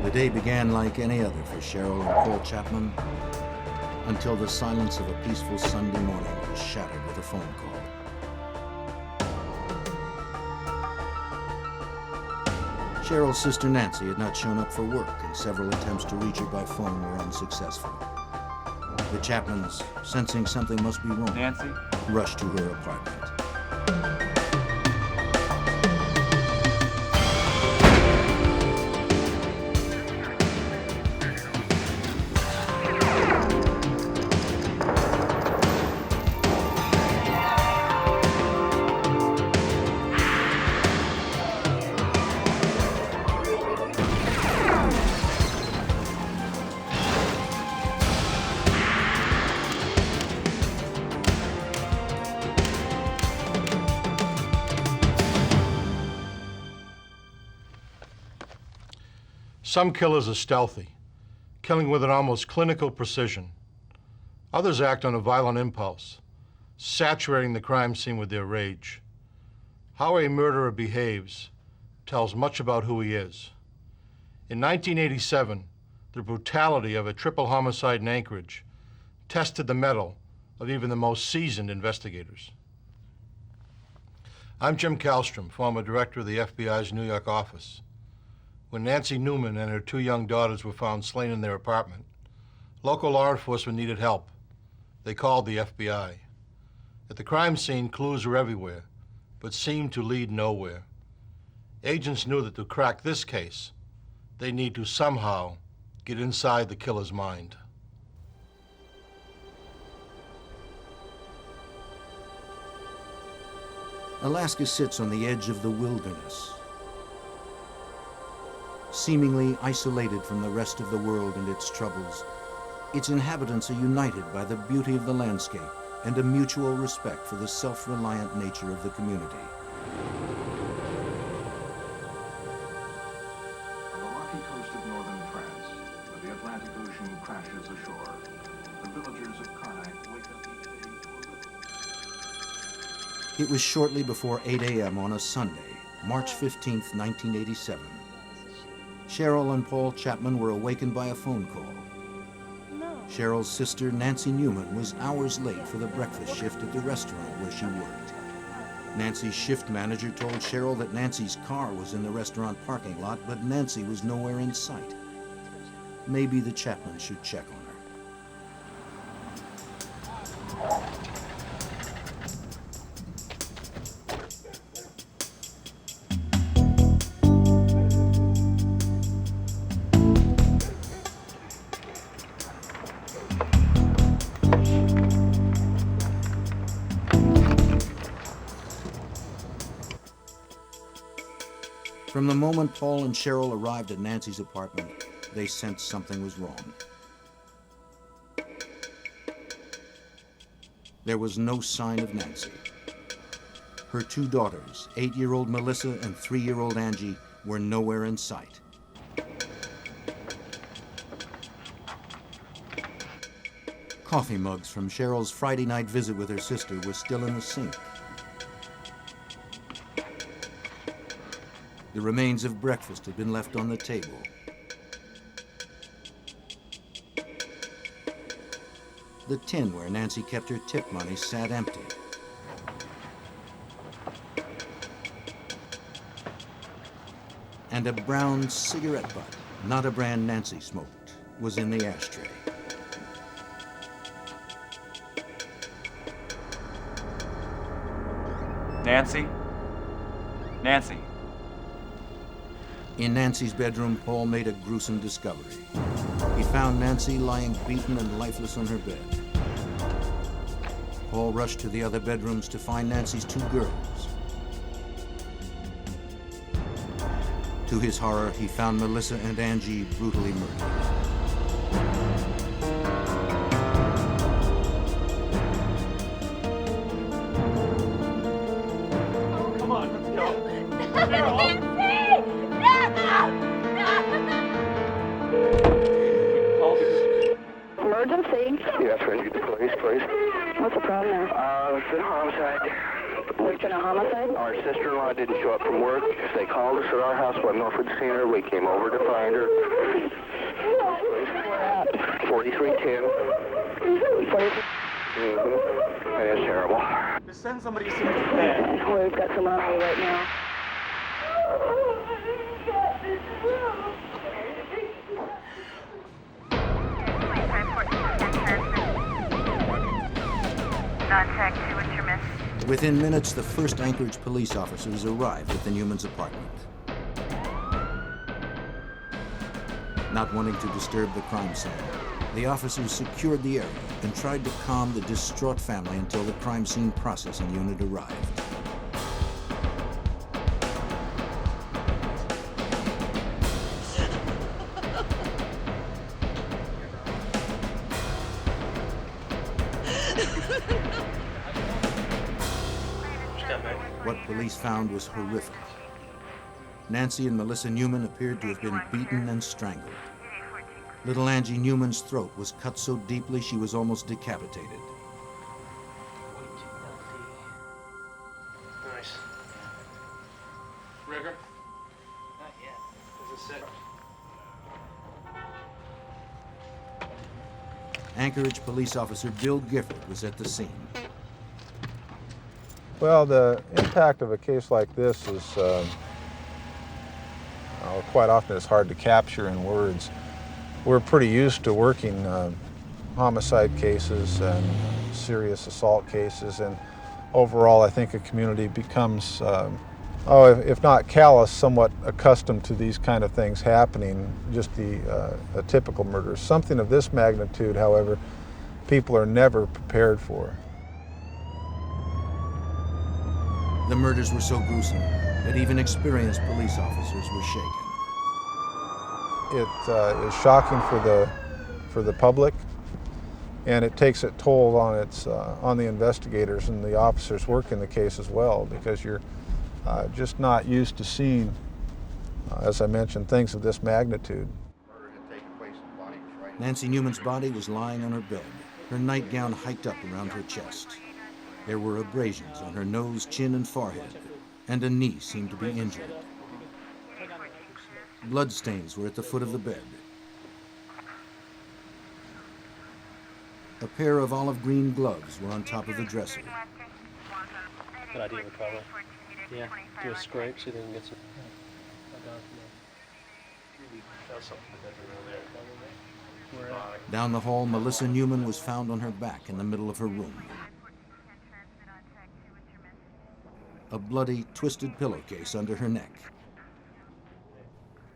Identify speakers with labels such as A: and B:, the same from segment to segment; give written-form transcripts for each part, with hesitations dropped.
A: The day began like any other for Cheryl and Paul Chapman until the silence of a peaceful Sunday morning was shattered with a phone call. Cheryl's sister Nancy had not shown up for work, and several attempts to reach her by phone were unsuccessful. The Chapmans, sensing something must be wrong,
B: Nancy?
A: rushed to her apartment.
C: Some killers are stealthy, killing with an almost clinical precision. Others act on a violent impulse, saturating the crime scene with their rage. How a murderer behaves tells much about who he is. In 1987, the brutality of a triple homicide in Anchorage tested the mettle of even the most seasoned investigators. I'm Jim Kallstrom, former director of the FBI's New York office. When Nancy Newman and her 2 young daughters were found slain in their apartment, local law enforcement needed help. They called the FBI. At the crime scene, clues were everywhere, but seemed to lead nowhere. Agents knew that to crack this case, they need to somehow get inside the killer's mind.
A: Alaska sits on the edge of the wilderness, seemingly isolated from the rest of the world and its troubles. Its inhabitants are united by the beauty of the landscape and a mutual respect for the self-reliant nature of the community.
D: On the rocky coast of northern France, where the Atlantic Ocean crashes ashore, the villagers of Karnak wake up each day to a little.
A: It was shortly before 8 a.m. on a Sunday, March 15th, 1987. Cheryl and Paul Chapman were awakened by a phone call. Cheryl's sister, Nancy Newman, was hours late for the breakfast shift at the restaurant where she worked. Nancy's shift manager told Cheryl that Nancy's car was in the restaurant parking lot, but Nancy was nowhere in sight. Maybe the Chapmans should check on her. From the moment Paul and Cheryl arrived at Nancy's apartment, they sensed something was wrong. There was no sign of Nancy. Her 2 daughters, 8-year-old Melissa and 3-year-old Angie, were nowhere in sight. Coffee mugs from Cheryl's Friday night visit with her sister were still in the sink. The remains of breakfast had been left on the table. The tin where Nancy kept her tip money sat empty. And a brown cigarette butt, not a brand Nancy smoked, was in the ashtray.
B: Nancy? Nancy?
A: In Nancy's bedroom, Paul made a gruesome discovery. He found Nancy lying beaten and lifeless on her bed. Paul rushed to the other bedrooms to find Nancy's 2 girls. To his horror, he found Melissa and Angie brutally murdered.
B: Come on, let's go.
E: Emergency?
F: Yes, rescue the police, please.
E: What's the problem now?
F: It's a homicide.
E: We've been a homicide?
F: Our sister-in-law didn't show up from work. They called us at our house, wasn't offered to see her. We came over to find her. 4310. And it's terrible.
B: Just send somebody to see me today.
E: We've got someone on you right now.
G: Contact 2 at your message.
A: Within minutes, the first Anchorage police officers arrived at the Newman's apartment. Not wanting to disturb the crime scene, the officers secured the area and tried to calm the distraught family until the crime scene processing unit arrived. What police found was horrific. Nancy and Melissa Newman appeared to have been beaten and strangled. Little Angie Newman's throat was cut so deeply she was almost decapitated.
C: Nice. Rigger?
H: Not yet.
C: Does it sit?
A: Anchorage police officer Bill Gifford was at the scene.
I: Well, the impact of a case like this is quite often it's hard to capture in words. We're pretty used to working homicide cases and serious assault cases, and overall I think a community becomes, if not callous, somewhat accustomed to these kind of things happening, just a typical murder. Something of this magnitude, however, people are never prepared for.
A: The murders were so gruesome that even experienced police officers were shaken.
I: It is shocking for the public, and it takes a toll on the investigators and the officers working the case as well, because you're just not used to seeing, as I mentioned, things of this magnitude.
A: Nancy Newman's body was lying on her bed, her nightgown hiked up around her chest. There were abrasions on her nose, chin, and forehead, and a knee seemed to be injured. Bloodstains were at the foot of the bed. A pair of olive green gloves were on top of the dresser.
H: Good idea, Ricardo. Yeah, do a scrape, see if they can get some.
A: Down the hall, Melissa Newman was found on her back in the middle of her room. A bloody, twisted pillowcase under her neck.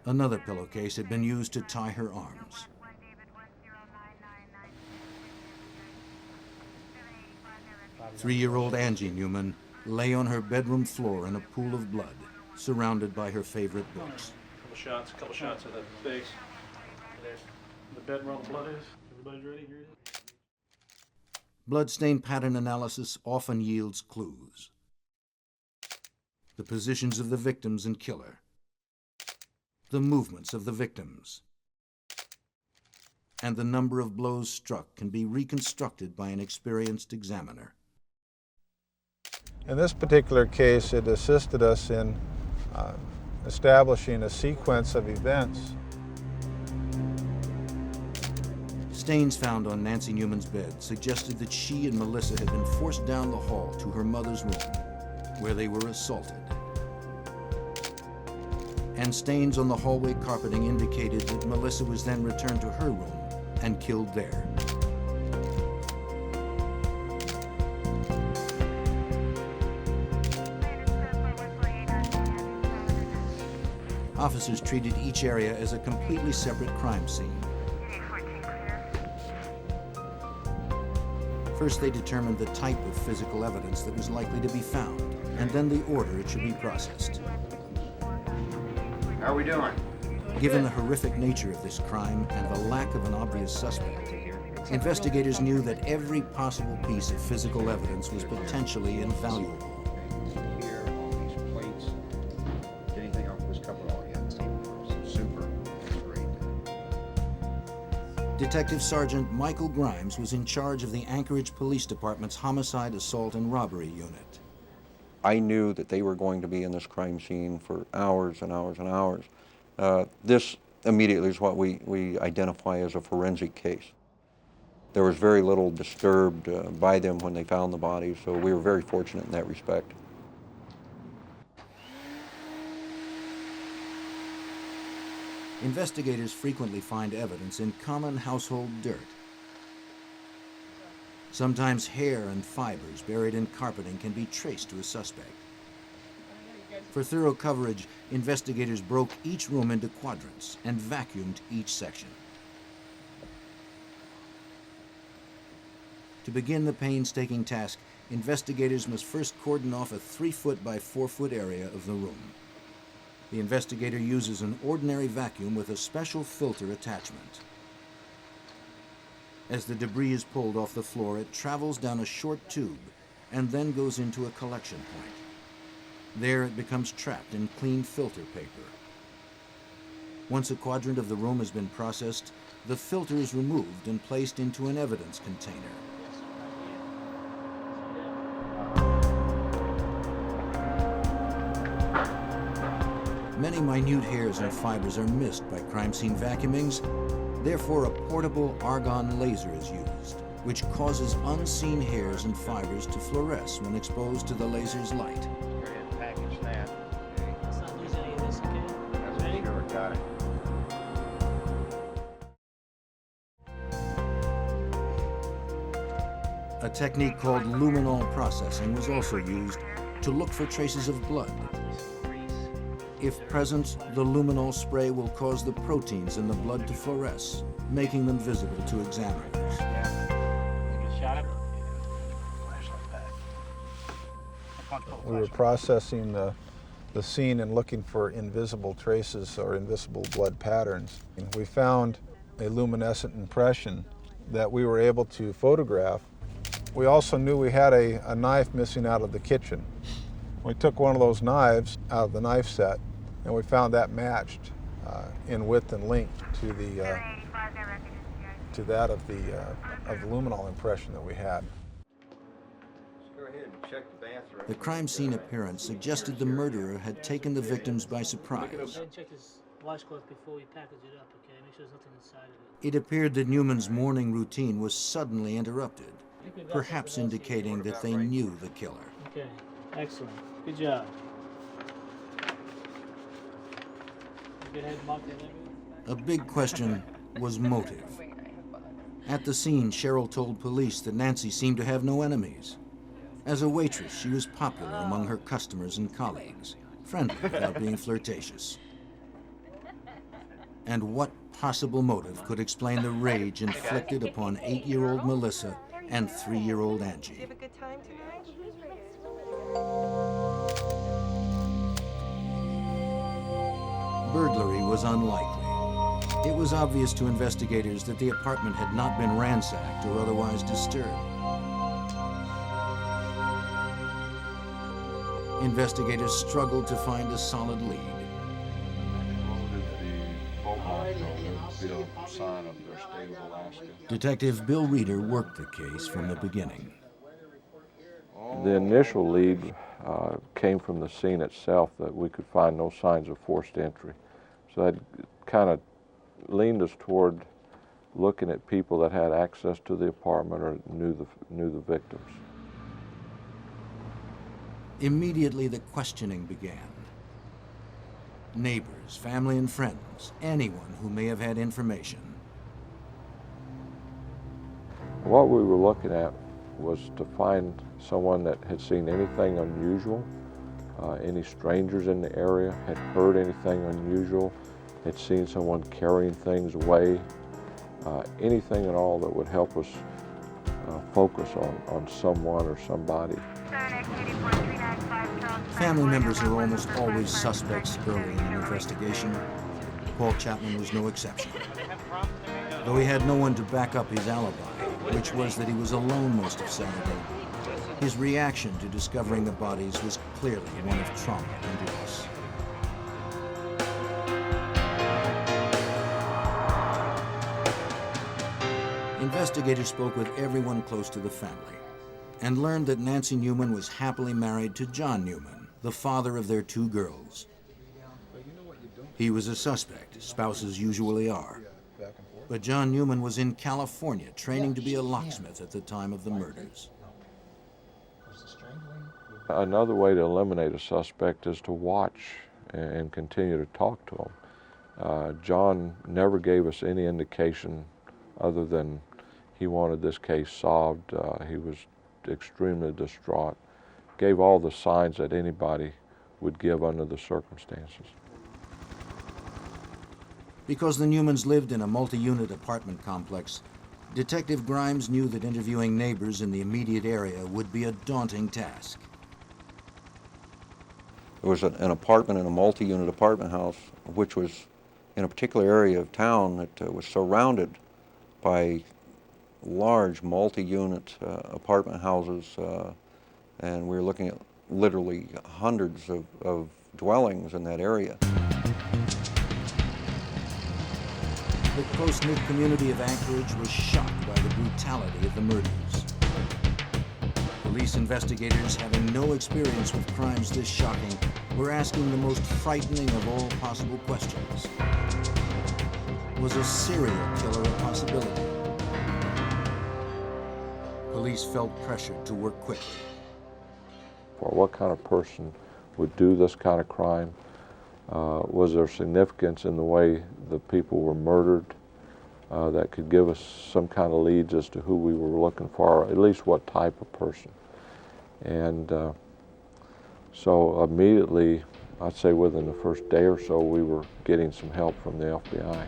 A: Another pillowcase had been used to tie her arms. Three-year-old Angie Newman lay on her bedroom floor in a pool of blood, surrounded by her favorite books.
C: Couple shots of the face. The bed where all the blood is. Everybody's ready? Here it is.
A: Bloodstain pattern analysis often yields clues. The positions of the victims and killer. The movements of the victims. And the number of blows struck can be reconstructed by an experienced examiner.
I: In this particular case, it assisted us in establishing a sequence of events.
A: Stains found on Nancy Newman's bed suggested that she and Melissa had been forced down the hall to her mother's room, where they were assaulted. And stains on the hallway carpeting indicated that Melissa was then returned to her room and killed there. Officers treated each area as a completely separate crime scene. First, they determined the type of physical evidence that was likely to be found, and then the order it should be processed.
F: How are we doing?
A: Given the horrific nature of this crime and the lack of an obvious suspect, investigators knew that every possible piece of physical evidence was potentially invaluable.
J: Here, all these plates, anything else was covered all yet. Super great.
A: Detective Sergeant Michael Grimes was in charge of the Anchorage Police Department's Homicide, Assault, and Robbery Unit.
J: I knew that they were going to be in this crime scene for hours and hours and hours. This immediately is what we identify as a forensic case. There was very little disturbed by them when they found the bodies, so we were very fortunate in that respect.
A: Investigators frequently find evidence in common household dirt. Sometimes hair and fibers buried in carpeting can be traced to a suspect. For thorough coverage, investigators broke each room into quadrants and vacuumed each section. To begin the painstaking task, investigators must first cordon off a 3-foot by 4-foot area of the room. The investigator uses an ordinary vacuum with a special filter attachment. As the debris is pulled off the floor, it travels down a short tube and then goes into a collection point. There it becomes trapped in clean filter paper. Once a quadrant of the room has been processed, the filter is removed and placed into an evidence container. Many minute hairs and fibers are missed by crime scene vacuumings. Therefore, a portable argon laser is used, which causes unseen hairs and fibers to fluoresce when exposed to the laser's light.
J: Package that.
H: Let's not lose any of this, okay? Ready?
J: Sure, got it.
A: A technique called luminol processing was also used to look for traces of blood. If present, the luminol spray will cause the proteins in the blood to fluoresce, making them visible to examiners.
I: We were processing the scene and looking for invisible traces or invisible blood patterns. We found a luminescent impression that we were able to photograph. We also knew we had a knife missing out of the kitchen. We took one of those knives out of the knife set, and we found that matched in width and length to that of the luminol impression that we had.
J: Go ahead and check the bathroom.
A: The crime scene appearance suggested the murderer had taken the victims by surprise.
H: Check this washcloth before we package it up, okay? Make sure there's nothing inside of it.
A: It appeared that Newman's morning routine was suddenly interrupted, perhaps indicating that they knew the killer.
H: Okay, excellent. Good job. Go ahead and mark that.
A: A big question was motive. At the scene, Cheryl told police that Nancy seemed to have no enemies. As a waitress, she was popular among her customers and colleagues, friendly without being flirtatious. And what possible motive could explain the rage inflicted upon 8-year-old Melissa and 3-year-old Angie?
G: Did you have a good time tonight?
A: Burglary was unlikely. It was obvious to investigators that the apartment had not been ransacked or otherwise disturbed. Investigators struggled to find a solid lead. Detective Bill Reeder worked the case from the beginning.
K: The initial lead came from the scene itself, that we could find no signs of forced entry. So that kind of leaned us toward looking at people that had access to the apartment or knew the victims.
A: Immediately, the questioning began. Neighbors, family and friends, anyone who may have had information.
K: What we were looking at was to find someone that had seen anything unusual, any strangers in the area, had heard anything unusual, had seen someone carrying things away, anything at all that would help us focus on someone or somebody.
A: Family members are almost always suspects early in an investigation. Paul Chapman was no exception. Though he had no one to back up his alibi, which was that he was alone most of Saturday, his reaction to discovering the bodies was clearly one of trauma and loss. Investigators spoke with everyone close to the family. and learned that Nancy Newman was happily married to John Newman, the father of their 2 girls. He was a suspect, spouses usually are. But John Newman was in California training to be a locksmith at the time of the murders.
K: Another way to eliminate a suspect is to watch and continue to talk to him. John never gave us any indication other than he wanted this case solved. He was extremely distraught, gave all the signs that anybody would give under the circumstances.
A: Because the Newmans lived in a multi-unit apartment complex, Detective Grimes knew that interviewing neighbors in the immediate area would be a daunting task.
J: There was an apartment in a multi-unit apartment house, which was in a particular area of town that was surrounded by large multi-unit apartment houses, and we were looking at literally hundreds of dwellings in that area.
A: The close-knit community of Anchorage was shocked by the brutality of the murders. Police investigators, having no experience with crimes this shocking, were asking the most frightening of all possible questions. Was a serial killer a possibility? Police felt pressured to work quickly.
K: For what kind of person would do this kind of crime? Was there significance in the way the people were murdered that could give us some kind of leads as to who we were looking for, or at least what type of person? And so immediately, I'd say within the first day or so, we were getting some help from the FBI.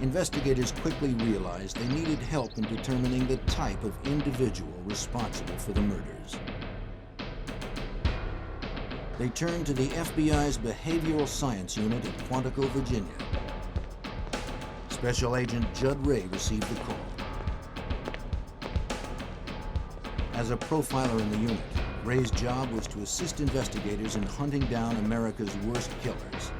A: Investigators quickly realized they needed help in determining the type of individual responsible for the murders. They turned to the FBI's Behavioral Science Unit at Quantico, Virginia. Special Agent Judd Ray received the call. As a profiler in the unit, Ray's job was to assist investigators in hunting down America's worst killers.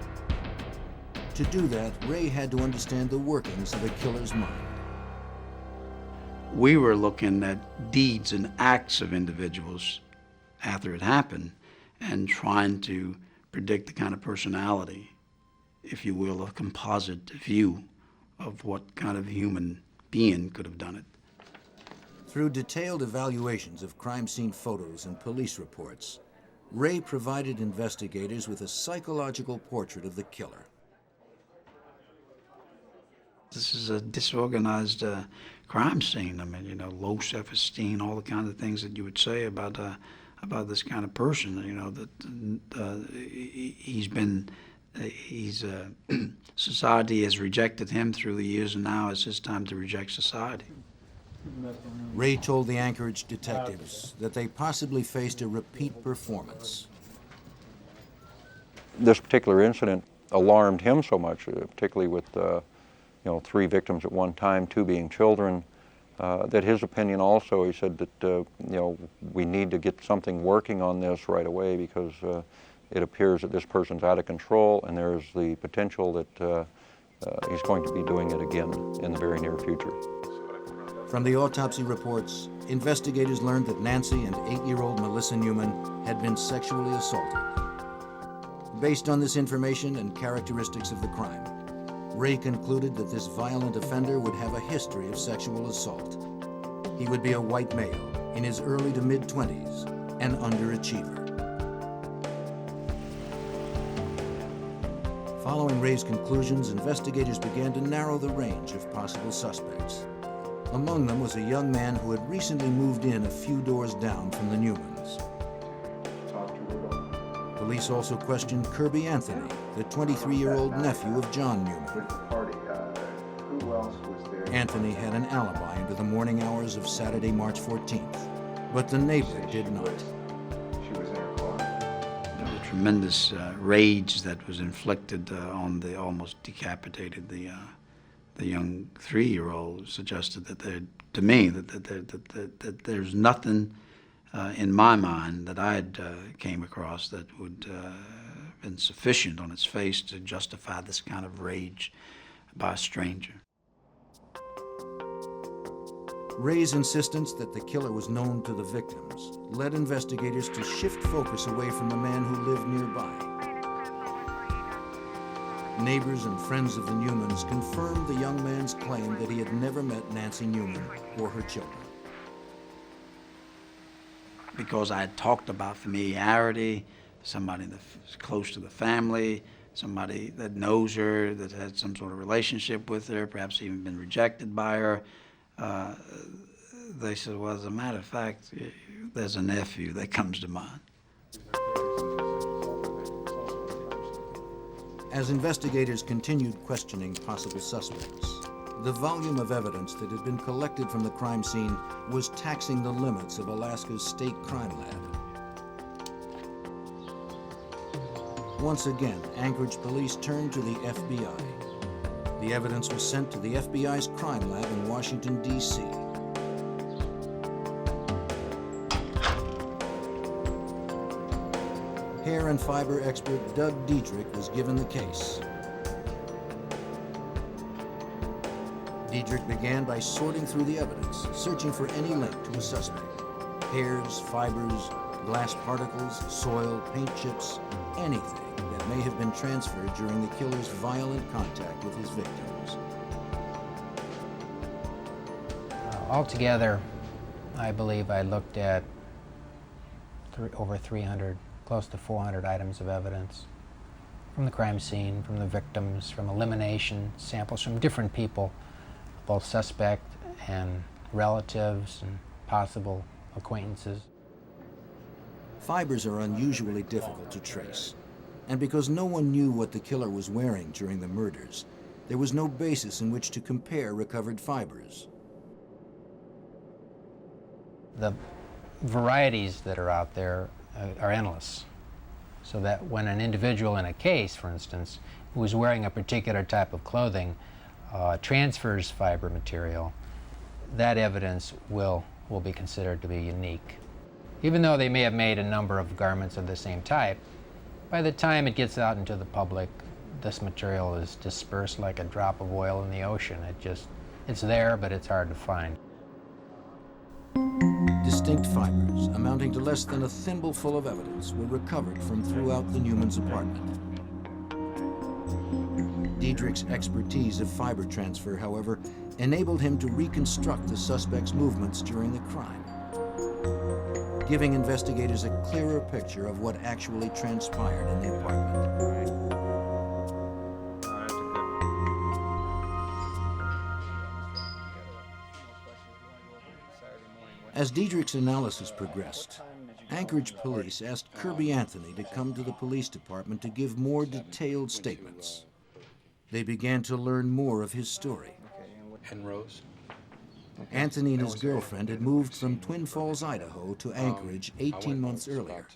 A: To do that, Ray had to understand the workings of a killer's mind.
L: We were looking at deeds and acts of individuals after it happened and trying to predict the kind of personality, if you will, a composite view of what kind of human being could have done it.
A: Through detailed evaluations of crime scene photos and police reports, Ray provided investigators with a psychological portrait of the killer.
L: This is a disorganized crime scene. I mean, you know, low self-esteem, all the kinds of things that you would say about this kind of person. You know, that society has rejected him through the years, and now it's his time to reject society.
A: Ray told the Anchorage detectives that they possibly faced a repeat performance.
J: This particular incident alarmed him so much, particularly with 3 victims at one time, 2 being children, that his opinion also, he said that we need to get something working on this right away, because it appears that this person's out of control, and there's the potential that he's going to be doing it again in the very near future.
A: From the autopsy reports, investigators learned that Nancy and 8-year-old Melissa Newman had been sexually assaulted. Based on this information and characteristics of the crime, Ray concluded that this violent offender would have a history of sexual assault. He would be a white male in his early to mid-20s, an underachiever. Following Ray's conclusions, investigators began to narrow the range of possible suspects. Among them was a young man who had recently moved in a few doors down from the Newmans. Police also questioned Kirby Anthony, the 23-year-old nephew of John Newman. Anthony had an alibi into the morning hours of Saturday, March 14th, but the neighbor did not.
L: There was tremendous rage that was inflicted on the almost decapitated the young 3-year-old. Suggested that to me that there's nothing in my mind that I had came across that would have been sufficient on its face to justify this kind of rage by a stranger.
A: Ray's insistence that the killer was known to the victims led investigators to shift focus away from the man who lived nearby. Neighbors and friends of the Newmans confirmed the young man's claim that he had never met Nancy Newman or her children.
L: Because I had talked about familiarity, somebody that's close to the family, somebody that knows her, that had some sort of relationship with her, perhaps even been rejected by her. They said, well, as a matter of fact, there's a nephew that comes to mind.
A: As investigators continued questioning possible suspects, the volume of evidence that had been collected from the crime scene was taxing the limits of Alaska's state crime lab. Once again, Anchorage police turned to the FBI. The evidence was sent to the FBI's crime lab in Washington, D.C. Hair and fiber expert Doug Diedrich was given the case. Diedrich began by sorting through the evidence, searching for any link to a suspect. Hairs, fibers, glass particles, soil, paint chips, anything that may have been transferred during the killer's violent contact with his victims.
M: Altogether, I believe I looked at over 300, close to 400 items of evidence from the crime scene, from the victims, from elimination samples from different people, both suspect and relatives and possible acquaintances.
A: Fibers are unusually difficult to trace, and because no one knew what the killer was wearing during the murders, there was no basis in which to compare recovered fibers.
M: The varieties that are out there are endless, so that when an individual in a case, for instance, who is wearing a particular type of clothing transfers fiber material, that evidence will be considered to be unique. Even though they may have made a number of garments of the same type, by the time it gets out into the public, this material is dispersed like a drop of oil in the ocean. It's there, but it's hard to find.
A: Distinct fibers, amounting to less than a thimbleful of evidence, were recovered from throughout the Newman's apartment. Diedrich's expertise of fiber transfer, however, enabled him to reconstruct the suspect's movements during the crime, giving investigators a clearer picture of what actually transpired in the apartment. As Diedrich's analysis progressed, Anchorage police asked Kirby Anthoney to come to the police department to give more detailed statements. They began to learn more of his story.
H: And Rose?
A: Anthony and his girlfriend had moved from Twin Falls, Idaho to Anchorage 18 months earlier.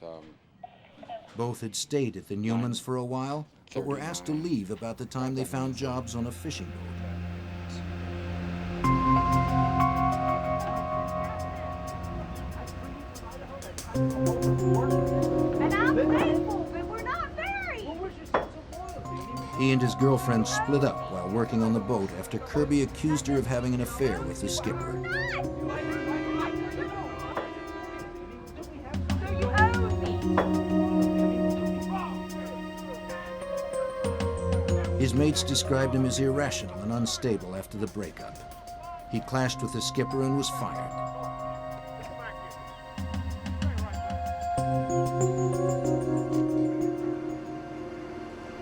A: Both had stayed at the Newmans for a while, but were asked to leave about the time they found jobs on a fishing boat.
G: And I'm thankful that we're not married.
A: He and his girlfriend split up while working on the boat after Kirby accused her of having an affair with the skipper. His mates described him as irrational and unstable after the breakup. He clashed with the skipper and was fired.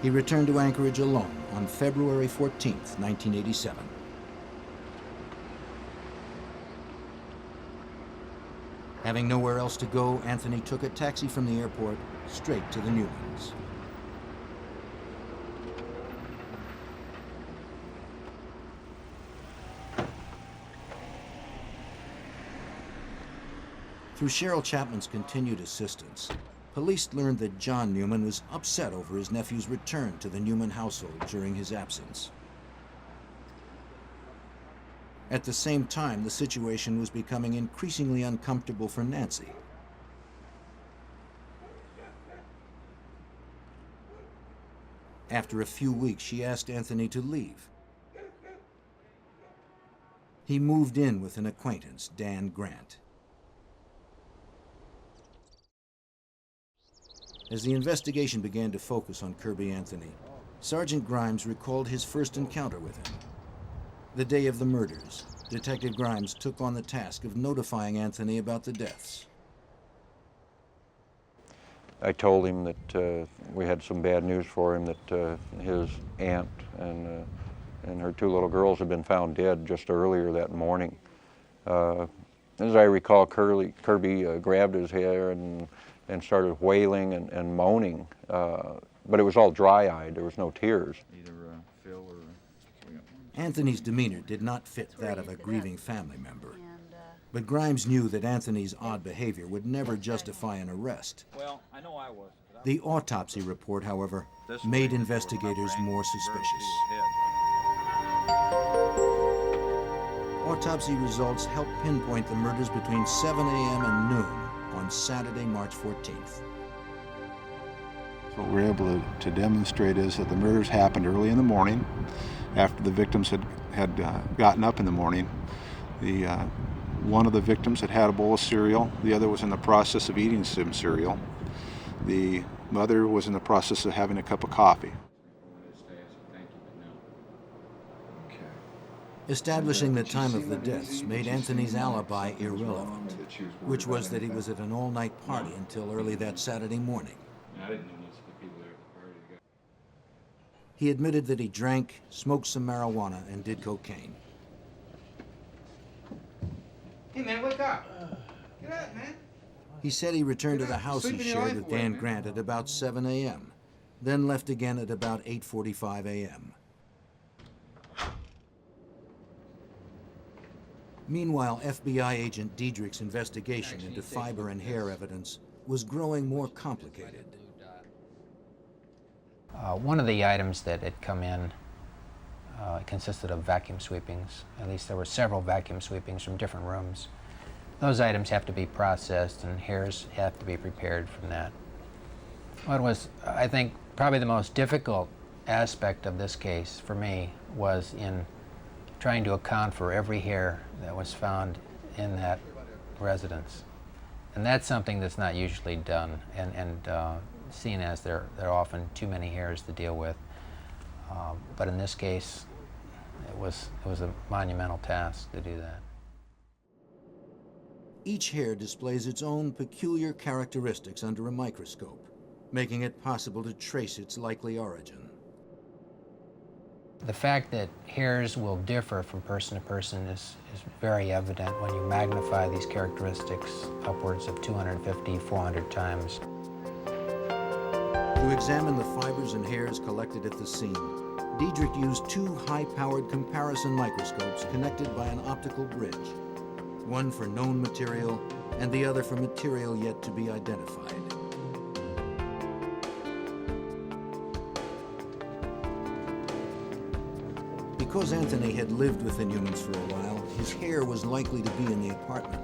A: He returned to Anchorage alone on February 14th, 1987. Having nowhere else to go, Anthony took a taxi from the airport straight to the Newmans. Through Cheryl Chapman's continued assistance, police learned that John Newman was upset over his nephew's return to the Newman household during his absence. At the same time, the situation was becoming increasingly uncomfortable for Nancy. After a few weeks, she asked Anthony to leave. He moved in with an acquaintance, Dan Grant. As the investigation began to focus on Kirby Anthony, Sergeant Grimes recalled his first encounter with him. The day of the murders, Detective Grimes took on the task of notifying Anthony about the deaths.
J: I told him that we had some bad news for him, that his aunt and her two little girls had been found dead just earlier that morning. As I recall, Kirby grabbed his hair and started wailing and moaning, but it was all dry-eyed. There was no tears.
A: Anthony's demeanor did not fit that of a grieving family member. But Grimes knew that Anthony's odd behavior would never justify an arrest.
N: Well, I know I was.
A: The autopsy report, however, made investigators more suspicious. Autopsy results helped pinpoint the murders between 7 a.m. and noon on Saturday, March 14th.
I: What we're able to demonstrate is that the murders happened early in the morning, after the victims had gotten up in the morning. One of the victims had had a bowl of cereal. The other was in the process of eating some cereal. The mother was in the process of having a cup of coffee.
A: Establishing the time of the deaths made Anthony's alibi irrelevant, which was that he was at an all-night party until early that Saturday morning. He admitted that he drank, smoked some marijuana, and did cocaine.
O: Hey man, wake up. Get up, man.
A: He said he returned to the house he shared with Dan Grant at about 7 a.m., then left again at about 8:45 a.m. Meanwhile, FBI agent Diedrich's investigation into fiber and hair evidence was growing more complicated.
M: One of the items that had come in consisted of vacuum sweepings. At least there were several vacuum sweepings from different rooms. Those items have to be processed and hairs have to be prepared from that. What was, I think, probably the most difficult aspect of this case for me was in trying to account for every hair that was found in that residence. And that's something that's not usually done, and seen as there are often too many hairs to deal with. But in this case, it was a monumental task to do that.
A: Each hair displays its own peculiar characteristics under a microscope, making it possible to trace its likely origin.
M: The fact that hairs will differ from person to person is very evident when you magnify these characteristics upwards of 250, 400 times.
A: To examine the fibers and hairs collected at the scene, Diedrich used two high-powered comparison microscopes connected by an optical bridge, one for known material and the other for material yet to be identified. Because Anthony had lived with the Newmans for a while, his hair was likely to be in the apartment.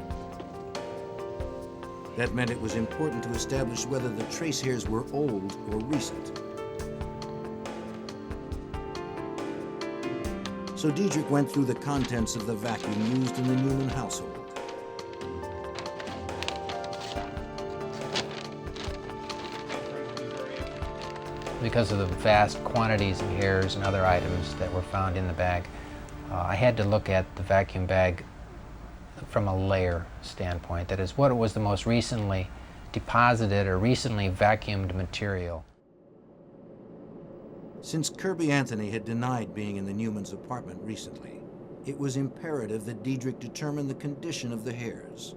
A: That meant it was important to establish whether the trace hairs were old or recent. So Diedrich went through the contents of the vacuum used in the Newman household.
M: Because of the vast quantities of hairs and other items that were found in the bag, I had to look at the vacuum bag from a layer standpoint. That is, what was the most recently deposited or recently vacuumed material.
A: Since Kirby Anthony had denied being in the Newmans' apartment recently, it was imperative that Diedrich determine the condition of the hairs.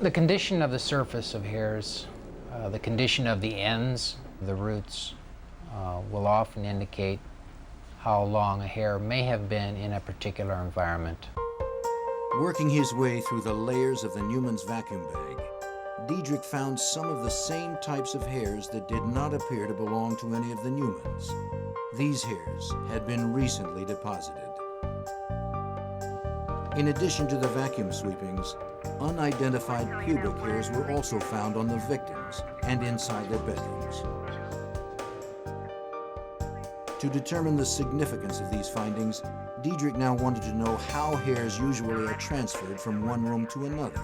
M: The condition of the surface of hairs, the condition of the ends, the roots, will often indicate how long a hair may have been in a particular environment.
A: Working his way through the layers of the Newmans' vacuum bag, Diedrich found some of the same types of hairs that did not appear to belong to any of the Newmans. These hairs had been recently deposited. In addition to the vacuum sweepings, unidentified pubic hairs were also found on the victims and inside their bedrooms. To determine the significance of these findings, Diedrich now wanted to know how hairs usually are transferred from one room to another.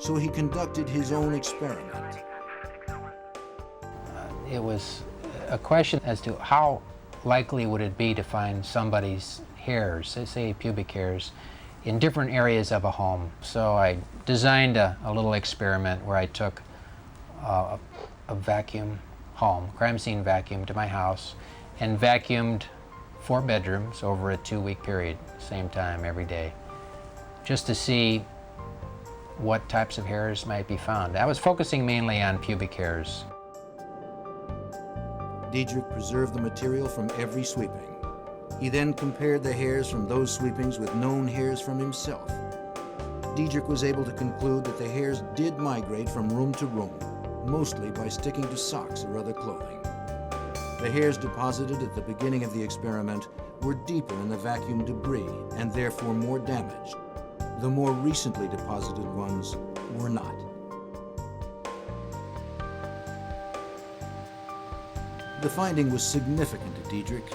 A: So he conducted his own experiment.
M: It was a question as to how likely would it be to find somebody's hairs, say pubic hairs, in different areas of a home. So I designed a little experiment where I took a vacuum home, crime scene vacuum, to my house and vacuumed 4 bedrooms over a 2-week period, same time every day, just to see what types of hairs might be found. I was focusing mainly on pubic hairs.
A: Diedrich preserved the material from every sweeping. He then compared the hairs from those sweepings with known hairs from himself. Diedrich was able to conclude that the hairs did migrate from room to room, mostly by sticking to socks or other clothing. The hairs deposited at the beginning of the experiment were deeper in the vacuum debris and therefore more damaged. The more recently deposited ones were not. The finding was significant to Diedrich.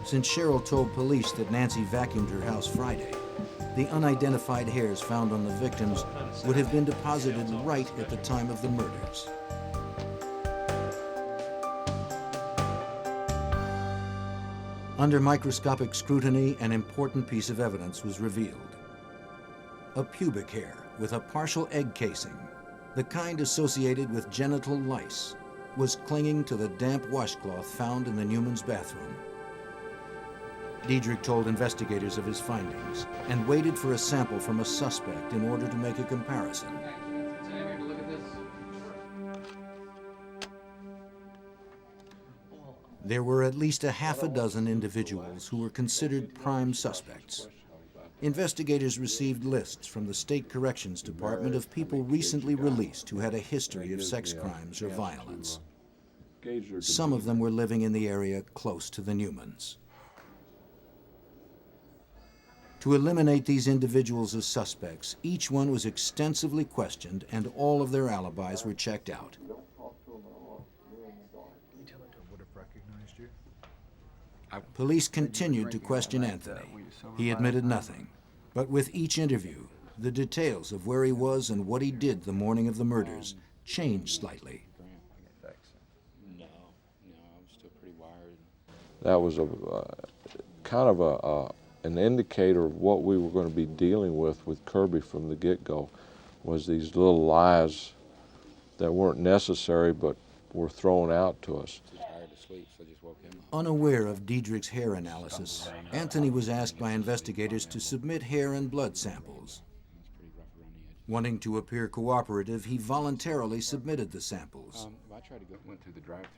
A: Since Cheryl told police that Nancy vacuumed her house Friday, the unidentified hairs found on the victims would have been deposited right at the time of the murders. Under microscopic scrutiny, an important piece of evidence was revealed. A pubic hair with a partial egg casing, the kind associated with genital lice, was clinging to the damp washcloth found in the Newman's bathroom. Diedrich told investigators of his findings and waited for a sample from a suspect in order to make a comparison. There were at least a half a dozen individuals who were considered prime suspects. Investigators received lists from the State Corrections Department of people recently released who had a history of sex crimes or violence. Some of them were living in the area close to the Newmans. To eliminate these individuals as suspects, each one was extensively questioned and all of their alibis were checked out. Police continued to question Anthony. He admitted nothing. But with each interview, the details of where he was and what he did the morning of the murders changed slightly.
K: No, I'm still pretty wired. That was kind of an indicator of what we were going to be dealing with Kirby from the get-go, was these little lies that weren't necessary but were thrown out to us.
A: Unaware of Diedrich's hair analysis, Anthony was asked by investigators to submit hair and blood samples. Wanting to appear cooperative, he voluntarily submitted the samples.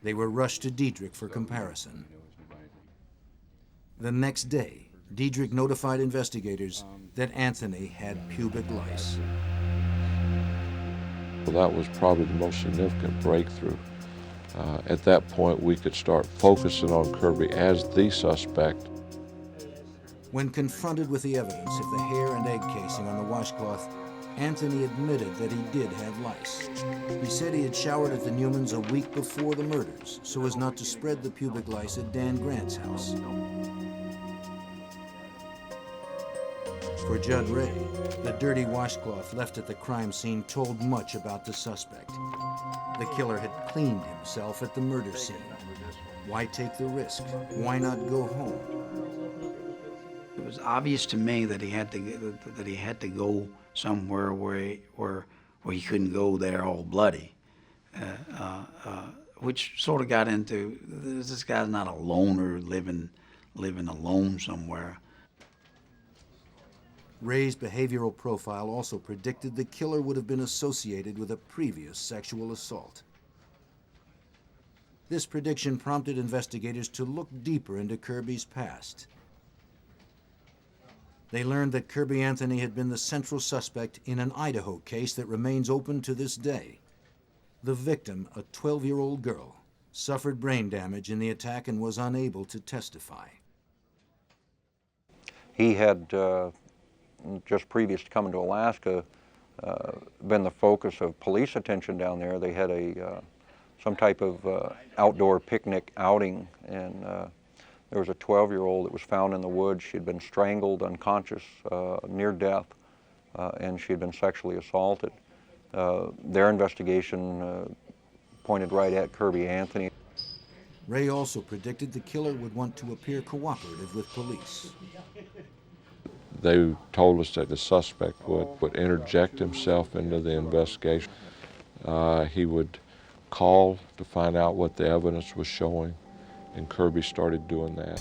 A: They were rushed to Diedrich for comparison. The next day, Diedrich notified investigators that Anthony had pubic lice.
K: Well, that was probably the most significant breakthrough. At that point, we could start focusing on Kirby as the suspect.
A: When confronted with the evidence of the hair and egg casing on the washcloth, Anthony admitted that he did have lice. He said he had showered at the Newmans a week before the murders so as not to spread the pubic lice at Dan Grant's house. For Judd Ray, the dirty washcloth left at the crime scene told much about the suspect. The killer had cleaned himself at the murder scene. Why take the risk? Why not go home?
L: It was obvious to me that he had to go somewhere where he couldn't go there all bloody, which sort of got into this guy's not a loner living alone somewhere.
A: Ray's behavioral profile also predicted the killer would have been associated with a previous sexual assault. This prediction prompted investigators to look deeper into Kirby's past. They learned that Kirby Anthony had been the central suspect in an Idaho case that remains open to this day. The victim, a 12-year-old girl, suffered brain damage in the attack and was unable to testify.
J: He had, just previous to coming to Alaska, been the focus of police attention down there. They had some type of outdoor picnic outing, and There was a 12-year-old that was found in the woods. She had been strangled, unconscious, near death, and she had been sexually assaulted. Their investigation pointed right at Kirby Anthony.
A: Ray also predicted the killer would want to appear cooperative with police.
K: They told us that the suspect would interject himself into the investigation. He would call to find out what the evidence was showing, and Kirby started doing that.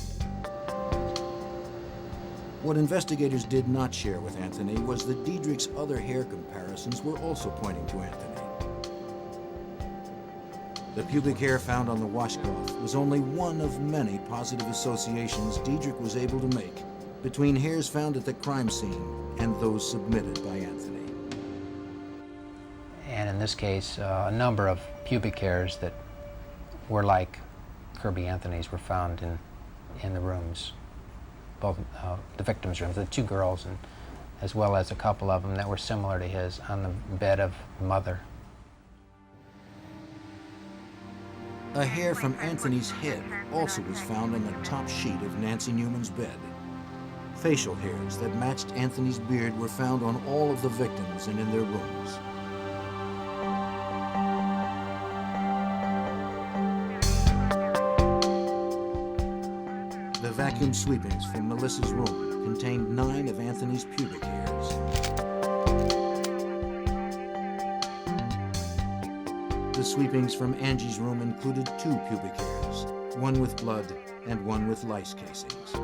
A: What investigators did not share with Anthony was that Diedrich's other hair comparisons were also pointing to Anthony. The pubic hair found on the washcloth was only one of many positive associations Diedrich was able to make between hairs found at the crime scene and those submitted by Anthony.
M: And in this case, a number of pubic hairs that were like Kirby Anthony's were found in the rooms, both the victims' rooms, the two girls, and as well as a couple of them that were similar to his on the bed of the mother.
A: A hair from Anthony's head also was found on the top sheet of Nancy Newman's bed. Facial hairs that matched Anthony's beard were found on all of the victims and in their rooms. The vacuum sweepings from Melissa's room contained 9 of Anthony's pubic hairs. The sweepings from Angie's room included 2 pubic hairs, one with blood and one with lice casings.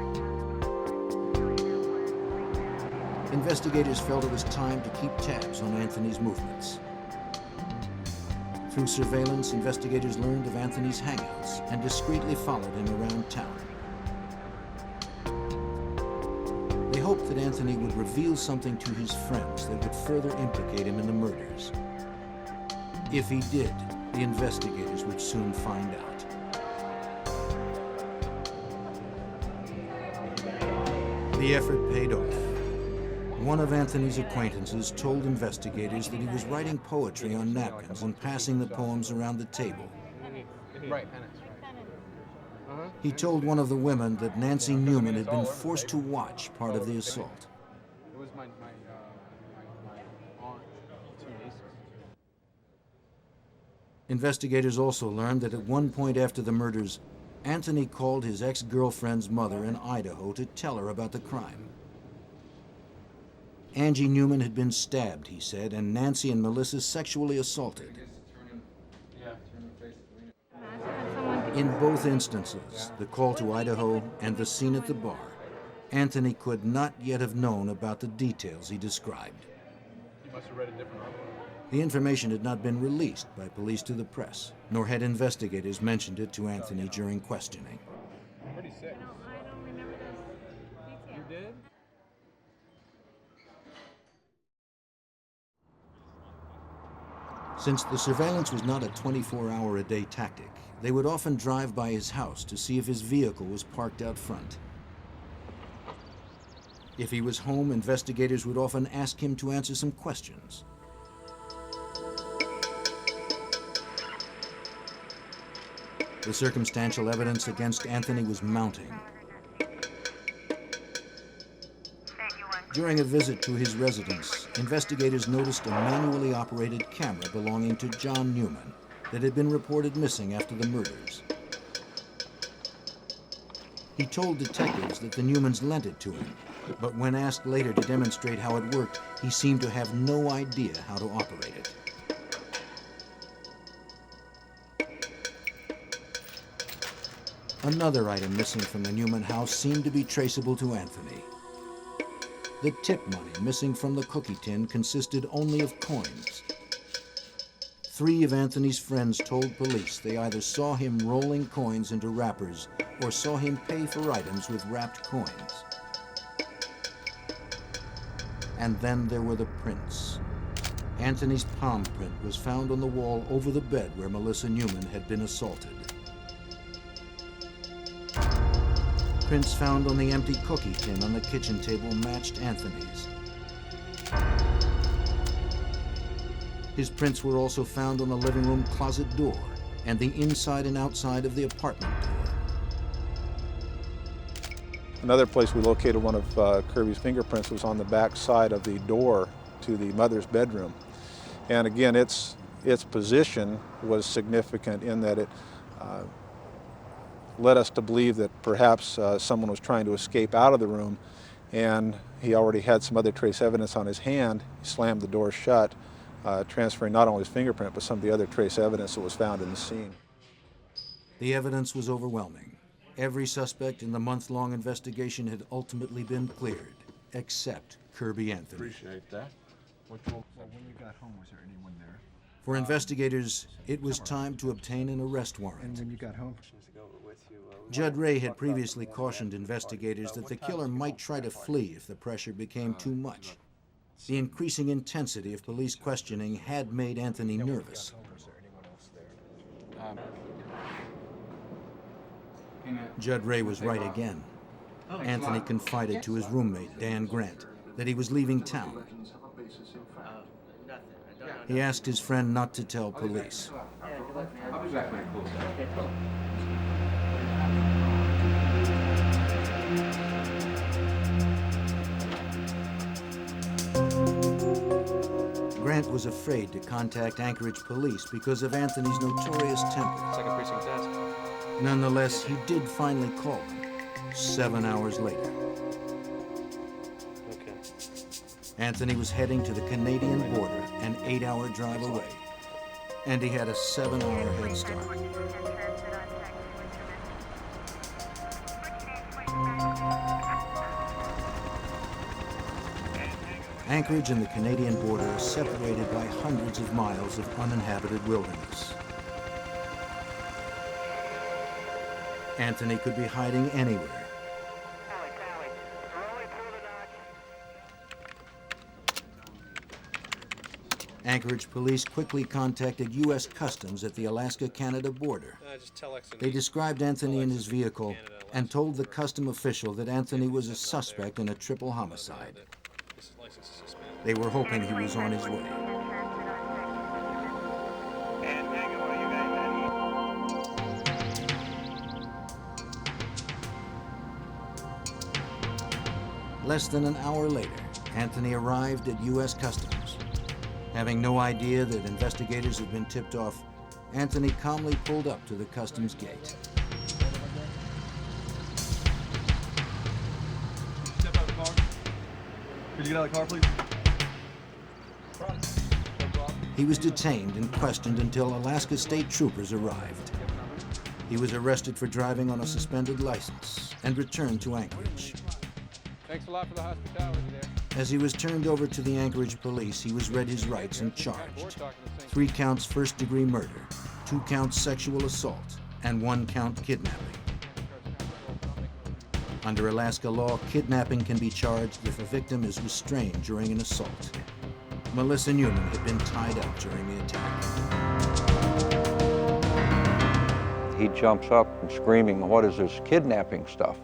A: Investigators felt it was time to keep tabs on Anthony's movements. Through surveillance, investigators learned of Anthony's hangouts and discreetly followed him around town. They hoped that Anthony would reveal something to his friends that would further implicate him in the murders. If he did, the investigators would soon find out. The effort paid off. One of Anthony's acquaintances told investigators that he was writing poetry on napkins and passing the poems around the table. He told one of the women that Nancy Newman had been forced to watch part of the assault.
N: It was my aunt, 2 nieces.
A: Investigators also learned that at one point after the murders, Anthony called his ex-girlfriend's mother in Idaho to tell her about the crime. Angie Newman had been stabbed, he said, and Nancy and Melissa sexually assaulted. In both instances, the call to Idaho and the scene at the bar, Anthony could not yet have known about the details he described.
N: You must have read a different article.
A: The information had not been released by police to the press, nor had investigators mentioned it to Anthony during questioning.
N: Pretty sick. I don't remember those details. You did?
A: Since the surveillance was not a 24-hour-a-day tactic, they would often drive by his house to see if his vehicle was parked out front. If he was home, investigators would often ask him to answer some questions. The circumstantial evidence against Anthony was mounting. During a visit to his residence, investigators noticed a manually operated camera belonging to John Newman that had been reported missing after the murders. He told detectives that the Newmans lent it to him, but when asked later to demonstrate how it worked, he seemed to have no idea how to operate it. Another item missing from the Newman house seemed to be traceable to Anthony. The tip money missing from the cookie tin consisted only of coins. 3 of Anthony's friends told police they either saw him rolling coins into wrappers or saw him pay for items with wrapped coins. And then there were the prints. Anthony's palm print was found on the wall over the bed where Melissa Newman had been assaulted. Prints found on the empty cookie tin on the kitchen table matched Anthony's. His prints were also found on the living room closet door and the inside and outside of the apartment door.
I: Another place we located one of Kirby's fingerprints was on the back side of the door to the mother's bedroom. And again, its position was significant in that it led us to believe that perhaps someone was trying to escape out of the room, and he already had some other trace evidence on his hand. He slammed the door shut, transferring not only his fingerprint, but some of the other trace evidence that was found in the scene.
A: The evidence was overwhelming. Every suspect in the month-long investigation had ultimately been cleared, except Kirby Anthony.
K: Appreciate that. Which one? So when you got home, was there anyone there?
A: For investigators, it was time to obtain an arrest warrant.
P: And when you got home?
A: Judd Ray had previously cautioned investigators that the killer might try to flee if the pressure became too much. The increasing intensity of police questioning had made Anthony nervous. Judd Ray was right again. Anthony confided to his roommate, Dan Grant, that he was leaving town. He asked his friend not to tell police.
K: I'll be back when it cools down.
A: Grant was afraid to contact Anchorage police because of Anthony's notorious temper.
H: It's like a precinct desk.
A: Nonetheless, he did finally call them 7 hours later.
H: Okay.
A: Anthony was heading to the Canadian border, an 8-hour drive away, and he had a 7-hour head start. Anchorage and the Canadian border are separated by hundreds of miles of uninhabited wilderness. Anthony could be hiding anywhere. Anchorage police quickly contacted U.S. Customs at the Alaska-Canada border. They described Anthony in his vehicle and told the custom official that Anthony was a suspect in a triple homicide. They were hoping he was on his way. Less than an hour later, Anthony arrived at U.S. Customs. Having no idea that investigators had been tipped off, Anthony calmly pulled up to the customs gate.
B: Step out of the car. Could you get out of the car, please?
A: He was detained and questioned until Alaska State Troopers arrived. He was arrested for driving on a suspended license and returned to Anchorage.
K: Thanks a lot for the hospitality there.
A: As he was turned over to the Anchorage police, he was read his rights and charged. 3 counts first-degree murder, 2 counts sexual assault, and 1 count kidnapping. Under Alaska law, kidnapping can be charged if a victim is restrained during an assault. Melissa Newman had been tied up during the attack.
J: He jumps up and screaming, "What is this kidnapping stuff?"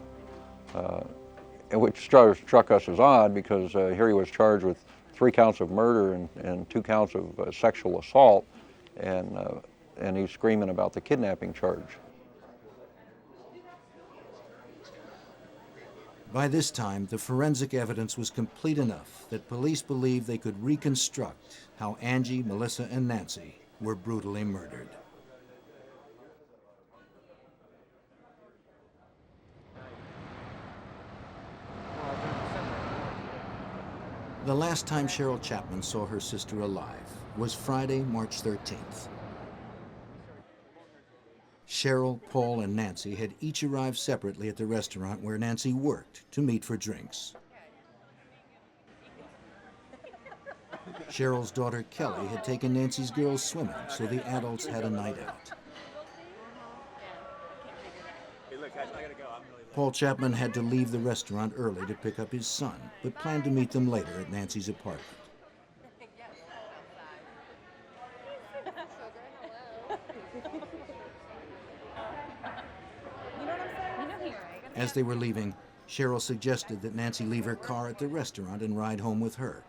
J: Which struck us as odd because here he was charged with 3 counts of murder and 2 counts of sexual assault, and he's screaming about the kidnapping charge.
A: By this time, the forensic evidence was complete enough that police believed they could reconstruct how Angie, Melissa, and Nancy were brutally murdered. The last time Cheryl Chapman saw her sister alive was Friday, March 13th. Cheryl, Paul, and Nancy had each arrived separately at the restaurant where Nancy worked to meet for drinks. Cheryl's daughter, Kelly, had taken Nancy's girls swimming, so the adults had a night out. Paul Chapman had to leave the restaurant early to pick up his son, but planned to meet them later at Nancy's apartment. As they were leaving, Cheryl suggested that Nancy leave her car at the restaurant and ride home with her.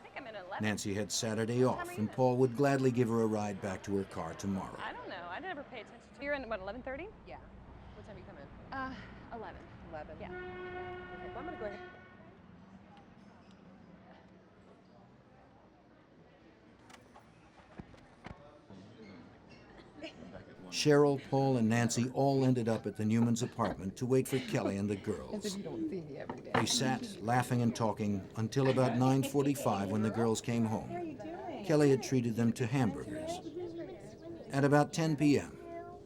A: Nancy had Saturday off, and Paul would gladly give her a ride back to her car tomorrow.
G: I don't know. I never pay attention to. You're in, what, 11:30?
N: Yeah. What time you come in?
G: 11.
P: 11. Yeah. Okay, well, I'm going to go ahead.
A: Cheryl, Paul, and Nancy all ended up at the Newmans' apartment to wait for Kelly and the girls. They sat, laughing and talking, until about 9:45 when the girls came home. Kelly had treated them to hamburgers. At about 10 p.m.,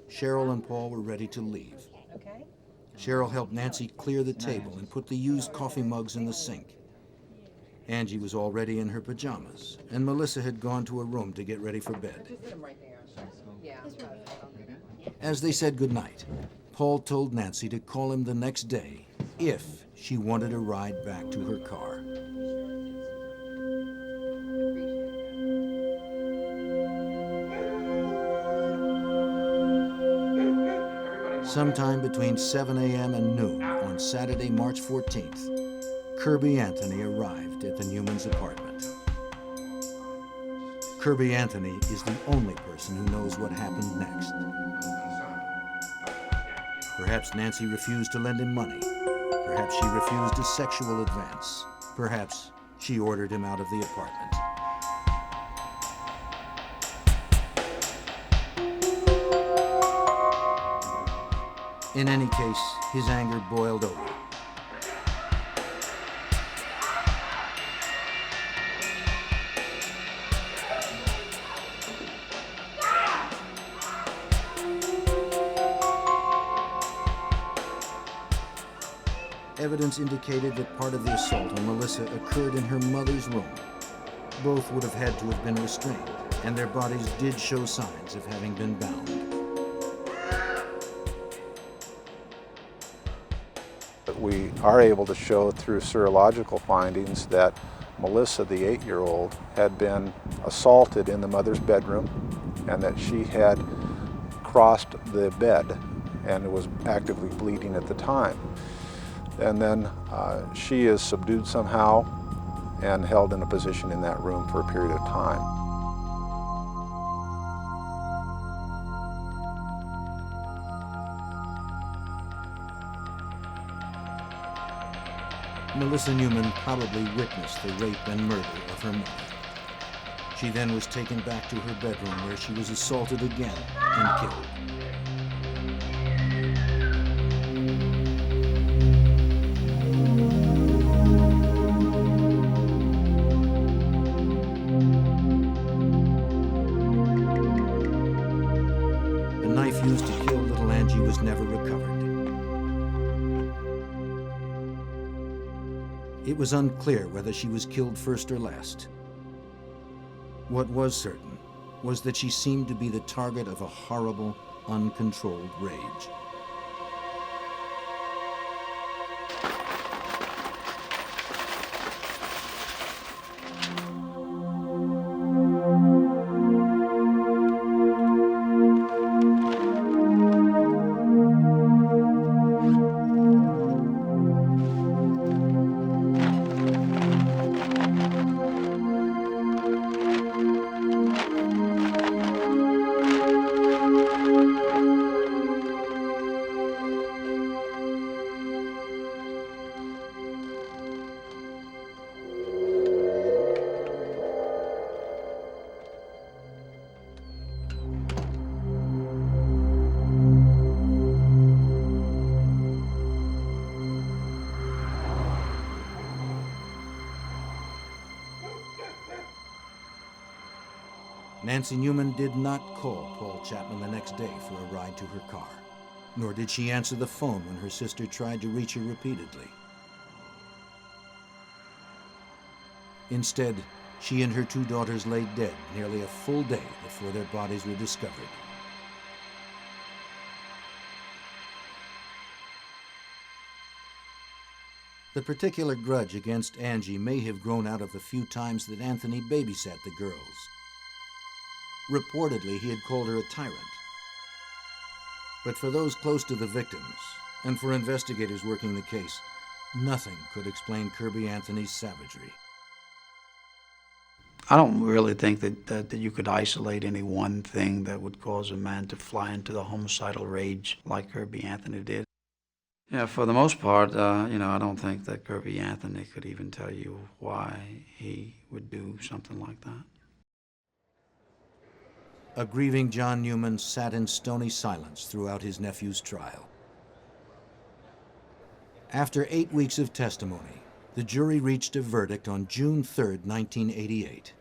A: Cheryl and Paul were ready to leave. Cheryl helped Nancy clear the table and put the used coffee mugs in the sink. Angie was already in her pajamas, and Melissa had gone to her room to get ready for bed. As they said goodnight, Paul told Nancy to call him the next day if she wanted a ride back to her car. Sometime between 7 a.m. and noon on Saturday, March 14th, Kirby Anthony arrived at the Newmans' apartment. Kirby Anthony is the only person who knows what happened next. Perhaps Nancy refused to lend him money. Perhaps she refused a sexual advance. Perhaps she ordered him out of the apartment. In any case, his anger boiled over. Evidence indicated that part of the assault on Melissa occurred in her mother's room. Both would have had to have been restrained, and their bodies did show signs of having been bound.
I: We are able to show through serological findings that Melissa, the 8-year-old, had been assaulted in the mother's bedroom and that she had crossed the bed and was actively bleeding at the time. And then she is subdued somehow and held in a position in that room for a period of time.
A: Melissa Newman probably witnessed the rape and murder of her mother. She then was taken back to her bedroom where she was assaulted again and killed. The knife used to kill little Angie was never recovered. It was unclear whether she was killed first or last. What was certain was that she seemed to be the target of a horrible, uncontrolled rage. Nancy Newman did not call Paul Chapman the next day for a ride to her car, nor did she answer the phone when her sister tried to reach her repeatedly. Instead, she and her 2 daughters lay dead nearly a full day before their bodies were discovered. The particular grudge against Angie may have grown out of the few times that Anthony babysat the girls. Reportedly, he had called her a tyrant. But for those close to the victims, and for investigators working the case, nothing could explain Kirby Anthony's savagery.
L: I don't really think that you could isolate any one thing that would cause a man to fly into the homicidal rage like Kirby Anthony did. Yeah, for the most part, I don't think that Kirby Anthony could even tell you why he would do something like that.
A: A grieving John Newman sat in stony silence throughout his nephew's trial. After 8 weeks of testimony, the jury reached a verdict on June 3, 1988.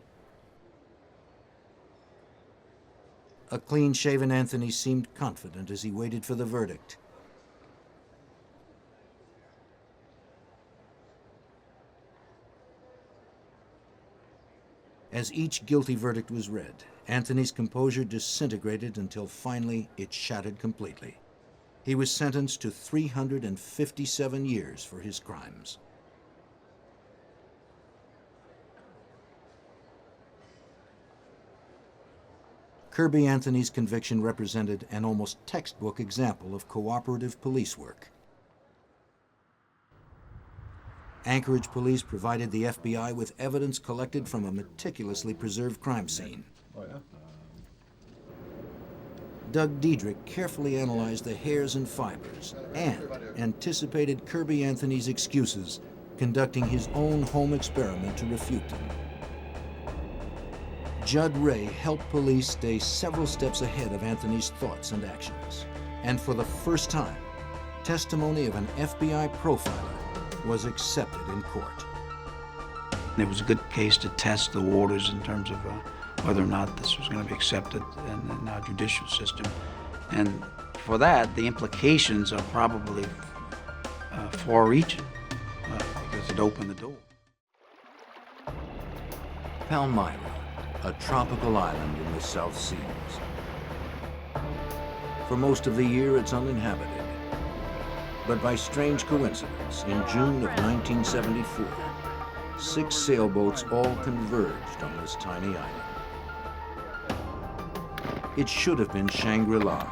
A: A clean-shaven Anthony seemed confident as he waited for the verdict. As each guilty verdict was read, Anthony's composure disintegrated until finally it shattered completely. He was sentenced to 357 years for his crimes. Kirby Anthony's conviction represented an almost textbook example of cooperative police work. Anchorage police provided the FBI with evidence collected from a meticulously preserved crime scene. Doug Diedrich carefully analyzed the hairs and fibers and anticipated Kirby Anthony's excuses, conducting his own home experiment to refute them. Judd Ray helped police stay several steps ahead of Anthony's thoughts and actions. And for the first time, testimony of an FBI profiler was accepted in court.
L: It was a good case to test the waters in terms of whether or not this was going to be accepted in our judicial system. And for that, the implications are probably far-reaching because it opened the door.
A: Palmyra, a tropical island in the South Seas. For most of the year, it's uninhabited. But by strange coincidence, in June of 1974, 6 sailboats all converged on this tiny island. It should have been Shangri-La,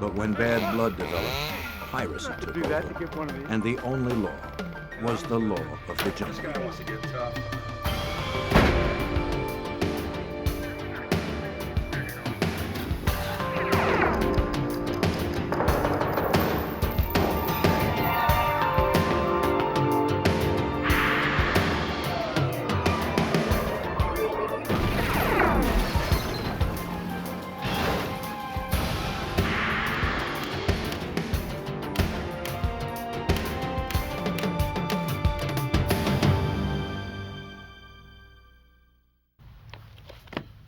A: but when bad blood developed, piracy took over, and the only law was the law of the jungle.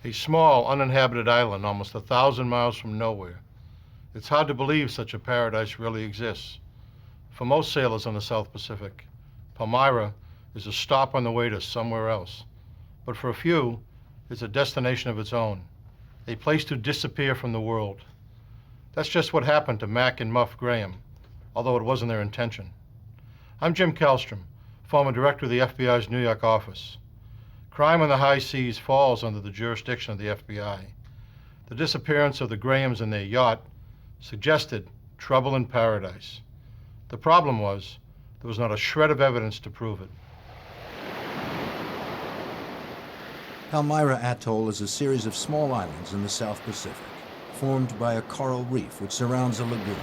C: A small, uninhabited island almost 1,000 miles from nowhere. It's hard to believe such a paradise really exists. For most sailors on the South Pacific, Palmyra is a stop on the way to somewhere else. But for a few, it's a destination of its own, a place to disappear from the world. That's just what happened to Mac and Muff Graham, although it wasn't their intention. I'm Jim Kallstrom, former director of the FBI's New York office. Crime on the high seas falls under the jurisdiction of the FBI. The disappearance of the Grahams and their yacht suggested trouble in paradise. The problem was, there was not a shred of evidence to prove it.
A: Palmyra Atoll is a series of small islands in the South Pacific, formed by a coral reef which surrounds a lagoon.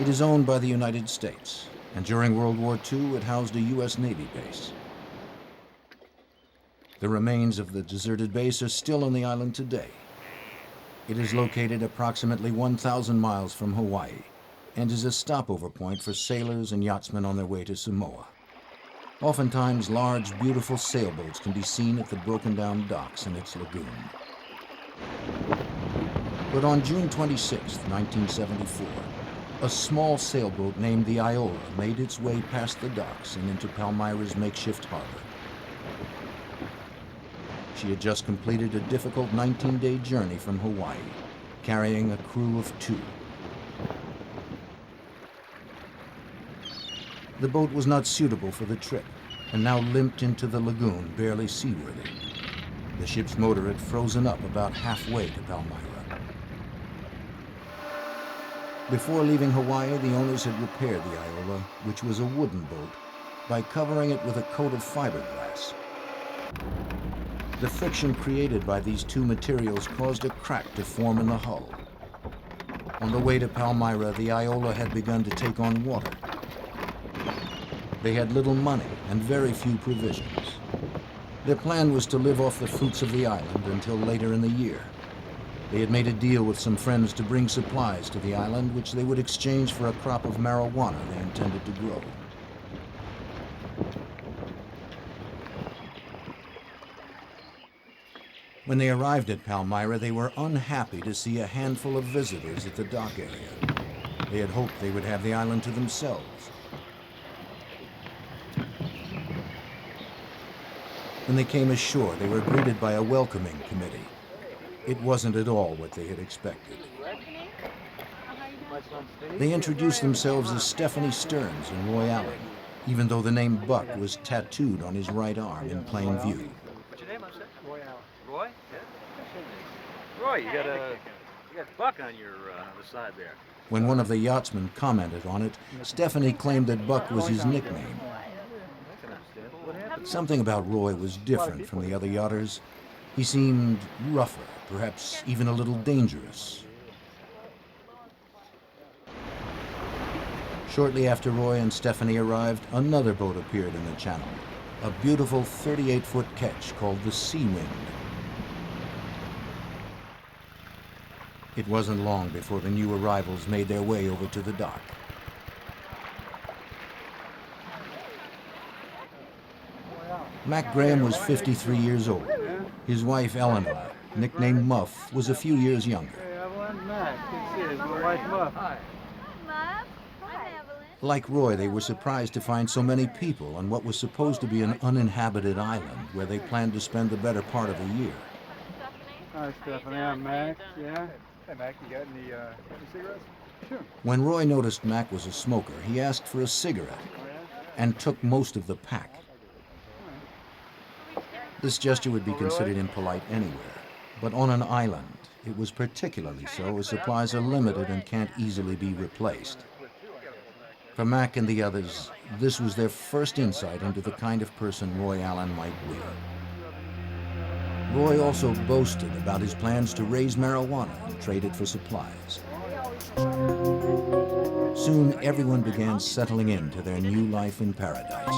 A: It is owned by the United States, and during World War II, it housed a U.S. Navy base. The remains of the deserted base are still on the island today. It is located approximately 1,000 miles from Hawaii and is a stopover point for sailors and yachtsmen on their way to Samoa. Oftentimes, large, beautiful sailboats can be seen at the broken-down docks in its lagoon. But on June 26, 1974, a small sailboat named the Iola made its way past the docks and into Palmyra's makeshift harbor. She had just completed a difficult 19-day journey from Hawaii, carrying a crew of 2. The boat was not suitable for the trip, and now limped into the lagoon, barely seaworthy. The ship's motor had frozen up about halfway to Palmyra. Before leaving Hawaii, the owners had repaired the Iola, which was a wooden boat, by covering it with a coat of fiberglass. The friction created by these two materials caused a crack to form in the hull. On the way to Palmyra, the Iola had begun to take on water. They had little money and very few provisions. Their plan was to live off the fruits of the island until later in the year. They had made a deal with some friends to bring supplies to the island, which they would exchange for a crop of marijuana they intended to grow. When they arrived at Palmyra, they were unhappy to see a handful of visitors at the dock area. They had hoped they would have the island to themselves. When they came ashore, they were greeted by a welcoming committee. It wasn't at all what they had expected. They introduced themselves as Stephanie Stearns and Roy Allen, even though the name Buck was tattooed on his right arm in plain view.
Q: What's your name, I said? Roy Allen. Roy? Yeah. Roy, you got Buck on your the side there.
A: When one of the yachtsmen commented on it, Stephanie claimed that Buck was his nickname. Something about Roy was different from the other yachters. He seemed rougher, perhaps even a little dangerous. Shortly after Roy and Stephanie arrived, another boat appeared in the channel, a beautiful 38-foot ketch called the Sea Wind. It wasn't long before the new arrivals made their way over to the dock. Mac Graham was 53 years old. His wife, Eleanor, nicknamed Muff, was a few years younger.
R: Hey, Evelyn, Mac. Good to see you. My wife, Muff.
G: Hi. Muff. Hi, Evelyn.
A: Like Roy, they were surprised to find so many people on what was supposed to be an uninhabited island where they planned to spend the better part of a year.
R: Hi, Stephanie. I'm Mac. Yeah? Hey, Mac. You got any cigarettes? Sure.
A: When Roy noticed Mac was a smoker, he asked for a cigarette and took most of the pack. This gesture would be considered impolite anywhere, but on an island, it was particularly so, as supplies are limited and can't easily be replaced. For Mac and the others, this was their first insight into the kind of person Roy Allen might be. Roy also boasted about his plans to raise marijuana and trade it for supplies. Soon, everyone began settling into their new life in paradise.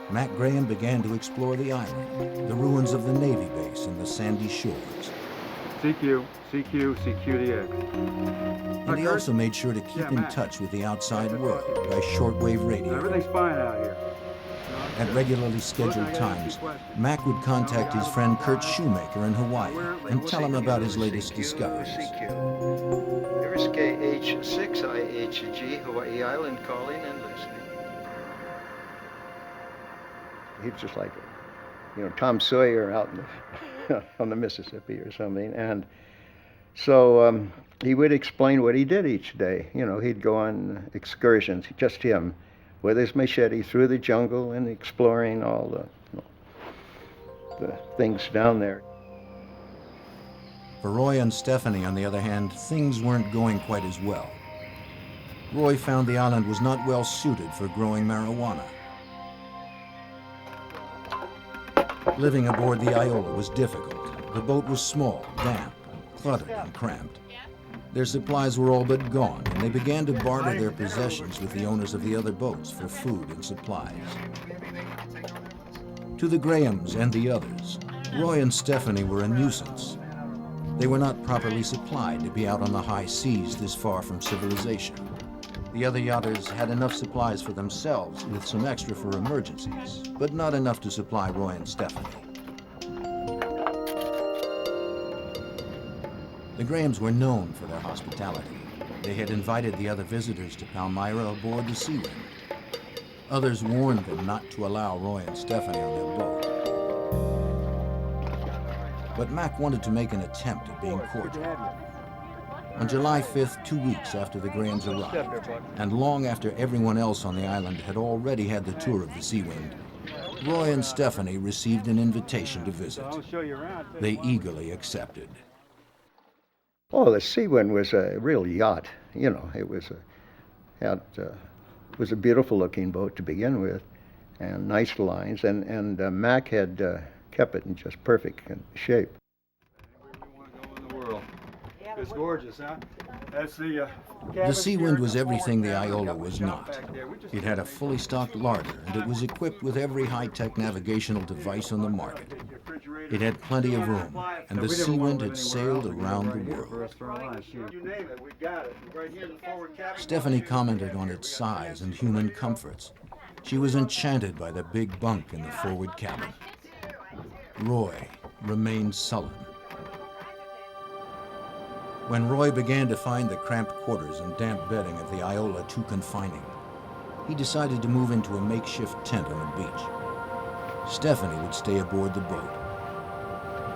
A: Mac Graham began to explore the island, the ruins of the Navy base and the sandy shores.
R: CQ, CQDX.
A: And he also made sure to keep in touch with the outside world by shortwave radio.
R: Everything's fine out here.
A: At regularly scheduled times, Mac would contact his friend Kurt Shoemaker in Hawaii and tell him about his latest discoveries.
S: Here's KH6IHG, Hawaii Island, calling and listening. He was just like, Tom Sawyer out in on the Mississippi or something. And so he would explain what he did each day. He'd go on excursions, just him, with his machete through the jungle and exploring all the things down there.
A: For Roy and Stephanie, on the other hand, things weren't going quite as well. Roy found the island was not well suited for growing marijuana. Living aboard the Iola was difficult. The boat was small, damp, cluttered, and cramped. Their supplies were all but gone, and they began to barter their possessions with the owners of the other boats for food and supplies. To the Grahams and the others, Roy and Stephanie were a nuisance. They were not properly supplied to be out on the high seas this far from civilization. The other yachters had enough supplies for themselves, with some extra for emergencies, but not enough to supply Roy and Stephanie. The Grahams were known for their hospitality. They had invited the other visitors to Palmyra aboard the Sea Wind. Others warned them not to allow Roy and Stephanie on their boat. But Mac wanted to make an attempt at being cordial. On July 5th, 2 weeks after the Grahams arrived, and long after everyone else on the island had already had the tour of the Sea Wind, Roy and Stephanie received an invitation to visit. They eagerly accepted.
S: Oh, the Sea Wind was a real yacht. It was a beautiful-looking boat to begin with, and nice lines. And Mac had kept it in just perfect shape.
B: Anywhere you want to go in the world.
R: it's gorgeous, huh? That's the
A: The Sea Wind was everything the Iola was not. It had a fully stocked larder, and it was equipped with every high-tech navigational device on the market. It had plenty of room, and the Sea Wind had sailed around the world. Stephanie commented on its size and human comforts. She was enchanted by the big bunk in the forward cabin. Roy remained sullen. When Roy began to find the cramped quarters and damp bedding of the Iola too confining, he decided to move into a makeshift tent on the beach. Stephanie would stay aboard the boat.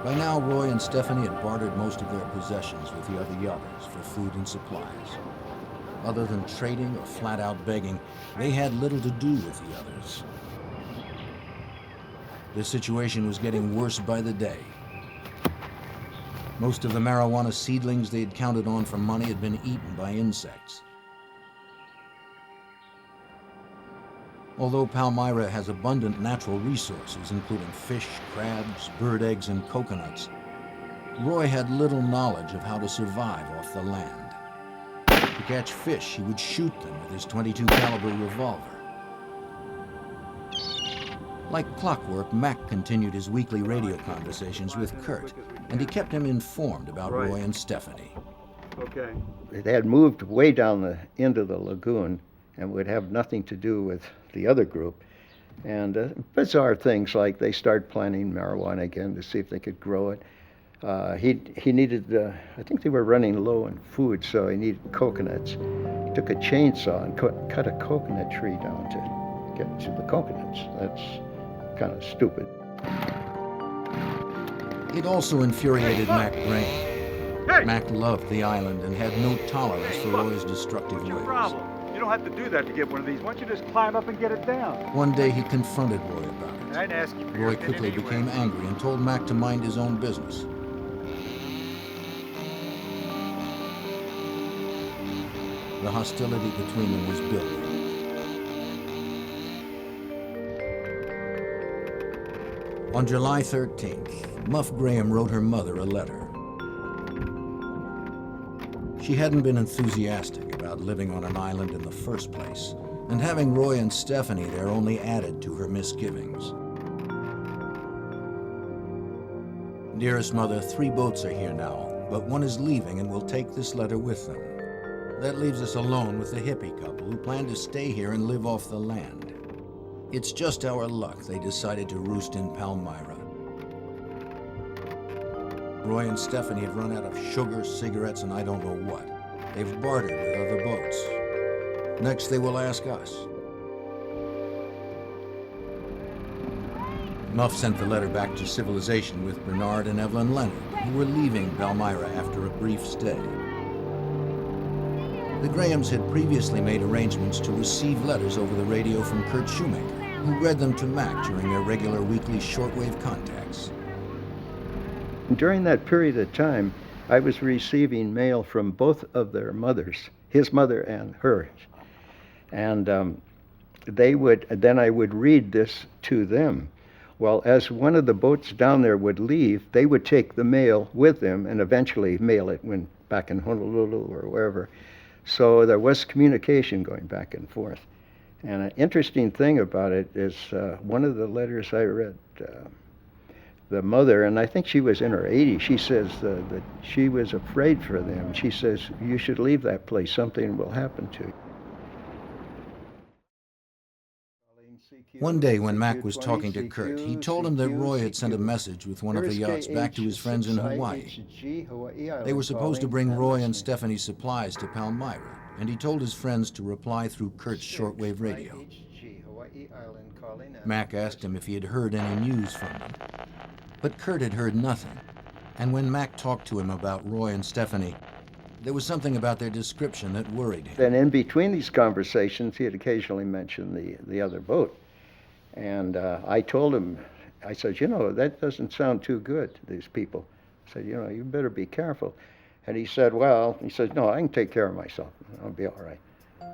A: By now, Roy and Stephanie had bartered most of their possessions with the other yachters for food and supplies. Other than trading or flat-out begging, they had little to do with the others. The situation was getting worse by the day. Most of the marijuana seedlings they had counted on for money had been eaten by insects. Although Palmyra has abundant natural resources, including fish, crabs, bird eggs, and coconuts, Roy had little knowledge of how to survive off the land. To catch fish, he would shoot them with his .22 caliber revolver. Like clockwork, Mac continued his weekly radio conversations with Kurt, and he kept him informed about Roy and Stephanie.
R: Okay.
S: It had moved way down the end of the lagoon and would have nothing to do with the other group. And bizarre things like they started planting marijuana again to see if they could grow it. He needed, I think they were running low on food, so he needed coconuts. He took a chainsaw and cut a coconut tree down to get to the coconuts. That's kind of stupid.
A: It also infuriated Muff Graham.
R: Hey!
A: Mac loved the island and had no tolerance for Roy's destructive ways.
R: Problem. You don't have to do that to get one of these. Why don't you just climb up and get it down?
A: One day he confronted Roy about it.
R: I didn't ask you for
A: Roy quickly became angry and told Mac to mind his own business. The hostility between them was building. On July 13th, Muff Graham wrote her mother a letter. She hadn't been enthusiastic about living on an island in the first place, and having Roy and Stephanie there only added to her misgivings. Dearest Mother, 3 boats are here now, but one is leaving and will take this letter with them. That leaves us alone with the hippie couple who plan to stay here and live off the land. It's just our luck they decided to roost in Palmyra. Roy and Stephanie have run out of sugar, cigarettes, and I don't know what. They've bartered with other boats. Next, they will ask us. Muff sent the letter back to civilization with Bernard and Evelyn Leonard, who were leaving Palmyra after a brief stay. The Grahams had previously made arrangements to receive letters over the radio from Kurt Shoemaker, who read them to Mac during their regular weekly shortwave contacts.
S: During that period of time, I was receiving mail from both of their mothers, his mother and hers. And then I would read this to them. Well, as one of the boats down there would leave, they would take the mail with them and eventually mail it when back in Honolulu or wherever. So there was communication going back and forth. And an interesting thing about it is one of the letters I read, the mother, and I think she was in her 80s, she says that she was afraid for them. She says, you should leave that place, something will happen to you.
A: One day when Mac was talking to Kurt, he told him that Roy had sent a message with one of the yachts back to his friends in Hawaii. They were supposed to bring Roy and Stephanie's supplies to Palmyra, and he told his friends to reply through Kurt's shortwave radio. Mac asked him if he had heard any news from them. But Kurt had heard nothing, and when Mac talked to him about Roy and Stephanie, there was something about their description that worried him.
S: And in between these conversations, he had occasionally mentioned the other boat. And I told him, I said, you know, that doesn't sound too good, these people. I said, you know, you better be careful. And he said, well, no, I can take care of myself. I'll be all right.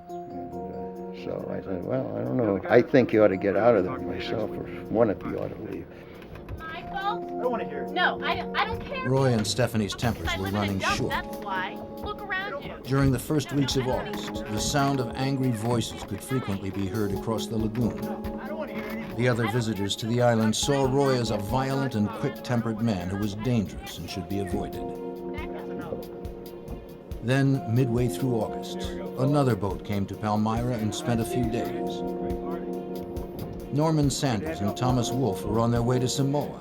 S: And, so I said, well, I don't know. I think you ought to get out of there myself, or one of you ought to leave.
G: Michael? don't. I don't want to hear it. No, I don't care.
A: Roy and Stephanie's tempers were running short.
G: That's why. Look around you.
A: During the first weeks of August, the sound of angry voices could frequently be heard across the lagoon. The other visitors to the island saw Roy as a violent and quick-tempered man who was dangerous and should be avoided. Then, midway through August, another boat came to Palmyra and spent a few days. Norman Sanders and Thomas Wolfe were on their way to Samoa.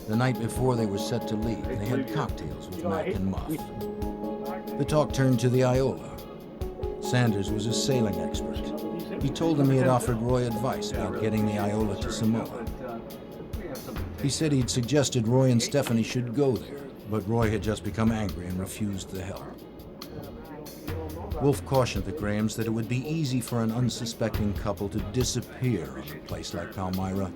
A: The night before they were set to leave, they had cocktails with Mac and Muff. The talk turned to the Iola. Sanders was a sailing expert. He told them he had offered Roy advice about getting the Iola to Samoa. He said he'd suggested Roy and Stephanie should go there, but Roy had just become angry and refused the help. Wolfe cautioned the Grahams that it would be easy for an unsuspecting couple to disappear on a place like Palmyra.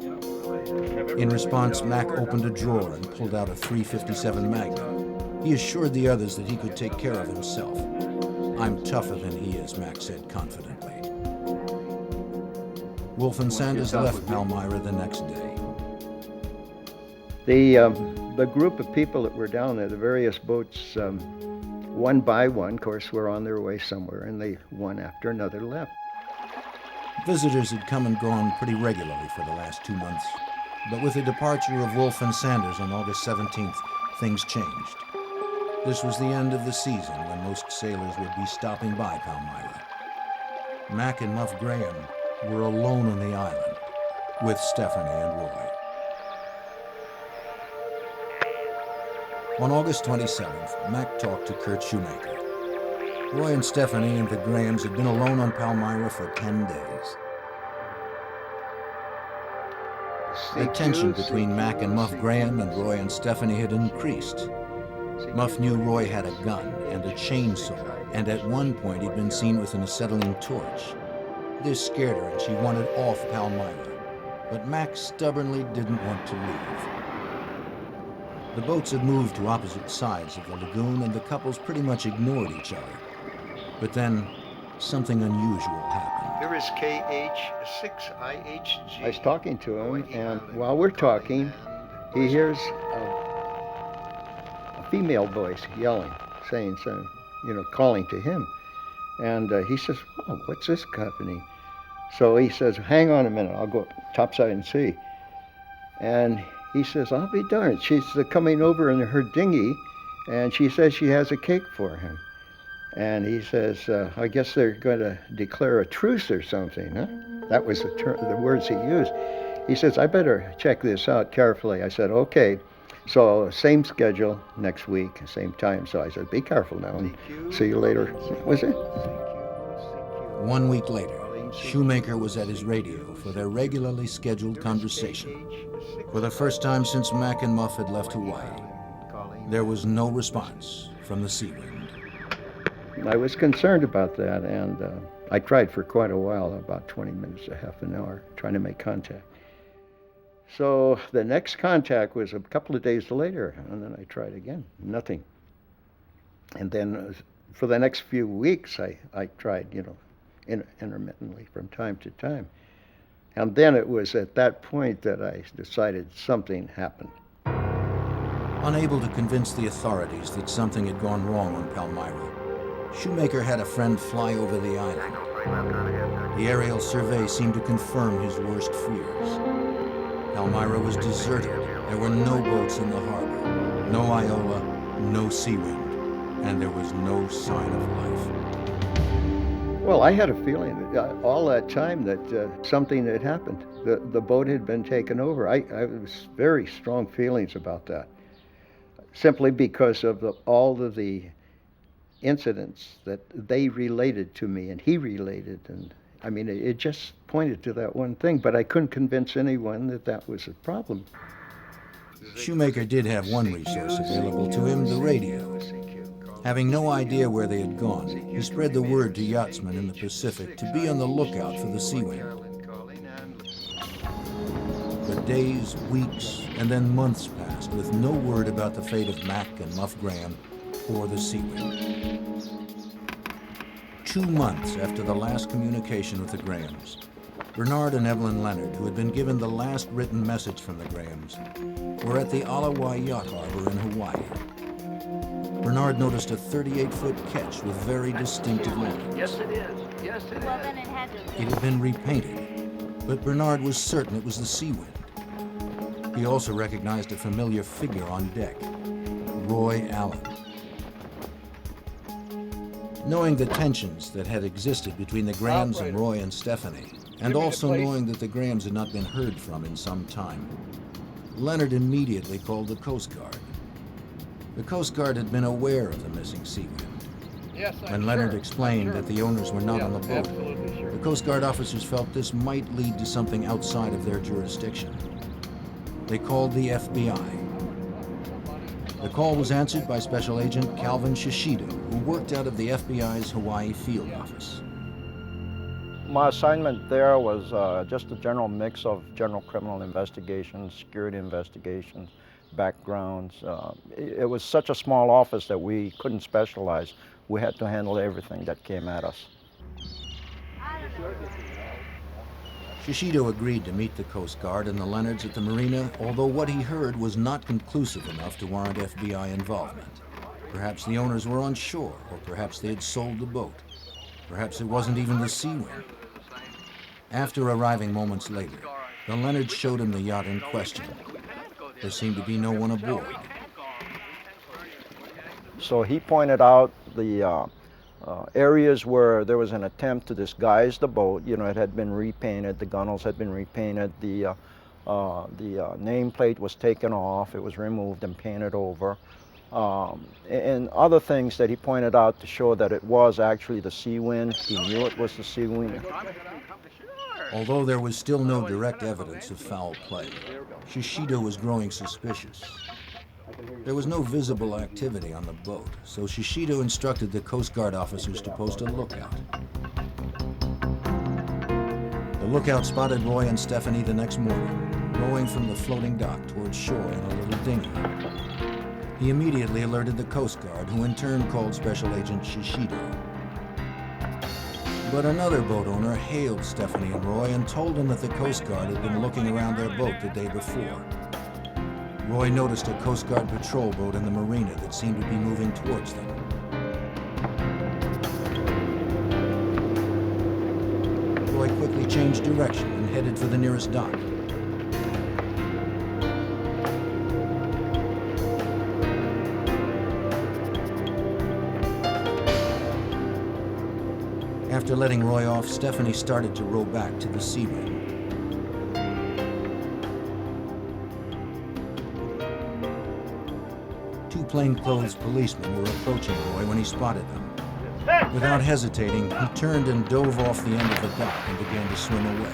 A: In response, Mac opened a drawer and pulled out a .357 Magnum. He assured the others that he could take care of himself. "I'm tougher than he is," Mac said confidently. Wolfe and Sanders left Palmyra the next day.
S: The group of people that were down there, the various boats, one by one, of course, were on their way somewhere, and they, one after another, left.
A: Visitors had come and gone pretty regularly for the last 2 months, but with the departure of Wolfe and Sanders on August 17th, things changed. This was the end of the season when most sailors would be stopping by Palmyra. Mac and Muff Graham were alone on the island with Stephanie and Roy. On August 27th, Mac talked to Kurt Shoemaker. Roy and Stephanie and the Grahams had been alone on Palmyra for 10 days. The tension between Mac and Muff Graham and Roy and Stephanie had increased. Muff knew Roy had a gun and a chainsaw, and at one point he'd been seen with an acetylene torch. This scared her and she wanted off Palmyra, but Mac stubbornly didn't want to leave. The boats had moved to opposite sides of the lagoon and the couples pretty much ignored each other. But then, something unusual happened.
S: Here is KH6IHG. I was talking to him, and while we're talking, he hears a female voice yelling, saying something, calling to him. And he says, "Oh, what's this happening?" So he says, "Hang on a minute, I'll go topside and see." And he says, "I'll be darned. She's coming over in her dinghy, and she says she has a cake for him." And he says, "I guess they're going to declare a truce or something, huh?" That was the words he used. He says, "I better check this out carefully." I said, "Okay." So same schedule next week, same time. So I said, "Be careful now, and see you later." That was it.
A: 1 week later, Shoemaker was at his radio for their regularly scheduled conversation. For the first time since Mac and Muff had left Hawaii, there was no response from the sea wind.
S: I was concerned about that, and I tried for quite a while, about 20 minutes to half an hour, trying to make contact. So the next contact was a couple of days later, and then I tried again, nothing. And then for the next few weeks, I tried, intermittently from time to time. And then it was at that point that I decided something happened.
A: Unable to convince the authorities that something had gone wrong on Palmyra, Shoemaker had a friend fly over the island. The aerial survey seemed to confirm his worst fears. Palmyra was deserted. There were no boats in the harbor, no Iola, no sea wind, and there was no sign of life.
S: Well, I had a feeling that all that time that something had happened. The boat had been taken over. I was very strong feelings about that, simply because of all of the incidents that they related to me and he related. And I mean, it just pointed to that one thing, but I couldn't convince anyone that that was a problem.
A: Shoemaker did have one resource available to him, the radio. Having no idea where they had gone, he spread the word to yachtsmen in the Pacific to be on the lookout for the sea wind. But days, weeks, and then months passed with no word about the fate of Mac and Muff Graham or the sea wind. 2 months after the last communication with the Grahams, Bernard and Evelyn Leonard, who had been given the last written message from the Grahams, were at the Alawai Yacht Harbor in Hawaii. Bernard noticed a 38-foot ketch with very distinctive lines.
O: Yes, it is. Yes, it
G: Well,
O: is.
G: then it had to.
A: It had been repainted, but Bernard was certain it was the Seawind. He also recognized a familiar figure on deck, Roy Allen. Knowing the tensions that had existed between the Grahams and Roy and Stephanie, and also knowing that the Grahams had not been heard from in some time, Leonard immediately called the Coast Guard. The Coast Guard had been aware of the missing Seawind. When Leonard explained that the owners were not on the boat, the Coast Guard officers felt this might lead to something outside of their jurisdiction. They called the FBI. The call was answered by Special Agent Calvin Shishido, who worked out of the FBI's Hawaii field office.
T: My assignment there was just a general mix of general criminal investigations, security investigations, backgrounds. It was such a small office that we couldn't specialize. We had to handle everything that came at us.
A: Shishido agreed to meet the Coast Guard and the Leonards at the marina, although what he heard was not conclusive enough to warrant FBI involvement. Perhaps the owners were on shore, or perhaps they had sold the boat. Perhaps it wasn't even the Seawind. After arriving moments later, the Leonards showed him the yacht in question. There seemed to be no one aboard.
T: So he pointed out the areas where there was an attempt to disguise the boat. You know, it had been repainted, the gunnels had been repainted, the nameplate was taken off, it was removed and painted over. And other things that he pointed out to show that it was actually the Seawind. He knew it was the Seawind.
A: Although there was still no direct evidence of foul play, Shishido was growing suspicious. There was no visible activity on the boat, so Shishido instructed the Coast Guard officers to post a lookout. The lookout spotted Roy and Stephanie the next morning, rowing from the floating dock towards shore in a little dinghy. He immediately alerted the Coast Guard, who in turn called Special Agent Shishido. But another boat owner hailed Stephanie and Roy and told them that the Coast Guard had been looking around their boat the day before. Roy noticed a Coast Guard patrol boat in the marina that seemed to be moving towards them. Roy quickly changed direction and headed for the nearest dock. After letting Roy off, Stephanie started to row back to the Seawind. Two plainclothes policemen were approaching Roy when he spotted them. Without hesitating, he turned and dove off the end of the dock and began to swim away.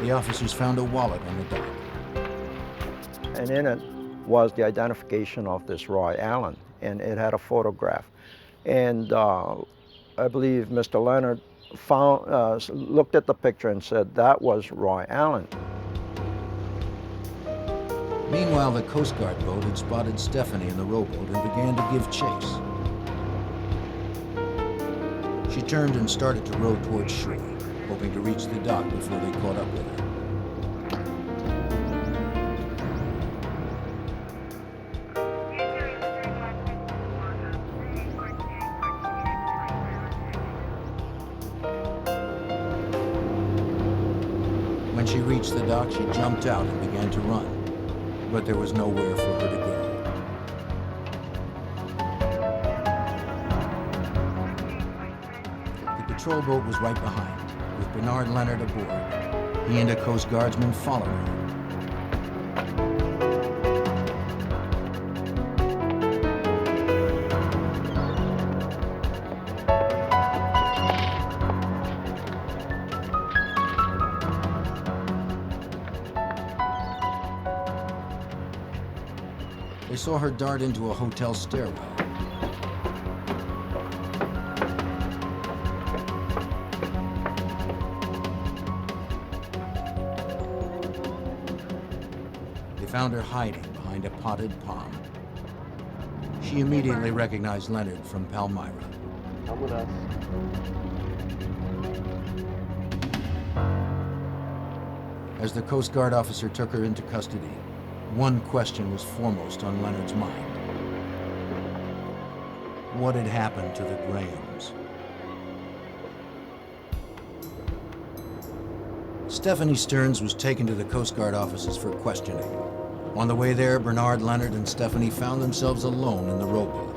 A: The officers found a wallet on the dock.
T: And in it was the identification of this Roy Allen, and it had a photograph. And I believe Mr. Leonard looked at the picture and said that was Roy Allen.
A: Meanwhile, the Coast Guard boat had spotted Stephanie in the rowboat and began to give chase. She turned and started to row towards shore, hoping to reach the dock before they caught up with her. When she reached the dock, she jumped out and began to run, but there was nowhere for her to go. The patrol boat was right behind, with Bernard Leonard aboard. He and a Coast Guardsman followed her. They saw her dart into a hotel stairwell. They found her hiding behind a potted palm. She immediately recognized Leonard from Palmyra.
H: Come with us.
A: As the Coast Guard officer took her into custody, one question was foremost on Leonard's mind. What had happened to the Grahams? Stephanie Stearns was taken to the Coast Guard offices for questioning. On the way there, Bernard, Leonard, and Stephanie found themselves alone in the rowboat.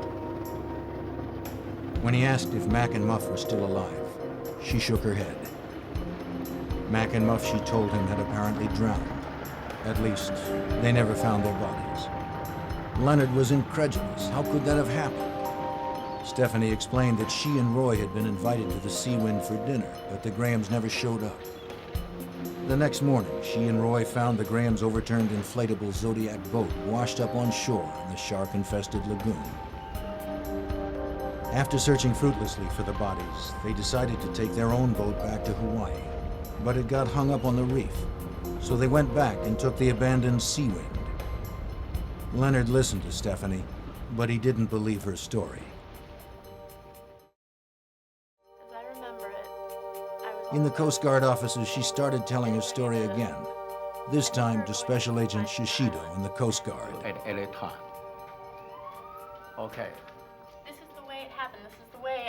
A: When he asked if Mac and Muff were still alive, she shook her head. Mac and Muff, she told him, had apparently drowned. At least, they never found their bodies. Leonard was incredulous. How could that have happened? Stephanie explained that she and Roy had been invited to the Sea Wind for dinner, but the Grahams never showed up. The next morning, she and Roy found the Grahams' overturned inflatable Zodiac boat washed up on shore in the shark-infested lagoon. After searching fruitlessly for the bodies, they decided to take their own boat back to Hawaii, but it got hung up on the reef, so they went back and took the abandoned Sea Wind. Leonard listened to Stephanie, but he didn't believe her story. In the Coast Guard offices, she started telling her story again, this time to Special Agent Shishido in the Coast Guard.
U: At any time. Okay.
G: This is the way it happened. This is the way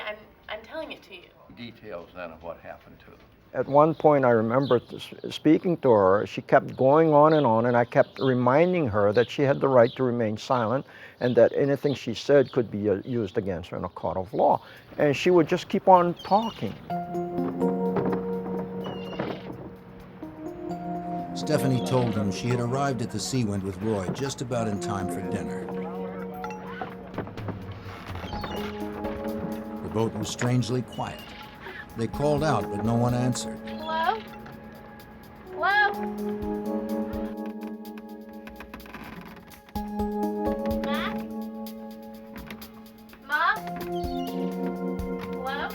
G: I'm telling it to you.
U: Details then of what happened to them.
T: At one point, I remember speaking to her. She kept going on, and I kept reminding her that she had the right to remain silent and that anything she said could be used against her in a court of law. And she would just keep on talking.
A: Stephanie told him she had arrived at the Sea Wind with Roy just about in time for dinner. The boat was strangely quiet. They called out, but no one answered.
G: Hello? Hello? Mac? Mom? Hello?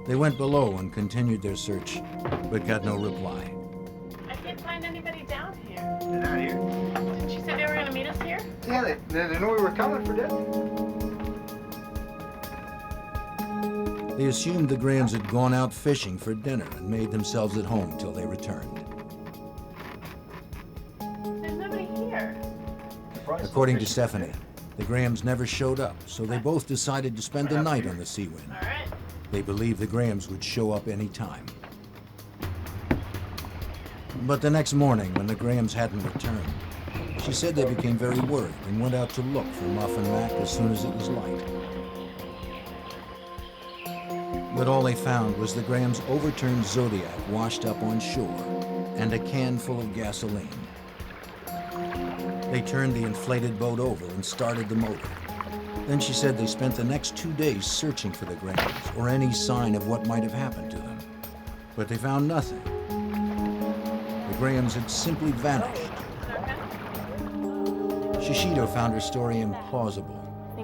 A: They went below and continued their search, but got no reply.
G: I can't find anybody down here.
O: They're not here.
G: Didn't you say they were going to meet us here?
O: Yeah, they knew we were coming for dinner.
A: They assumed the Grahams had gone out fishing for dinner and made themselves at home till they returned.
G: There's nobody here.
A: According to Stephanie, the Grahams never showed up, so they both decided to spend the night on the Sea Wind.
G: All right.
A: They believed the Grahams would show up any time. But the next morning, when the Grahams hadn't returned, she said they became very worried and went out to look for Muff and Mac as soon as it was light. But all they found was the Grahams' overturned Zodiac washed up on shore and a can full of gasoline. They turned the inflated boat over and started the motor. Then she said they spent the next 2 days searching for the Grahams or any sign of what might have happened to them. But they found nothing. The Grahams had simply vanished. Shishido found her story implausible.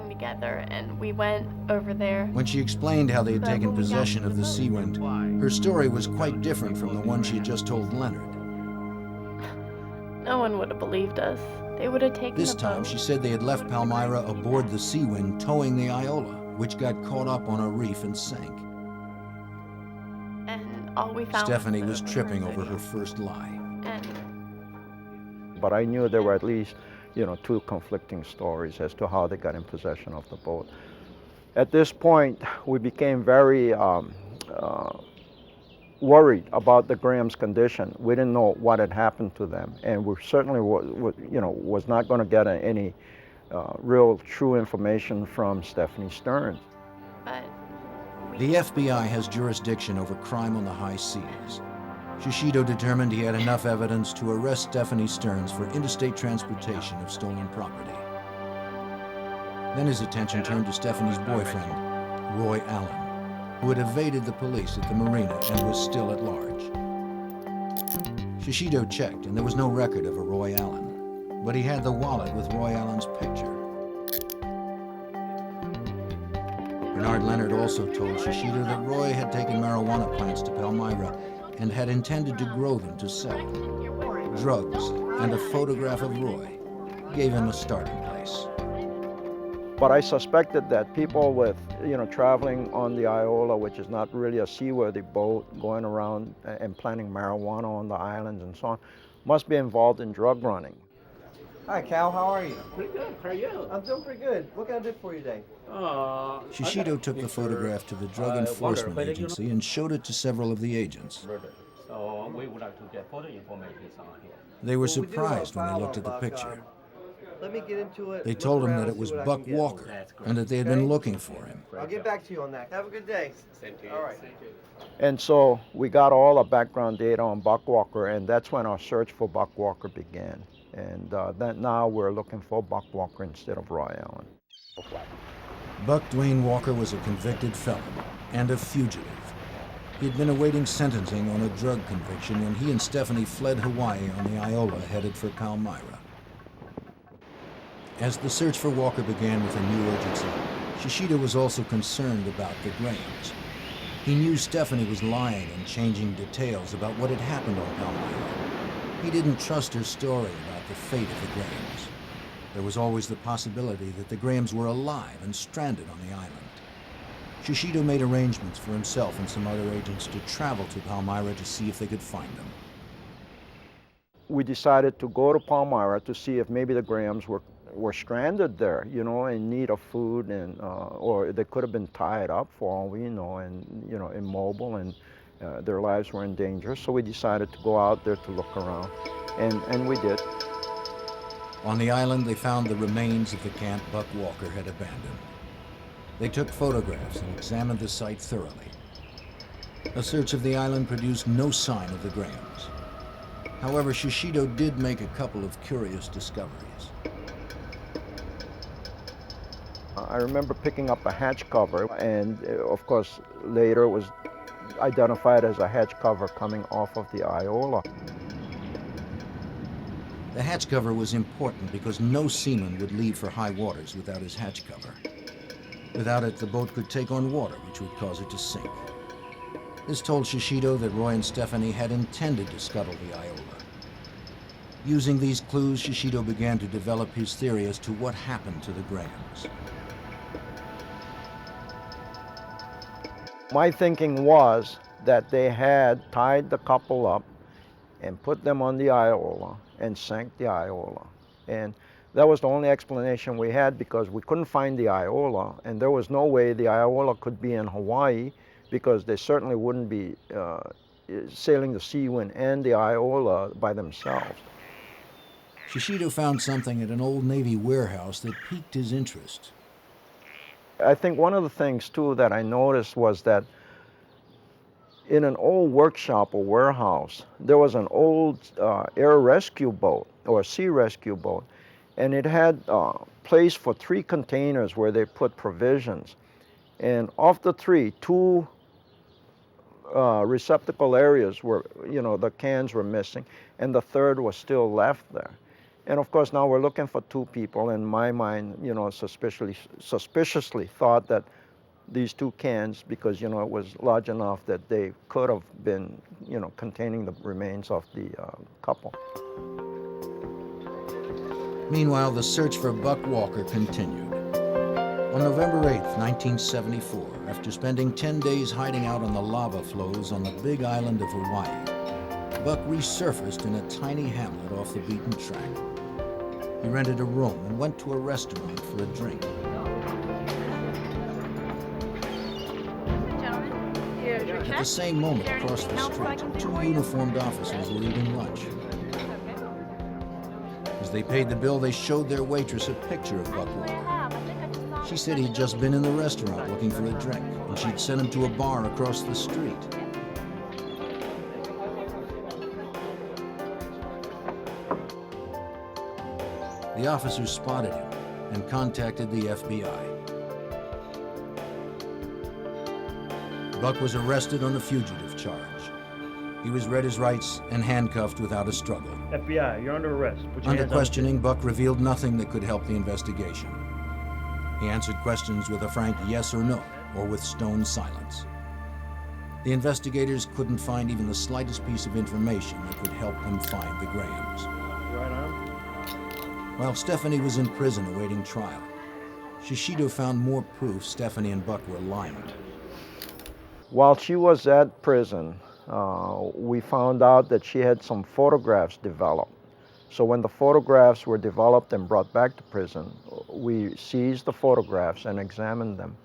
G: Together, and we went over there.
A: When she explained how they had taken possession of the Sea Wind, her story was quite different from the one she had just told Leonard.
G: No one would have believed us. They would have taken
A: This
G: the
A: time,
G: boat.
A: she said they had left Palmyra aboard the Sea Wind towing the Iola, which got caught up on a reef and sank.
G: And all we found
A: Stephanie was tripping over her first lie.
T: But I knew there were at least, two conflicting stories as to how they got in possession of the boat. At this point, we became very worried about the Graham's condition. We didn't know what had happened to them, and we certainly was not going to get any real true information from Stephanie Stearns.
A: The FBI has jurisdiction over crime on the high seas. Shishido determined he had enough evidence to arrest Stephanie Stearns for interstate transportation of stolen property. Then his attention turned to Stephanie's boyfriend, Roy Allen, who had evaded the police at the marina and was still at large. Shishido checked, and there was no record of a Roy Allen, but he had the wallet with Roy Allen's picture. Bernard Leonard also told Shishido that Roy had taken marijuana plants to Palmyra and had intended to grow them to sell. Drugs and a photograph of Roy gave him a starting place.
T: But I suspected that people with, traveling on the Iola, which is not really a seaworthy boat, going around and planting marijuana on the islands and so on, must be involved in drug running.
O: Hi, Cal. How are you?
U: Pretty good. How are you?
O: I'm doing pretty good. What can I do for you today?
A: Shishido took the photograph to the Drug Enforcement Agency and showed it to several of the agents.
U: So we would like to get further information on here.
A: They were surprised when they looked at the picture.
O: Let me get into it.
A: They told him that it was Buck Walker and that they had been looking for him.
O: I'll get back to you on that. Have a good day.
U: Same to you.
O: All right.
T: And so we got all the background data on Buck Walker, and that's when our search for Buck Walker began. And now we're looking for Buck Walker instead of Roy Allen.
A: Buck Dwayne Walker was a convicted felon and a fugitive. He'd been awaiting sentencing on a drug conviction when he and Stephanie fled Hawaii on the Iola headed for Palmyra. As the search for Walker began with a new urgency, Shishido was also concerned about the Grahams. He knew Stephanie was lying and changing details about what had happened on Palmyra. He didn't trust her story about the fate of the Grahams. There was always the possibility that the Grahams were alive and stranded on the island. Shishido made arrangements for himself and some other agents to travel to Palmyra to see if they could find them.
T: We decided to go to Palmyra to see if maybe the Grahams were stranded there, in need of food, and or they could have been tied up for all we know, and immobile, and their lives were in danger. So we decided to go out there to look around, and we did.
A: On the island, they found the remains of the camp Buck Walker had abandoned. They took photographs and examined the site thoroughly. A search of the island produced no sign of the Grahams. However, Shishido did make a couple of curious discoveries.
T: I remember picking up a hatch cover, and of course later it was identified as a hatch cover coming off of the Iola.
A: The hatch cover was important because no seaman would leave for high waters without his hatch cover. Without it, the boat could take on water, which would cause it to sink. This told Shishido that Roy and Stephanie had intended to scuttle the Iola. Using these clues, Shishido began to develop his theory as to what happened to the Grahams.
T: My thinking was that they had tied the couple up and put them on the Iola and sank the Iola. And that was the only explanation we had, because we couldn't find the Iola, and there was no way the Iola could be in Hawaii, because they certainly wouldn't be sailing the Seawind and the Iola by themselves.
A: Shishido found something at an old Navy warehouse that piqued his interest.
T: I think one of the things, too, that I noticed was that in an old workshop or warehouse, there was an old air rescue boat or sea rescue boat, and it had place for 3 containers where they put provisions. And of the 3, 2 receptacle areas were, the cans were missing, and the third was still left there. And of course, now we're looking for 2 people. In my mind, suspiciously thought that these 2 cans, because, it was large enough that they could have been, containing the remains of the couple.
A: Meanwhile, the search for Buck Walker continued. On November 8th, 1974, after spending 10 days hiding out on the lava flows on the big island of Hawaii, Buck resurfaced in a tiny hamlet off the beaten track. He rented a room and went to a restaurant for a drink. At the same moment, across the street, 2 uniformed officers were eating lunch. As they paid the bill, they showed their waitress a picture of Buck Walker. She said he'd just been in the restaurant looking for a drink, and she'd sent him to a bar across the street. The officers spotted him and contacted the FBI. Buck was arrested on a fugitive charge. He was read his rights and handcuffed without a struggle.
D: FBI, you're under arrest. Put your
A: Under
D: hands on
A: questioning, Buck revealed nothing that could help the investigation. He answered questions with a frank yes or no, or with stone silence. The investigators couldn't find even the slightest piece of information that could help them find the Grahams.
D: Right arm.
A: While Stephanie was in prison awaiting trial, Shishido found more proof Stephanie and Buck were lying.
T: While she was at prison, we found out that she had some photographs developed. So when the photographs were developed and brought back to prison, we seized the photographs and examined them.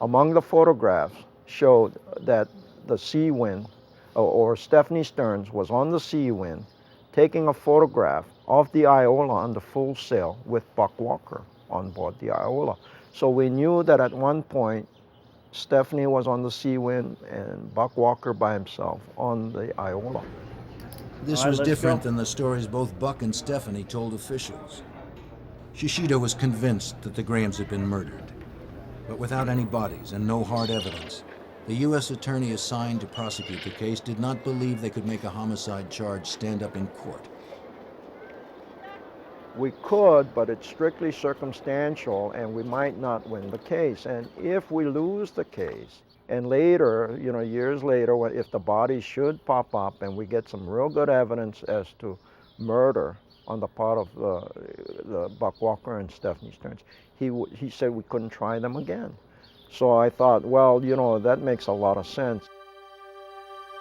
T: Among the photographs showed that the Sea Wind, or Stephanie Stearns, was on the Sea Wind taking a photograph of the Iola under full sail with Buck Walker on board the Iola. So we knew that at one point Stephanie was on the Sea Wind and Buck Walker by himself on the Iola.
A: This was different than the stories both Buck and Stephanie told officials. Shishido was convinced that the Grahams had been murdered. But without any bodies and no hard evidence, the U.S. attorney assigned to prosecute the case did not believe they could make a homicide charge stand up in court.
T: We could, but it's strictly circumstantial and we might not win the case. And if we lose the case, and later, years later, if the bodies should pop up and we get some real good evidence as to murder on the part of the Buck Walker and Stephanie Stearns, he said we couldn't try them again. So I thought, well, that makes a lot of sense.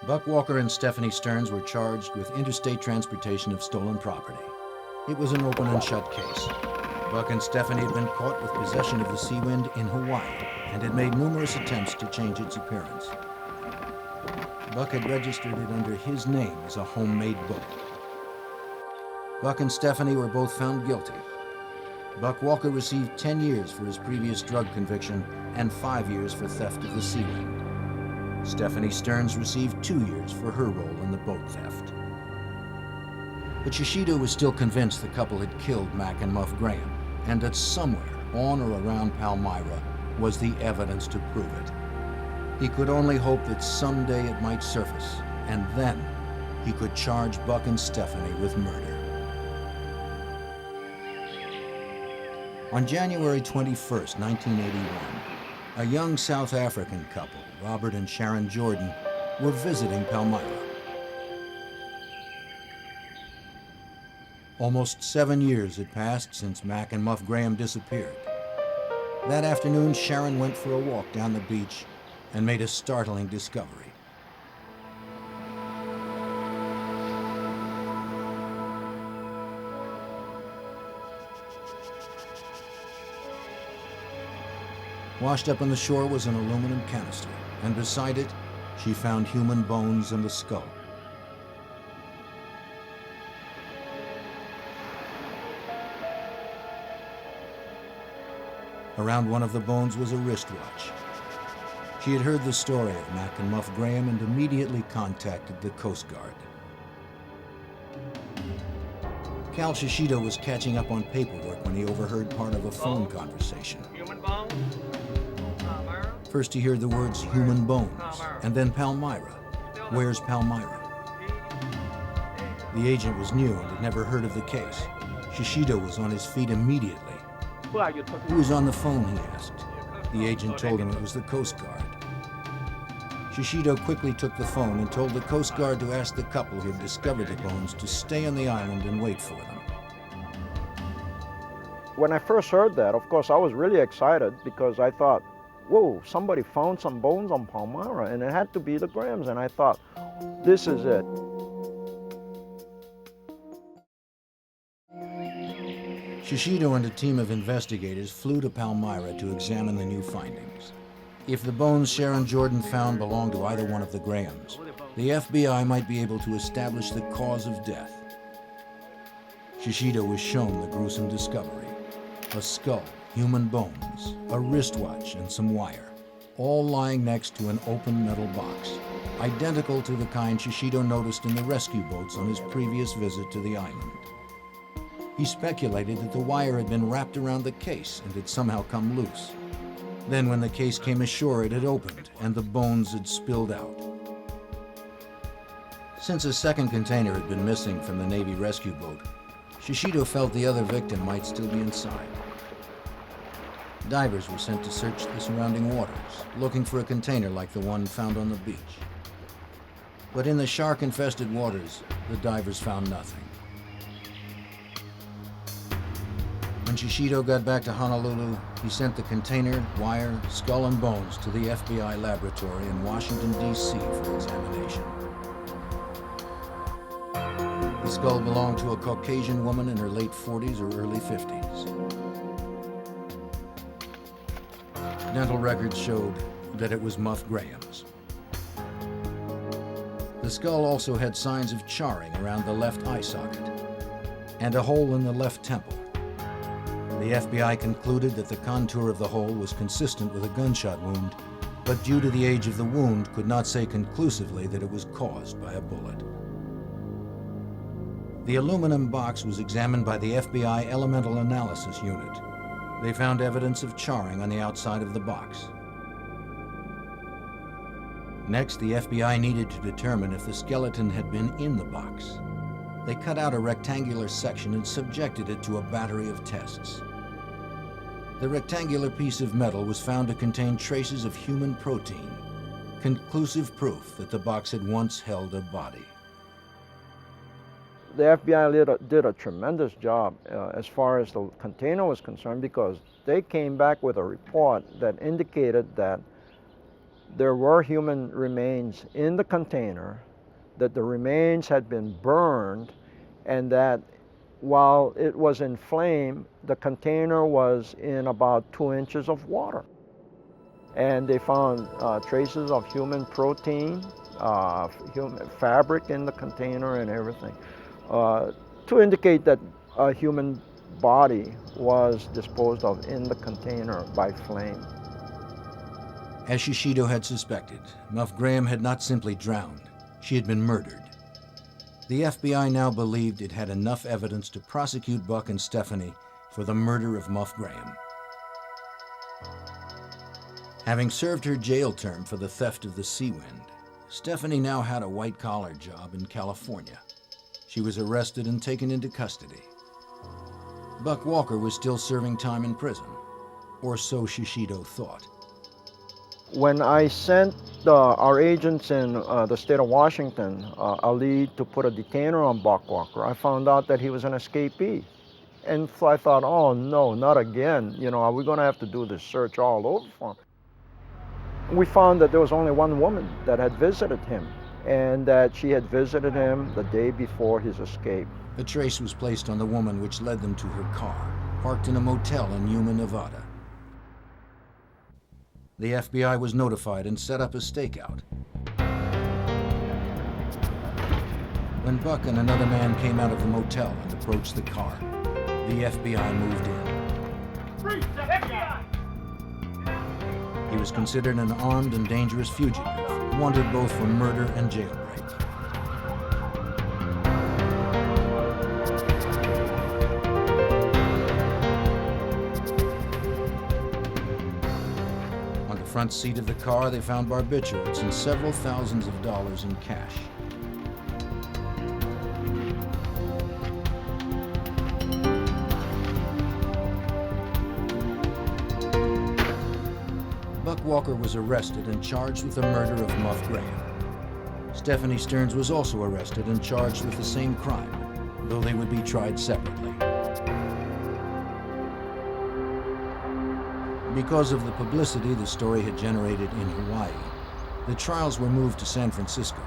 A: Buck Walker and Stephanie Stearns were charged with interstate transportation of stolen property. It was an open and shut case. Buck and Stephanie had been caught with possession of the Sea Wind in Hawaii and had made numerous attempts to change its appearance. Buck had registered it under his name as a homemade boat. Buck and Stephanie were both found guilty. Buck Walker received 10 years for his previous drug conviction and 5 years for theft of the Sea Wind. Stephanie Stearns received 2 years for her role in the boat theft. But Shishido was still convinced the couple had killed Mac and Muff Graham, and that somewhere on or around Palmyra was the evidence to prove it. He could only hope that someday it might surface, and then he could charge Buck and Stephanie with murder. On January 21st, 1981, a young South African couple, Robert and Sharon Jordan, were visiting Palmyra. Almost 7 years had passed since Mac and Muff Graham disappeared. That afternoon, Sharon went for a walk down the beach and made a startling discovery. Washed up on the shore was an aluminum canister, and beside it, she found human bones and a skull. Around one of the bones was a wristwatch. She had heard the story of Mac and Muff Graham and immediately contacted the Coast Guard. Cal Shishido was catching up on paperwork when he overheard part of a phone conversation.
Q: Human bones? Palmyra?
A: First he heard the words human bones, and then Palmyra. Where's Palmyra? The agent was new and had never heard of the case. Shishido was on his feet immediately. Who was on the phone, he asked. The agent told him it was the Coast Guard. Shishido quickly took the phone and told the Coast Guard to ask the couple who had discovered the bones to stay on the island and wait for them.
T: When I first heard that, of course, I was really excited because I thought, whoa, somebody found some bones on Palmyra, and it had to be the Grahams, and I thought, this is it.
A: Shishido and a team of investigators flew to Palmyra to examine the new findings. If the bones Sharon Jordan found belonged to either one of the Grahams, the FBI might be able to establish the cause of death. Shishido was shown the gruesome discovery: a skull, human bones, a wristwatch, and some wire, all lying next to an open metal box, identical to the kind Shishido noticed in the rescue boats on his previous visit to the island. He speculated that the wire had been wrapped around the case and had somehow come loose. Then when the case came ashore, it had opened and the bones had spilled out. Since a second container had been missing from the Navy rescue boat, Shishido felt the other victim might still be inside. Divers were sent to search the surrounding waters, looking for a container like the one found on the beach. But in the shark-infested waters, the divers found nothing. When When Shishido got back to Honolulu, he sent the container, wire, skull and bones to the FBI laboratory in Washington, D.C. for examination. The skull belonged to a Caucasian woman in her late 40s or early 50s. Dental records showed that it was Muff Graham's. The skull also had signs of charring around the left eye socket and a hole in the left temple. The FBI concluded that the contour of the hole was consistent with a gunshot wound, but due to the age of the wound, could not say conclusively that it was caused by a bullet. The aluminum box was examined by the FBI Elemental Analysis Unit. They found evidence of charring on the outside of the box. Next, the FBI needed to determine if the skeleton had been in the box. They cut out a rectangular section and subjected it to a battery of tests. The rectangular piece of metal was found to contain traces of human protein, conclusive proof that the box had once held a body.
T: The FBI did a tremendous job as far as the container was concerned, because they came back with a report that indicated that there were human remains in the container, that the remains had been burned, and that while it was in flame, the container was in about 2 inches of water. And they found traces of human protein, human fabric in the container and everything, to indicate that a human body was disposed of in the container by flame.
A: As Shishido had suspected, Muff Graham had not simply drowned, she had been murdered. The FBI now believed it had enough evidence to prosecute Buck and Stephanie for the murder of Muff Graham. Having served her jail term for the theft of the Seawind, Stephanie now had a white-collar job in California. She was arrested and taken into custody. Buck Walker was still serving time in prison, or so Shishido thought.
T: When I sent our agents in the state of Washington a lead to put a detainer on Buck Walker, I found out that he was an escapee. And so I thought, oh no, not again. You know, are we going to have to do this search all over for him? We found that there was only one woman that had visited him, and that she had visited him the day before his escape.
A: A trace was placed on the woman, which led them to her car, parked in a motel in Yuma, Nevada. The FBI was notified and set up a stakeout. When Buck and another man came out of the motel and approached the car, the FBI moved in. He was considered an armed and dangerous fugitive, wanted both for murder and jailbreak. On the front seat of the car, they found barbiturates and several thousands of dollars in cash. Buck Walker was arrested and charged with the murder of Muff Graham. Stephanie Stearns was also arrested and charged with the same crime, though they would be tried separately. Because of the publicity the story had generated in Hawaii, the trials were moved to San Francisco.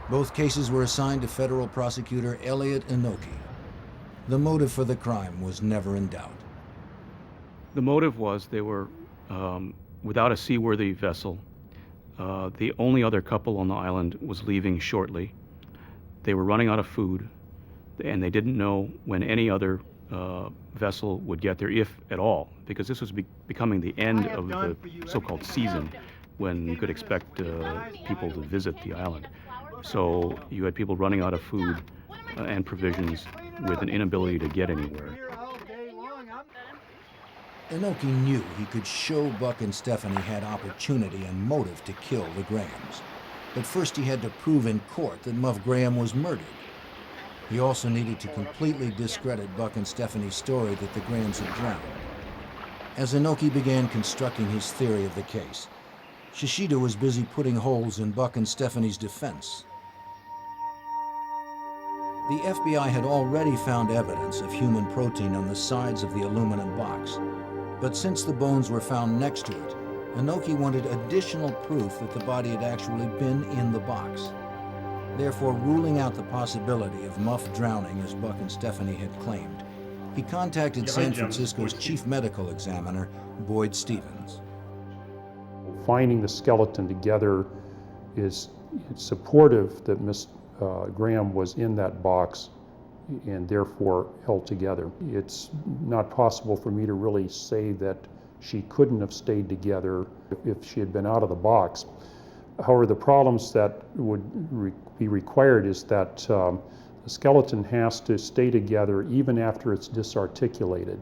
A: Both cases were assigned to federal prosecutor Elliot Inoki. The motive for the crime was never in doubt.
E: The motive was they were without a seaworthy vessel. The only other couple on the island was leaving shortly. They were running out of food, and they didn't know when any other vessel would get there, if at all, because this was becoming the end of the so-called season when you could expect people to visit the island. So you had people running out of food and provisions with an inability to get anywhere.
A: Inoki knew he could show Buck and Stephanie had opportunity and motive to kill the Grahams. But first he had to prove in court that Muff Graham was murdered. He also needed to completely discredit Buck and Stephanie's story that the Grahams had drowned. As Inoki began constructing his theory of the case, Shishido was busy putting holes in Buck and Stephanie's defense. The FBI had already found evidence of human protein on the sides of the aluminum box, but since the bones were found next to it, Anokhi wanted additional proof that the body had actually been in the box. Therefore, ruling out the possibility of Muff drowning as Buck and Stephanie had claimed, he contacted San Francisco's chief medical examiner, Boyd Stevens.
F: Finding the skeleton together is supportive that Miss Graham was in that box and therefore held together. It's not possible for me to really say that she couldn't have stayed together if she had been out of the box. However, the problems that would be required is that the skeleton has to stay together even after it's disarticulated.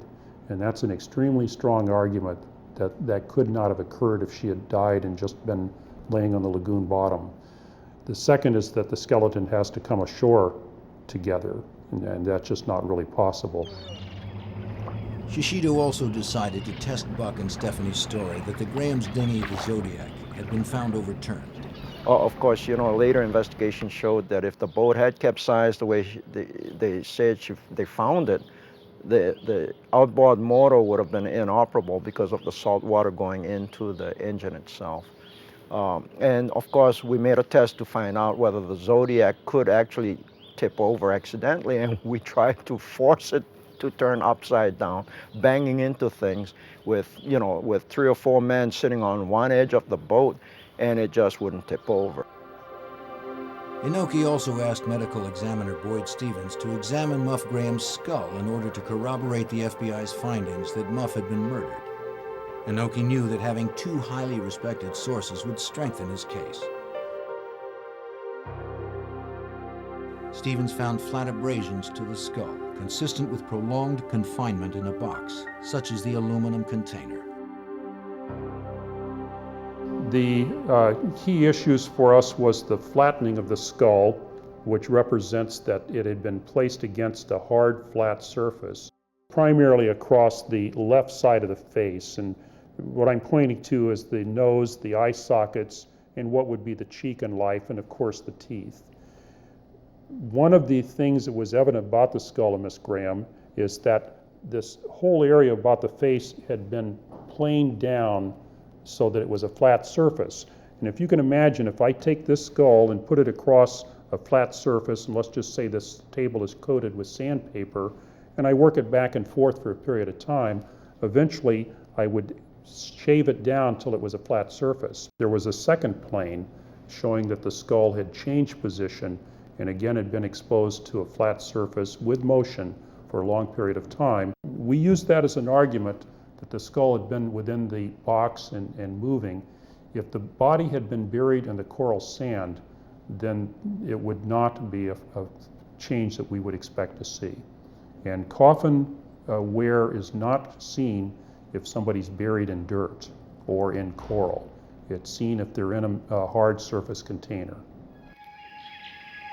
F: And that's an extremely strong argument that that could not have occurred if she had died and just been laying on the lagoon bottom. The second is that the skeleton has to come ashore together, and that's just not really possible.
A: Shishido also decided to test Buck and Stephanie's story that the Graham's dinghy, the Zodiac, had been found overturned.
T: Of course, you know, later investigation showed that if the boat had capsized the way they said they found it, the outboard motor would have been inoperable because of the salt water going into the engine itself. And of course, we made a test to find out whether the Zodiac could actually tip over accidentally, and we tried to force it to turn upside down, banging into things with 3 or 4 men sitting on one edge of the boat, and it just wouldn't tip over.
A: Anokhi also asked medical examiner Boyd Stevens to examine Muff Graham's skull in order to corroborate the FBI's findings that Muff had been murdered. Anokhi knew that having 2 highly respected sources would strengthen his case. Stevens found flat abrasions to the skull, consistent with prolonged confinement in a box, such as the aluminum container.
F: The key issues for us was the flattening of the skull, which represents that it had been placed against a hard, flat surface, primarily across the left side of the face. And what I'm pointing to is the nose, the eye sockets, and what would be the cheek and life, and of course the teeth. One of the things that was evident about the skull of Miss Graham is that this whole area about the face had been planed down so that it was a flat surface. And if you can imagine, if I take this skull and put it across a flat surface, and let's just say this table is coated with sandpaper, and I work it back and forth for a period of time, eventually I would shave it down till it was a flat surface. There was a second plane showing that the skull had changed position and again had been exposed to a flat surface with motion for a long period of time. We used that as an argument that the skull had been within the box and moving. If the body had been buried in the coral sand, then it would not be a change that we would expect to see. And coffin wear is not seen if somebody's buried in dirt or in coral. It's seen if they're in a hard surface container.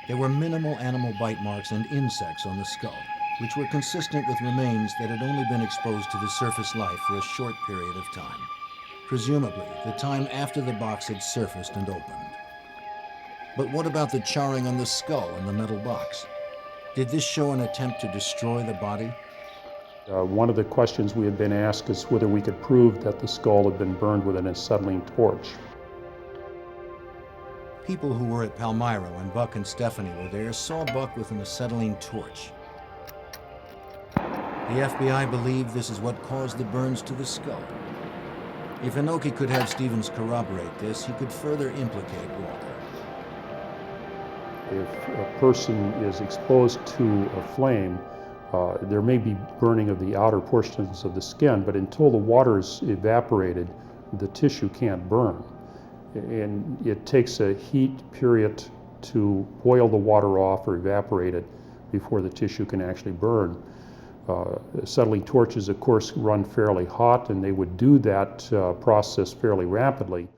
A: There were minimal animal bite marks and insects on the skull, which were consistent with remains that had only been exposed to the surface life for a short period of time, presumably the time after the box had surfaced and opened. But what about the charring on the skull in the metal box? Did this show an attempt to destroy the body?
F: One of the questions we had been asked is whether we could prove that the skull had been burned with an acetylene torch.
A: People who were at Palmyra when Buck and Stephanie were there saw Buck with an acetylene torch. The FBI believed this is what caused the burns to the skull. If Anokhi could have Stevens corroborate this, he could further implicate Walker.
F: If a person is exposed to a flame, there may be burning of the outer portions of the skin, but until the water is evaporated, the tissue can't burn. And it takes a heat period to boil the water off or evaporate it before the tissue can actually burn. Acetylene torches, of course, run fairly hot, and they would do that process fairly rapidly.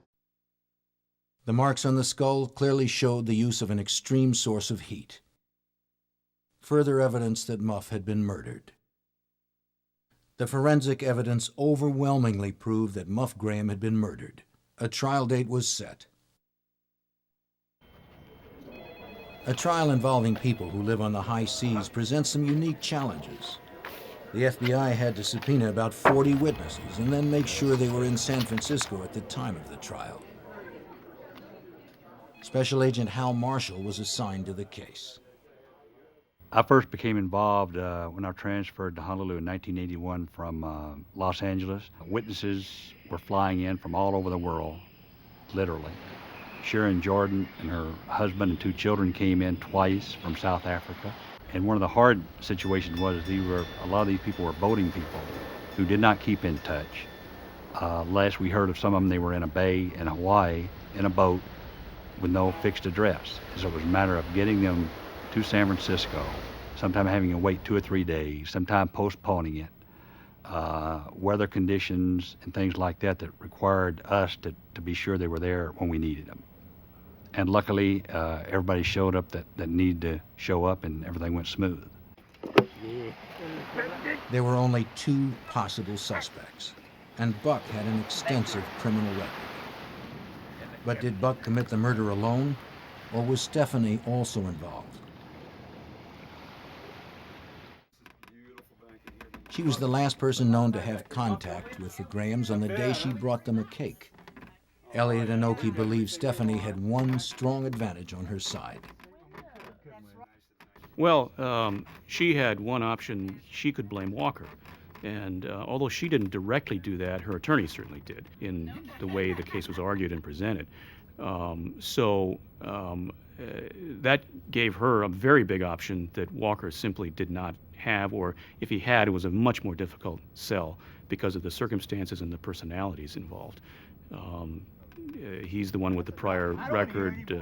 A: The marks on the skull clearly showed the use of an extreme source of heat. Further evidence that Muff had been murdered. The forensic evidence overwhelmingly proved that Muff Graham had been murdered. A trial date was set. A trial involving people who live on the high seas presents some unique challenges. The FBI had to subpoena about 40 witnesses and then make sure they were in San Francisco at the time of the trial. Special Agent Hal Marshall was assigned to the case.
E: I first became involved when I transferred to Honolulu in 1981 from Los Angeles. Witnesses were flying in from all over the world, literally. Sharon Jordan and her husband and 2 children came in twice from South Africa. And one of the hard situations was a lot of these people were boating people who did not keep in touch. Last we heard of some of them, they were in a bay in Hawaii in a boat with no fixed address. So it was a matter of getting them to San Francisco, sometime having to wait 2 or 3 days, sometime postponing it. Weather conditions and things like that that required us to be sure they were there when we needed them. And luckily, everybody showed up that needed to show up, and everything went smooth.
A: There were only 2 possible suspects, and Buck had an extensive criminal record. But did Buck commit the murder alone, or was Stephanie also involved? She was the last person known to have contact with the Grahams on the day she brought them a cake. Elliot Inoki believes Stephanie had one strong advantage on her side.
E: Well, she had one option. She could blame Walker. And although she didn't directly do that, her attorney certainly did in the way the case was argued and presented. That gave her a very big option that Walker simply did not have, or if he had, it was a much more difficult sell because of the circumstances and the personalities involved. He's the one with the prior record,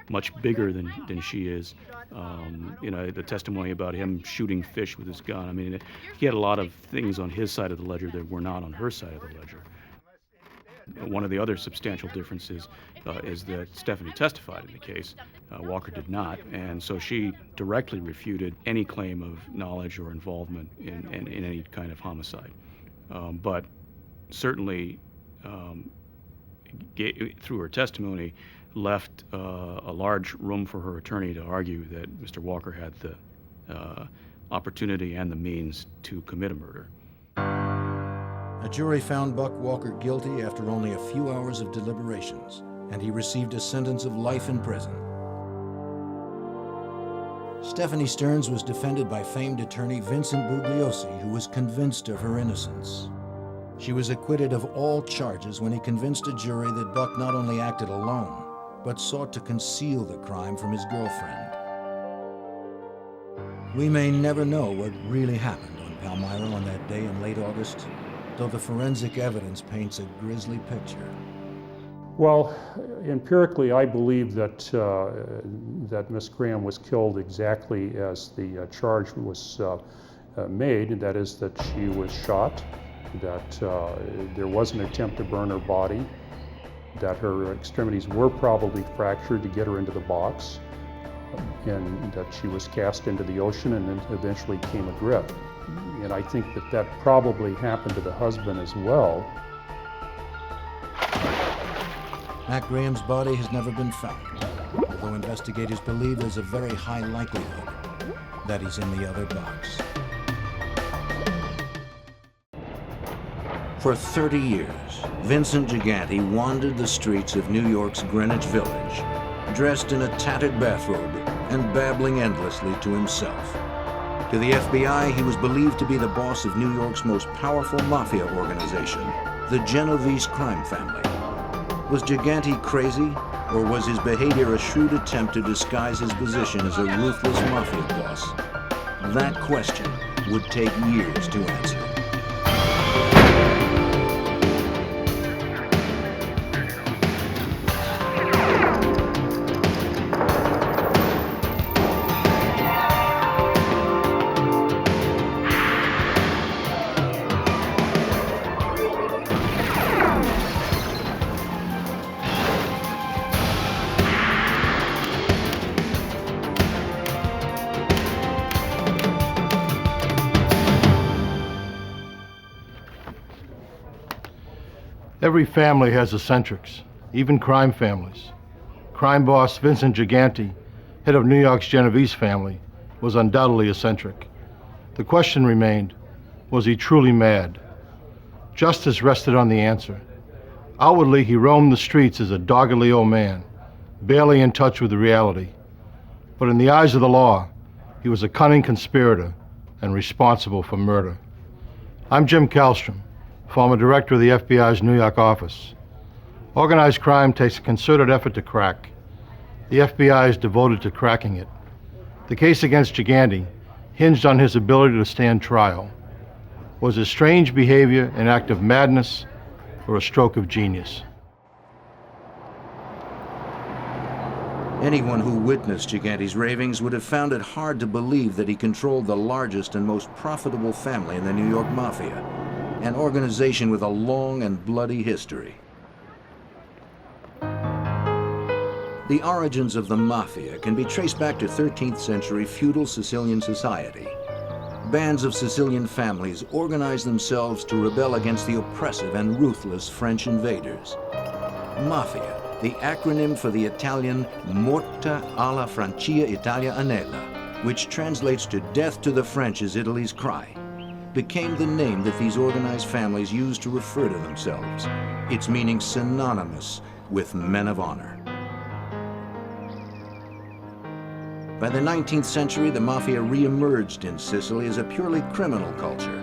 E: much bigger than she is. The testimony about him shooting fish with his gun. I mean, he had a lot of things on his side of the ledger that were not on her side of the ledger. One of the other substantial differences is that Stephanie testified in the case. Walker did not, and so she directly refuted any claim of knowledge or involvement in any kind of homicide. But certainly, through her testimony, left a large room for her attorney to argue that Mr. Walker had the opportunity and the means to commit a murder.
A: A jury found Buck Walker guilty after only a few hours of deliberations, and he received a sentence of life in prison. Stephanie Stearns was defended by famed attorney Vincent Bugliosi, who was convinced of her innocence. She was acquitted of all charges when he convinced a jury that Buck not only acted alone, but sought to conceal the crime from his girlfriend. We may never know what really happened on Palmyra on that day in late August, though the forensic evidence paints a grisly picture.
F: Well, empirically, I believe that that Miss Graham was killed exactly as the charge was made, and that is that she was shot, that there was an attempt to burn her body, that her extremities were probably fractured to get her into the box, and that she was cast into the ocean and then eventually came adrift. And I think that probably happened to the husband as well.
A: Matt Graham's body has never been found, although investigators believe there's a very high likelihood that he's in the other box. For 30 years, Vincent Gigante wandered the streets of New York's Greenwich Village, dressed in a tattered bathrobe and babbling endlessly to himself. To the FBI, he was believed to be the boss of New York's most powerful mafia organization, the Genovese crime family. Was Gigante crazy, or was his behavior a shrewd attempt to disguise his position as a ruthless mafia boss? That question would take years to answer.
C: Every family has eccentrics, even crime families. Crime boss Vincent Gigante head of New York's Genovese family, was undoubtedly eccentric. The question remained, was he truly mad? Justice rested on the answer. Outwardly, he roamed the streets as a doggedly old man, barely in touch with the reality. But in the eyes of the law, he was a cunning conspirator and responsible for murder. I'm Jim Kallstrom, former director of the FBI's New York office. Organized crime takes a concerted effort to crack. The FBI is devoted to cracking it. The case against Gigante hinged on his ability to stand trial. Was his strange behavior an act of madness or a stroke of genius?
A: Anyone who witnessed Gigante's ravings would have found it hard to believe that he controlled the largest and most profitable family in the New York Mafia, an organization with a long and bloody history. The origins of the Mafia can be traced back to 13th century feudal Sicilian society. Bands of Sicilian families organized themselves to rebel against the oppressive and ruthless French invaders. Mafia, the acronym for the Italian Morta alla Francia Italia Anela, which translates to death to the French is Italy's cry, became the name that these organized families used to refer to themselves, its meaning synonymous with men of honor. By the 19th century, the Mafia re-emerged in Sicily as a purely criminal culture,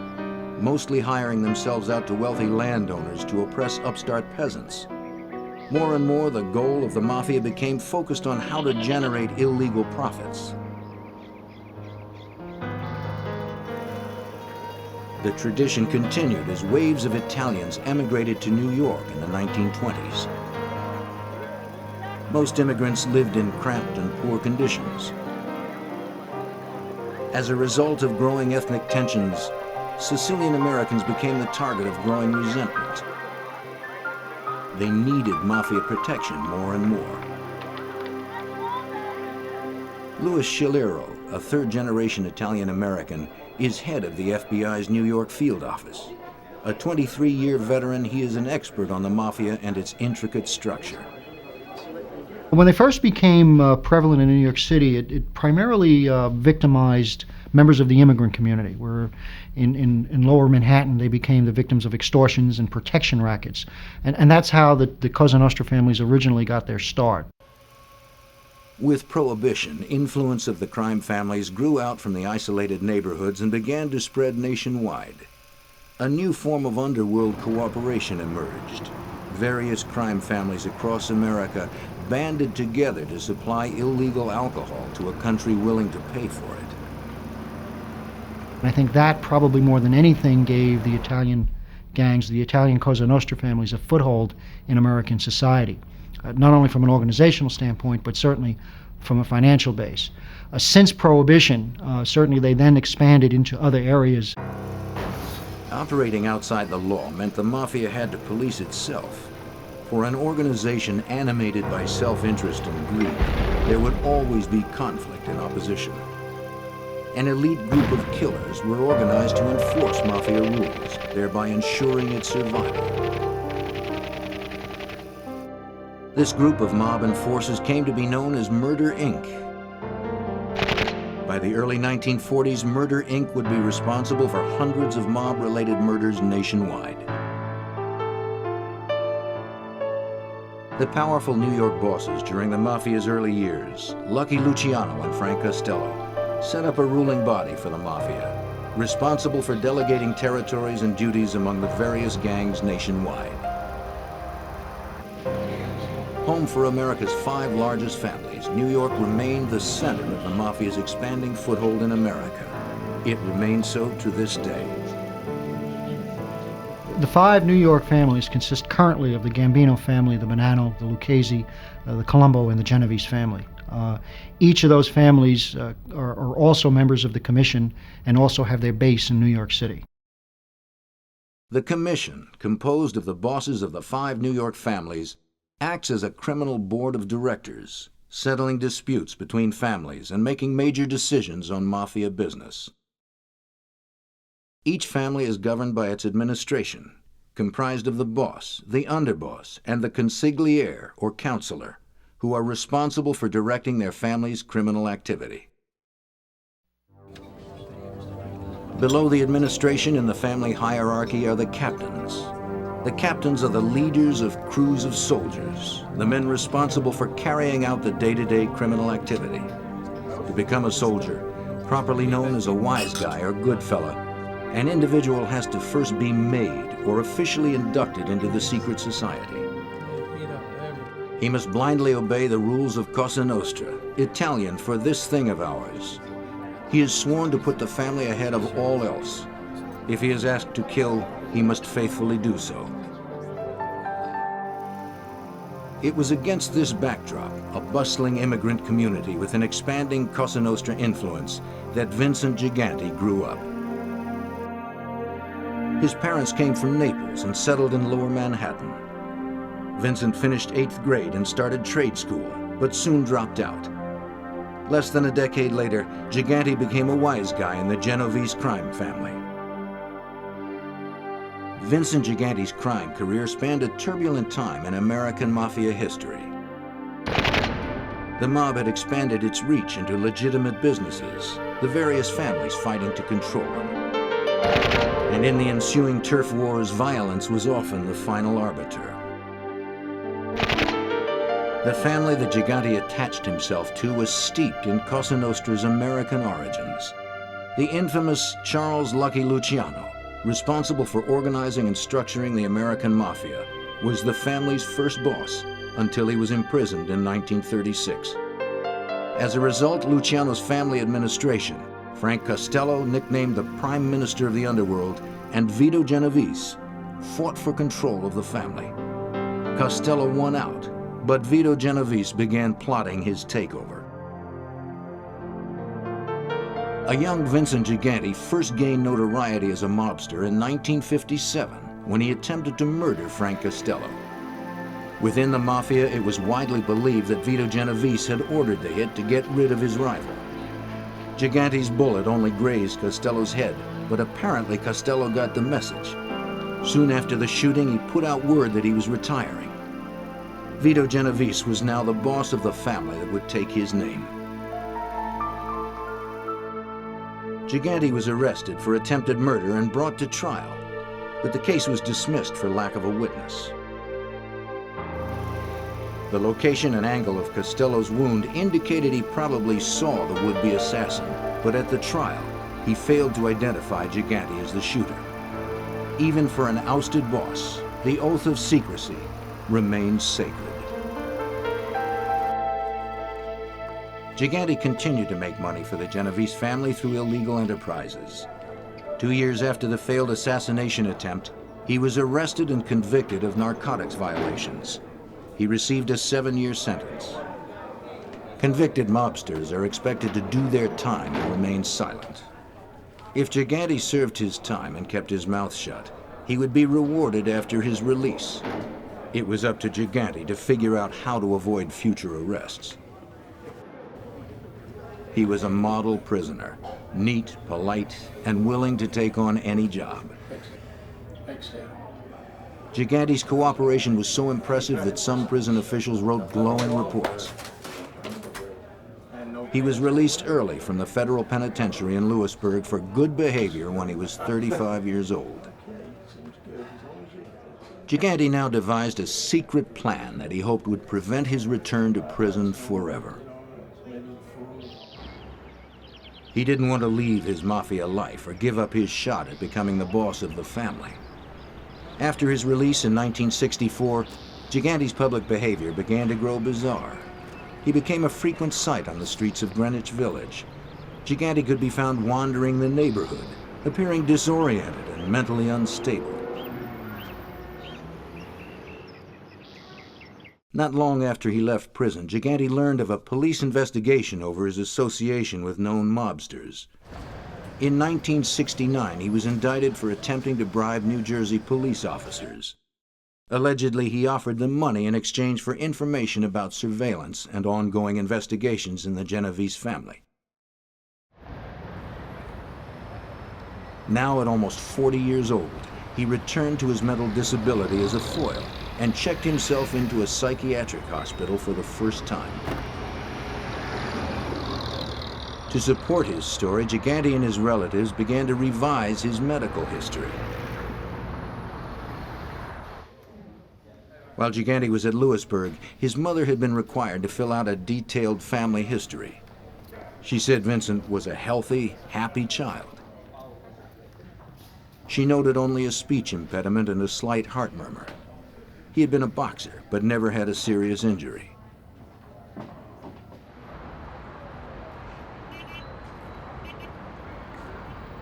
A: mostly hiring themselves out to wealthy landowners to oppress upstart peasants. More and more, the goal of the Mafia became focused on how to generate illegal profits. The tradition continued as waves of Italians emigrated to New York in the 1920s. Most immigrants lived in cramped and poor conditions. As a result of growing ethnic tensions, Sicilian Americans became the target of growing resentment. They needed Mafia protection more and more. Louis Scilero, a third-generation Italian-American, is head of the FBI's New York field office. A 23-year veteran, he is an expert on the Mafia and its intricate structure.
M: When they first became prevalent in New York City, it primarily victimized members of the immigrant community, where in lower Manhattan they became the victims of extortions and protection rackets. And that's how the Cosa Nostra families originally got their start.
A: With Prohibition, influence of the crime families grew out from the isolated neighborhoods and began to spread nationwide. A new form of underworld cooperation emerged. Various crime families across America banded together to supply illegal alcohol to a country willing to pay for it.
M: And I think that probably more than anything gave the Italian gangs, the Italian Cosa Nostra families, a foothold in American society, not only from an organizational standpoint, but certainly from a financial base. Since Prohibition, certainly they then expanded into other areas.
A: Operating outside the law meant the Mafia had to police itself. For an organization animated by self-interest and greed, there would always be conflict and opposition. An elite group of killers were organized to enforce Mafia rules, thereby ensuring its survival. This group of mob enforcers came to be known as Murder, Inc. By the early 1940s, Murder, Inc. would be responsible for hundreds of mob-related murders nationwide. The powerful New York bosses during the Mafia's early years, Lucky Luciano and Frank Costello, set up a ruling body for the Mafia, responsible for delegating territories and duties among the various gangs nationwide. Home for America's 5 largest families, New York remained the center of the Mafia's expanding foothold in America. It remains so to this day.
M: The 5 New York families consist currently of the Gambino family, the Bonanno, the Lucchese, the Colombo, and the Genovese family. Each of those families are also members of the Commission and also have their base in New York City.
A: The Commission, composed of the bosses of the 5 New York families, acts as a criminal board of directors, settling disputes between families and making major decisions on Mafia business. Each family is governed by its administration, comprised of the boss, the underboss, and the consigliere, or counselor, who are responsible for directing their family's criminal activity. Below the administration in the family hierarchy are the captains. The captains are the leaders of crews of soldiers, the men responsible for carrying out the day-to-day criminal activity. To become a soldier, properly known as a wise guy or good fella, an individual has to first be made or officially inducted into the secret society. He must blindly obey the rules of Cosa Nostra, Italian for this thing of ours. He is sworn to put the family ahead of all else. If he is asked to kill, he must faithfully do so. It was against this backdrop, a bustling immigrant community with an expanding Cosa Nostra influence, that Vincent Gigante grew up. His parents came from Naples and settled in Lower Manhattan. Vincent finished 8th grade and started trade school, but soon dropped out. Less than a decade later, Gigante became a wise guy in the Genovese crime family. Vincent Gigante's crime career spanned a turbulent time in American Mafia history. The mob had expanded its reach into legitimate businesses, the various families fighting to control them. And in the ensuing turf wars, violence was often the final arbiter. The family that Gigante attached himself to was steeped in Cosa Nostra's American origins. The infamous Charles Lucky Luciano, responsible for organizing and structuring the American Mafia, was the family's first boss until he was imprisoned in 1936. As a result, Luciano's family administration, Frank Costello, nicknamed the Prime Minister of the Underworld, and Vito Genovese, fought for control of the family. Costello won out, but Vito Genovese began plotting his takeover. A young Vincent Gigante first gained notoriety as a mobster in 1957 when he attempted to murder Frank Costello. Within the Mafia, it was widely believed that Vito Genovese had ordered the hit to get rid of his rival. Gigante's bullet only grazed Costello's head, but apparently Costello got the message. Soon after the shooting, he put out word that he was retiring. Vito Genovese was now the boss of the family that would take his name. Gigante was arrested for attempted murder and brought to trial, but the case was dismissed for lack of a witness. The location and angle of Costello's wound indicated he probably saw the would-be assassin, but at the trial, he failed to identify Gigante as the shooter. Even for an ousted boss, the oath of secrecy remains sacred. Gigante continued to make money for the Genovese family through illegal enterprises. 2 years after the failed assassination attempt, he was arrested and convicted of narcotics violations. He received a 7-year sentence. Convicted mobsters are expected to do their time and remain silent. If Gigante served his time and kept his mouth shut, he would be rewarded after his release. It was up to Gigante to figure out how to avoid future arrests. He was a model prisoner, neat, polite, and willing to take on any job. Gigante's cooperation was so impressive that some prison officials wrote glowing reports. He was released early from the federal penitentiary in Lewisburg for good behavior when he was 35 years old. Gigante now devised a secret plan that he hoped would prevent his return to prison forever. He didn't want to leave his Mafia life or give up his shot at becoming the boss of the family. After his release in 1964, Gigante's public behavior began to grow bizarre. He became a frequent sight on the streets of Greenwich Village. Gigante could be found wandering the neighborhood, appearing disoriented and mentally unstable. Not long after he left prison, Gigante learned of a police investigation over his association with known mobsters. In 1969, he was indicted for attempting to bribe New Jersey police officers. Allegedly, he offered them money in exchange for information about surveillance and ongoing investigations in the Genovese family. Now, at almost 40 years old, he returned to his mental disability as a foil and checked himself into a psychiatric hospital for the first time. To support his story, Gigante and his relatives began to revise his medical history. While Gigante was at Lewisburg, his mother had been required to fill out a detailed family history. She said Vincent was a healthy, happy child. She noted only a speech impediment and a slight heart murmur. He had been a boxer, but never had a serious injury.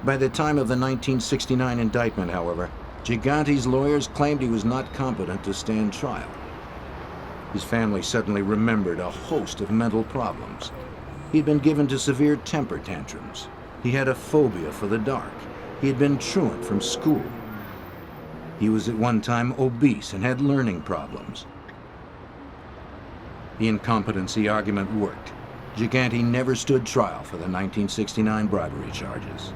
A: By the time of the 1969 indictment, however, Gigante's lawyers claimed he was not competent to stand trial. His family suddenly remembered a host of mental problems. He'd been given to severe temper tantrums. He had a phobia for the dark. He had been truant from school. He was at one time obese and had learning problems. The incompetency argument worked. Gigante never stood trial for the 1969 bribery charges.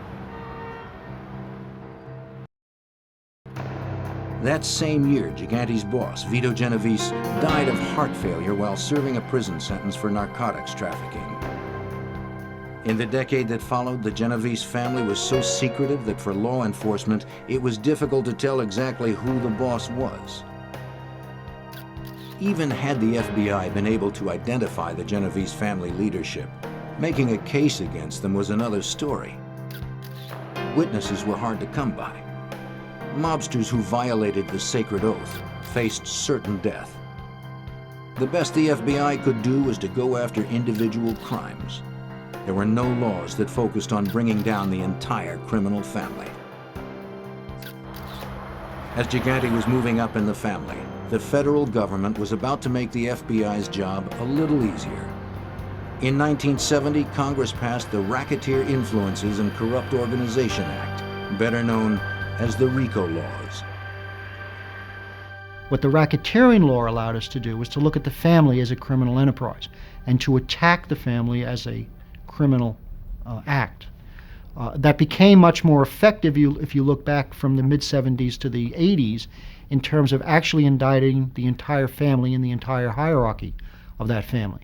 A: That same year, Gigante's boss, Vito Genovese, died of heart failure while serving a prison sentence for narcotics trafficking. In the decade that followed, the Genovese family was so secretive that for law enforcement, it was difficult to tell exactly who the boss was. Even had the FBI been able to identify the Genovese family leadership, making a case against them was another story. Witnesses were hard to come by. Mobsters who violated the sacred oath faced certain death. The best the FBI could do was to go after individual crimes. There were no laws that focused on bringing down the entire criminal family. As Gigante was moving up in the family, the federal government was about to make the FBI's job a little easier. In 1970, Congress passed the Racketeer Influences and Corrupt Organization Act, better known as the RICO laws.
M: What the racketeering law allowed us to do was to look at the family as a criminal enterprise and to attack the family as a criminal act. That became much more effective if you look back from the mid-70s to the 80s in terms of actually indicting the entire family and the entire hierarchy of that family.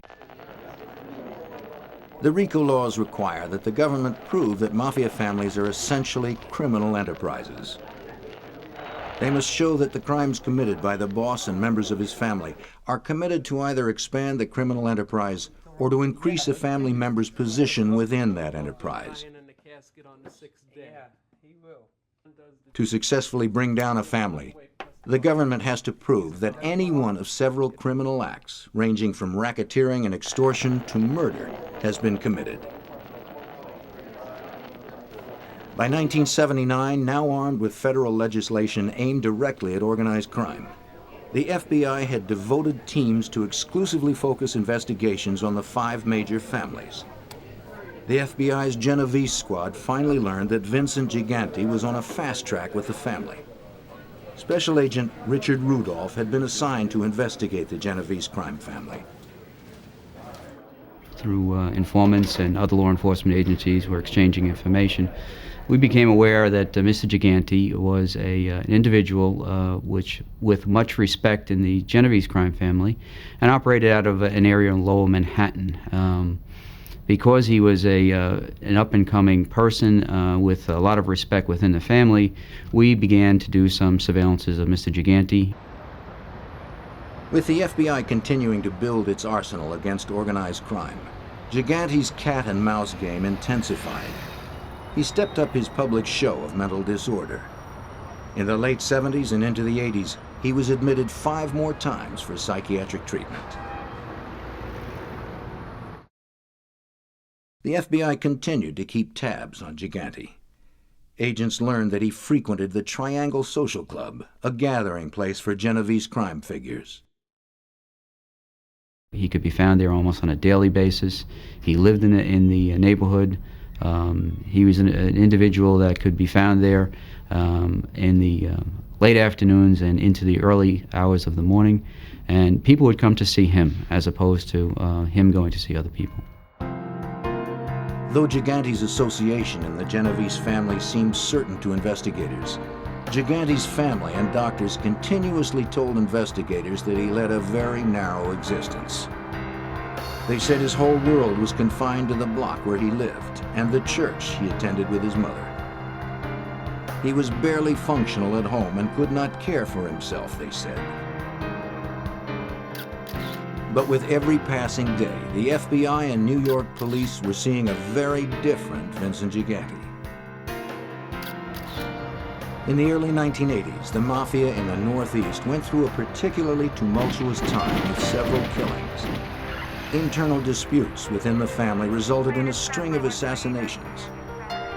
A: The RICO laws require that the government prove that mafia families are essentially criminal enterprises. They must show that the crimes committed by the boss and members of his family are committed to either expand the criminal enterprise or to increase a family member's position within that enterprise. To successfully bring down a family, the government has to prove that any one of several criminal acts, ranging from racketeering and extortion to murder, has been committed. By 1979, now armed with federal legislation aimed directly at organized crime, the FBI had devoted teams to exclusively focus investigations on the 5 major families. The FBI's Genovese squad finally learned that Vincent Gigante was on a fast track with the family. Special Agent Richard Rudolph had been assigned to investigate the Genovese crime family.
K: Through informants and other law enforcement agencies were exchanging information, we became aware that Mr. Gigante was an individual with much respect in the Genovese crime family and operated out of an area in Lower Manhattan. Because he was an up-and-coming person with a lot of respect within the family, we began to do some surveillances of Mr. Gigante.
A: With the FBI continuing to build its arsenal against organized crime, Gigante's cat and mouse game intensified. He stepped up his public show of mental disorder. In the late 70s and into the 80s, he was admitted 5 more times for psychiatric treatment. The FBI continued to keep tabs on Gigante. Agents learned that he frequented the Triangle Social Club, a gathering place for Genovese crime figures.
K: He could be found there almost on a daily basis. He lived in the neighborhood. He was an individual that could be found there in the late afternoons and into the early hours of the morning, and people would come to see him as opposed to him going to see other people.
A: Though Gigante's association in the Genovese family seemed certain to investigators, Gigante's family and doctors continuously told investigators that he led a very narrow existence. They said his whole world was confined to the block where he lived and the church he attended with his mother. He was barely functional at home and could not care for himself, they said. But with every passing day, the FBI and New York police were seeing a very different Vincent Gigante. In the early 1980s, the Mafia in the Northeast went through a particularly tumultuous time with several killings. Internal disputes within the family resulted in a string of assassinations.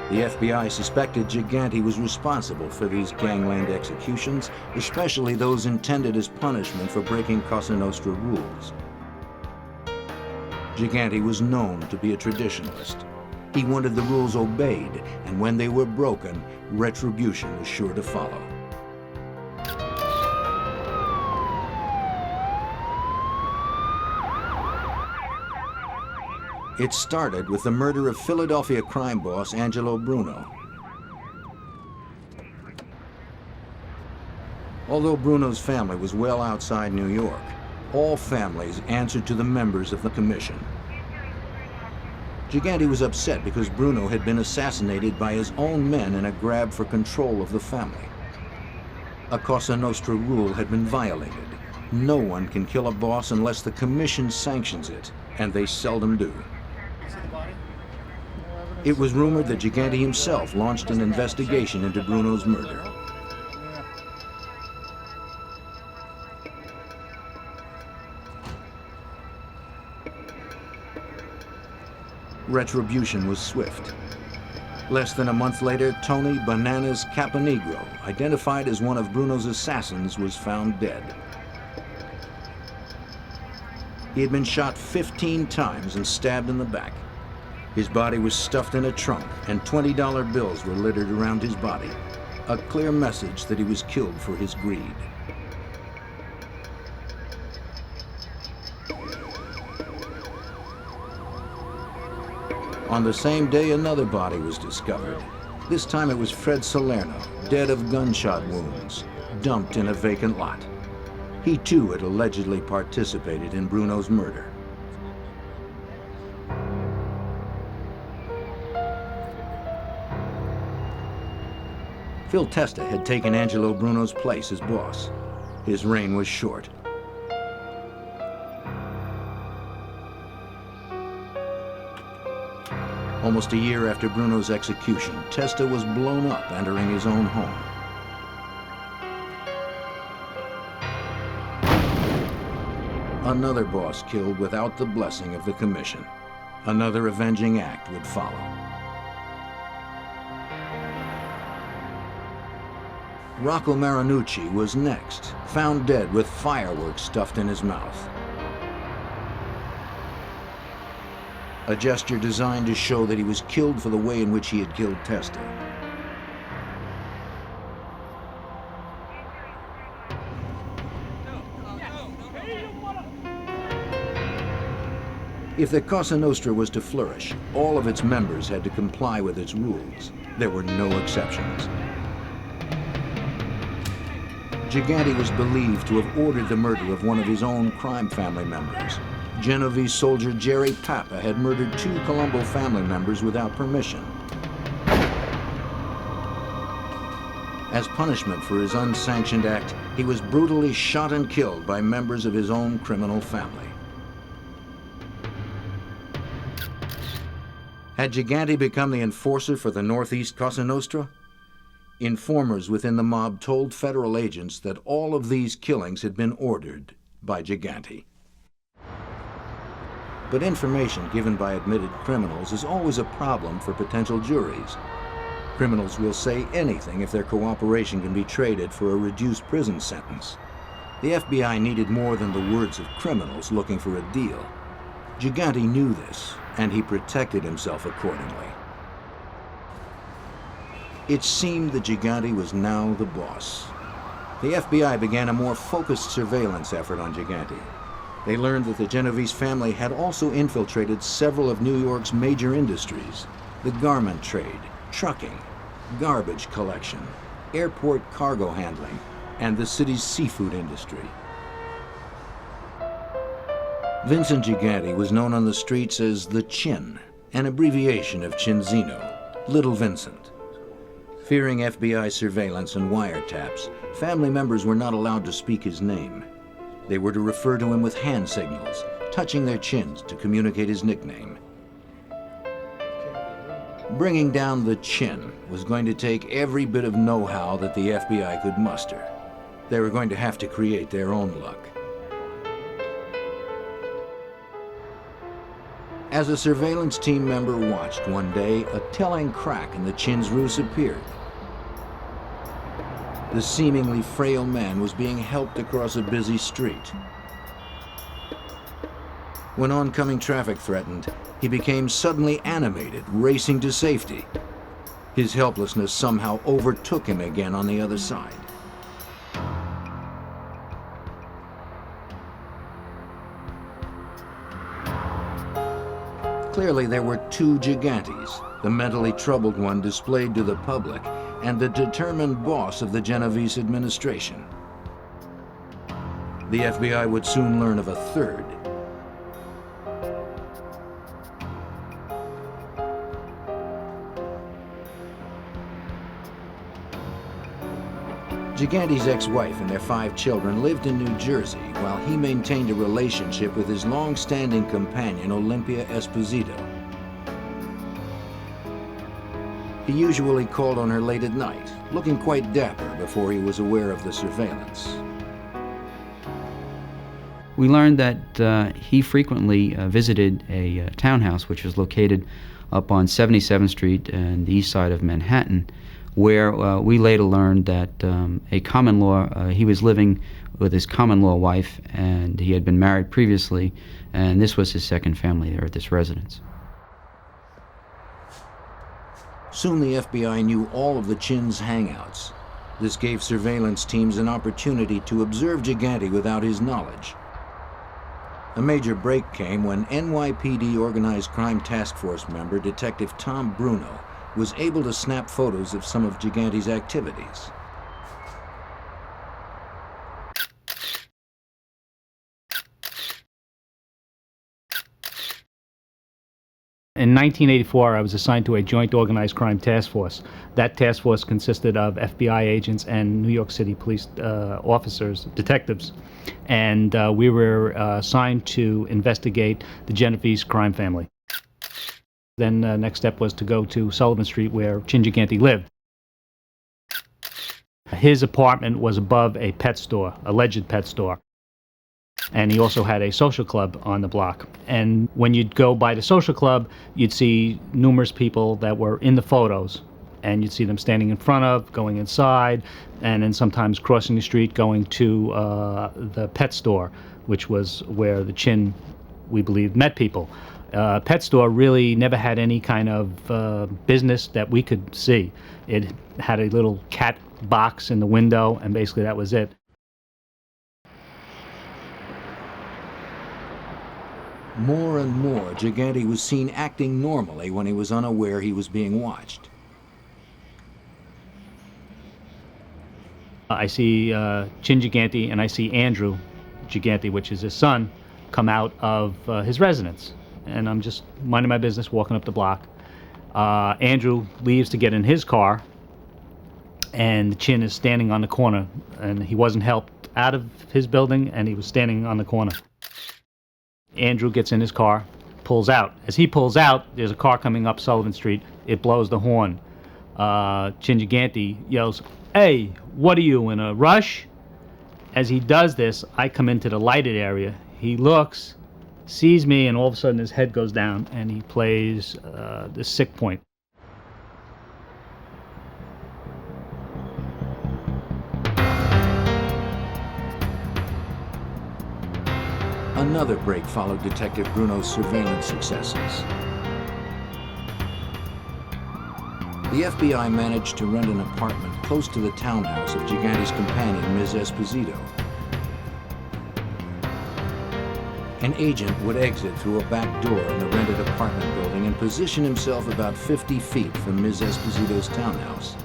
A: The FBI suspected Gigante was responsible for these gangland executions, especially those intended as punishment for breaking Cosa Nostra rules. Gigante was known to be a traditionalist. He wanted the rules obeyed, and when they were broken, retribution was sure to follow. It started with the murder of Philadelphia crime boss Angelo Bruno. Although Bruno's family was well outside New York, all families answered to the members of the commission. Gigante was upset because Bruno had been assassinated by his own men in a grab for control of the family. A Cosa Nostra rule had been violated. No one can kill a boss unless the commission sanctions it, and they seldom do. It was rumored that Gigante himself launched an investigation into Bruno's murder. Retribution was swift. Less than a month later, Tony Bananas Caponegro, identified as one of Bruno's assassins, was found dead. He had been shot 15 times and stabbed in the back. His body was stuffed in a trunk, and $20 bills were littered around his body, a clear message that he was killed for his greed. On the same day, another body was discovered. This time it was Fred Salerno, dead of gunshot wounds, dumped in a vacant lot. He too had allegedly participated in Bruno's murder. Phil Testa had taken Angelo Bruno's place as boss. His reign was short. Almost a year after Bruno's execution, Testa was blown up entering his own home. Another boss killed without the blessing of the commission. Another avenging act would follow. Rocco Marinucci was next, found dead with fireworks stuffed in his mouth. A gesture designed to show that he was killed for the way in which he had killed Testa. If the Cosa Nostra was to flourish, all of its members had to comply with its rules. There were no exceptions. Gigante was believed to have ordered the murder of one of his own crime family members. Genovese soldier Jerry Papa had murdered 2 Colombo family members without permission. As punishment for his unsanctioned act, he was brutally shot and killed by members of his own criminal family. Had Gigante become the enforcer for the Northeast Cosa Nostra? Informers within the mob told federal agents that all of these killings had been ordered by Gigante. But information given by admitted criminals is always a problem for potential juries. Criminals will say anything if their cooperation can be traded for a reduced prison sentence. The FBI needed more than the words of criminals looking for a deal. Gigante knew this, and he protected himself accordingly. It seemed that Gigante was now the boss. The FBI began a more focused surveillance effort on Gigante. They learned that the Genovese family had also infiltrated several of New York's major industries: the garment trade, trucking, garbage collection, airport cargo handling, and the city's seafood industry. Vincent Gigante was known on the streets as the Chin, an abbreviation of Cinzino, Little Vincent. Fearing FBI surveillance and wiretaps, family members were not allowed to speak his name. They were to refer to him with hand signals, touching their chins to communicate his nickname. Bringing down the Chin was going to take every bit of know-how that the FBI could muster. They were going to have to create their own luck. As a surveillance team member watched one day, a telling crack in the Chin's ruse appeared. The seemingly frail man was being helped across a busy street. When oncoming traffic threatened, he became suddenly animated, racing to safety. His helplessness somehow overtook him again on the other side. Clearly, there were two Gigantes, the mentally troubled one displayed to the public, and the determined boss of the Genovese administration. The FBI would soon learn of a third. Gigante's ex-wife and their 5 children lived in New Jersey while he maintained a relationship with his long-standing companion, Olympia Esposito. He usually called on her late at night, looking quite dapper before he was aware of the surveillance.
K: We learned that he frequently visited a townhouse which was located up on 77th Street and the east side of Manhattan, where we later learned that a common law, he was living with his common law wife, and he had been married previously, and this was his second family there at this residence.
A: Soon the FBI knew all of the Chin's hangouts. This gave surveillance teams an opportunity to observe Gigante without his knowledge. A major break came when NYPD Organized Crime Task Force member Detective Tom Bruno was able to snap photos of some of Gigante's activities.
D: In 1984, I was assigned to a joint organized crime task force. That task force consisted of FBI agents and New York City police officers, detectives. And we were assigned to investigate the Genovese crime family. Then next step was to go to Sullivan Street where Chin Gigante lived. His apartment was above a pet store, alleged pet store. And he also had a social club on the block. And when you'd go by the social club, you'd see numerous people that were in the photos. And you'd see them standing in front of, going inside, and then sometimes crossing the street, going to the pet store, which was where the Chin, we believe, met people. Pet store really never had any kind of business that we could see. It had a little cat box in the window, and basically that was it.
A: More and more, Gigante was seen acting normally when he was unaware he was being watched.
D: I see Chin Gigante and I see Andrew Gigante, which is his son, come out of his residence. And I'm just minding my business, walking up the block. Andrew leaves to get in his car, and Chin is standing on the corner, and he wasn't helped out of his building, and he was standing on the corner. Andrew gets in his car, pulls out. As he pulls out, there's a car coming up Sullivan Street. It blows the horn. Chin Gigante yells, "Hey, what are you, in a rush?" As he does this, I come into the lighted area. He looks, sees me, and all of a sudden his head goes down, and he plays the sick point.
A: Another break followed Detective Bruno's surveillance successes. The FBI managed to rent an apartment close to the townhouse of Gigante's companion, Ms. Esposito. An agent would exit through a back door in the rented apartment building and position himself about 50 feet from Ms. Esposito's townhouse.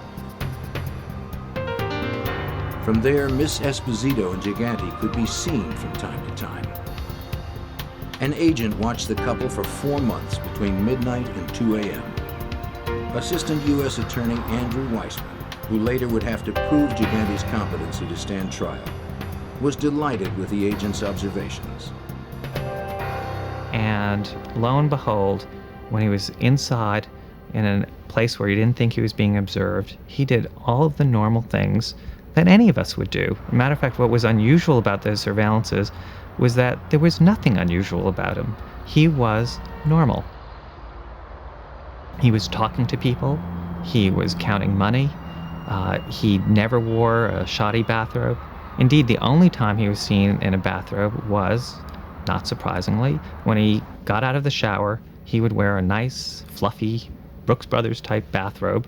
A: From there, Miss Esposito and Gigante could be seen from time to time. An agent watched the couple for 4 months between midnight and 2 a.m. Assistant U.S. Attorney Andrew Weissman, who later would have to prove Gigante's competency to stand trial, was delighted with the agent's observations.
J: And lo and behold, when he was inside in a place where he didn't think he was being observed, he did all of the normal things that any of us would do. Matter of fact, what was unusual about those surveillances was that there was nothing unusual about him. He was normal. He was talking to people. He was counting money. He never wore a shoddy bathrobe. Indeed, the only time he was seen in a bathrobe was, not surprisingly, when he got out of the shower. He would wear a nice, fluffy, Brooks Brothers type bathrobe,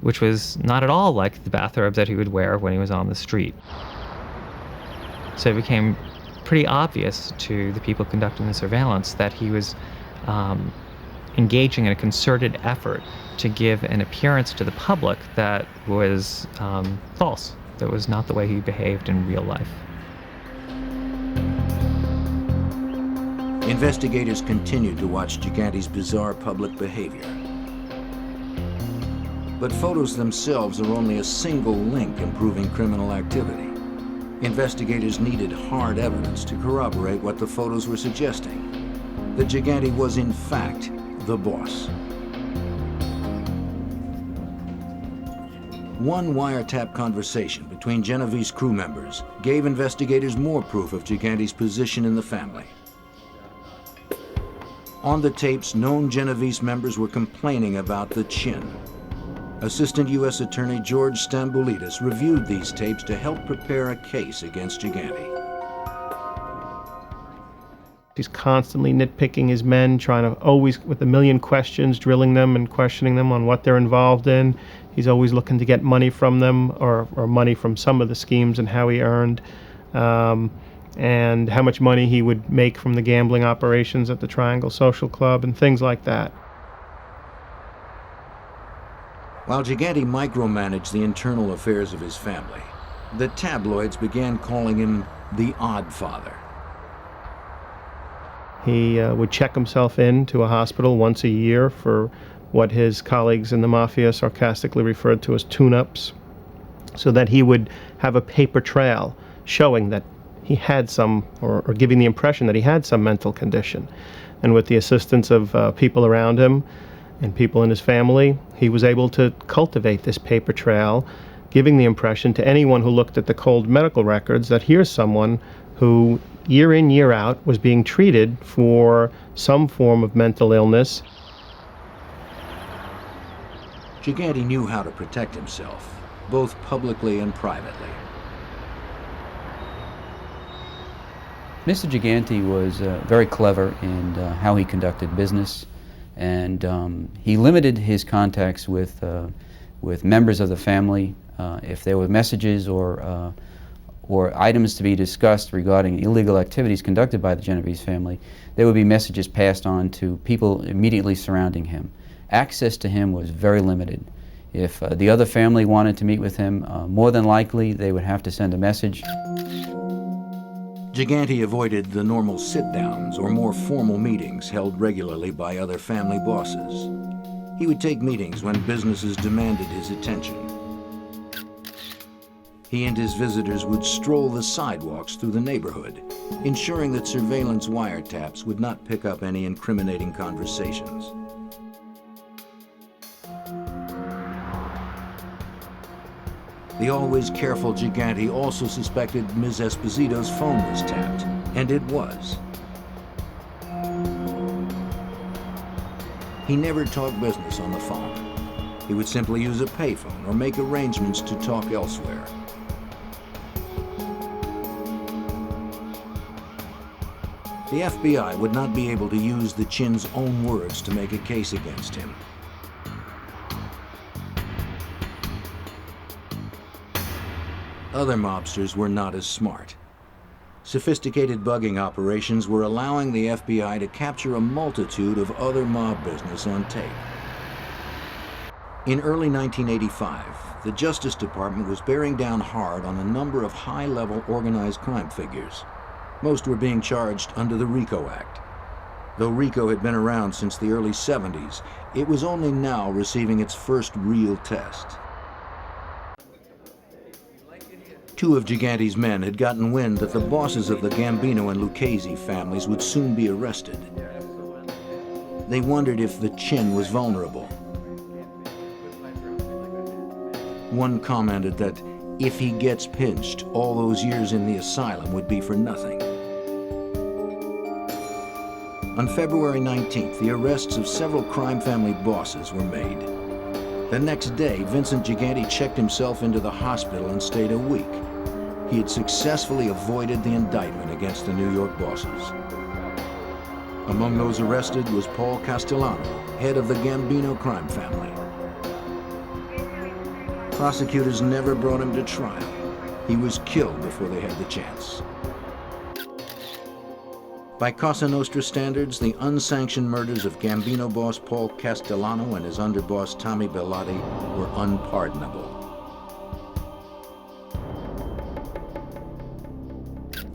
J: which was not at all like the bathrobe that he would wear when he was on the street. So it became pretty obvious to the people conducting the surveillance that he was engaging in a concerted effort to give an appearance to the public that was false, that was not the way he behaved in real life.
A: Investigators continued to watch Gigante's bizarre public behavior. But photos themselves are only a single link in proving criminal activity. Investigators needed hard evidence to corroborate what the photos were suggesting, that Gigante was in fact the boss. One wiretap conversation between Genevieve's crew members gave investigators more proof of Gigante's position in the family. On the tapes, known Genovese members were complaining about the chin. Assistant U.S. Attorney George Stamboulidis reviewed these tapes to help prepare a case against Gigante.
V: He's constantly nitpicking his men, trying to always, with a million questions, drilling them and questioning them on what they're involved in. He's always looking to get money from them, or money from some of the schemes and how he earned, and how much money he would make from the gambling operations at the Triangle Social Club and things like that.
A: While Gigante micromanaged the internal affairs of his family, the tabloids began calling him the Odd Father.
V: He would check himself into a hospital once a year for what his colleagues in the Mafia sarcastically referred to as tune-ups, so that he would have a paper trail showing that he had some, or giving the impression that he had some mental condition. And with the assistance of people around him and people in his family, he was able to cultivate this paper trail, giving the impression to anyone who looked at the cold medical records that here's someone who, year in, year out, was being treated for some form of mental illness.
A: Gigante knew how to protect himself, both publicly and privately.
K: Mr. Gigante was very clever in how he conducted business, and he limited his contacts with members of the family. If there were messages or items to be discussed regarding illegal activities conducted by the Genovese family, there would be messages passed on to people immediately surrounding him. Access to him was very limited. If the other family wanted to meet with him, more than likely they would have to send a message.
A: Gigante avoided the normal sit-downs or more formal meetings held regularly by other family bosses. He would take meetings when businesses demanded his attention. He and his visitors would stroll the sidewalks through the neighborhood, ensuring that surveillance wiretaps would not pick up any incriminating conversations. The always careful Gigante also suspected Ms. Esposito's phone was tapped, and it was. He never talked business on the phone. He would simply use a payphone or make arrangements to talk elsewhere. The FBI would not be able to use the Chin's own words to make a case against him. Other mobsters were not as smart. Sophisticated bugging operations were allowing the FBI to capture a multitude of other mob business on tape. In early 1985, the Justice Department was bearing down hard on a number of high-level organized crime figures. Most were being charged under the RICO Act. Though RICO had been around since the early 70s, it was only now receiving its first real test. Two of Gigante's men had gotten wind that the bosses of the Gambino and Lucchese families would soon be arrested. They wondered if the chin was vulnerable. One commented that if he gets pinched, all those years in the asylum would be for nothing. On February 19th, the arrests of several crime family bosses were made. The next day, Vincent Gigante checked himself into the hospital and stayed a week. He had successfully avoided the indictment against the New York bosses. Among those arrested was Paul Castellano, head of the Gambino crime family. Prosecutors never brought him to trial. He was killed before they had the chance. By Cosa Nostra standards, the unsanctioned murders of Gambino boss Paul Castellano and his underboss Tommy Bellotti were unpardonable.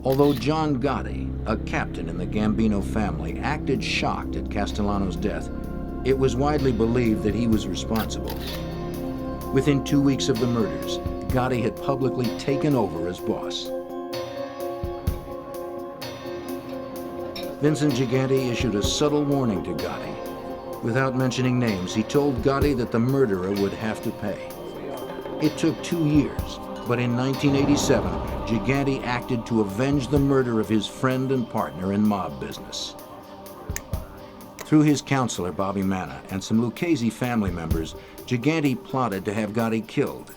A: Although John Gotti, a captain in the Gambino family, acted shocked at Castellano's death, it was widely believed that he was responsible. Within 2 weeks of the murders, Gotti had publicly taken over as boss. Vincent Gigante issued a subtle warning to Gotti. Without mentioning names, he told Gotti that the murderer would have to pay. It took 2 years, but in 1987, Gigante acted to avenge the murder of his friend and partner in mob business. Through his counselor, Bobby Manna, and some Lucchese family members, Gigante plotted to have Gotti killed.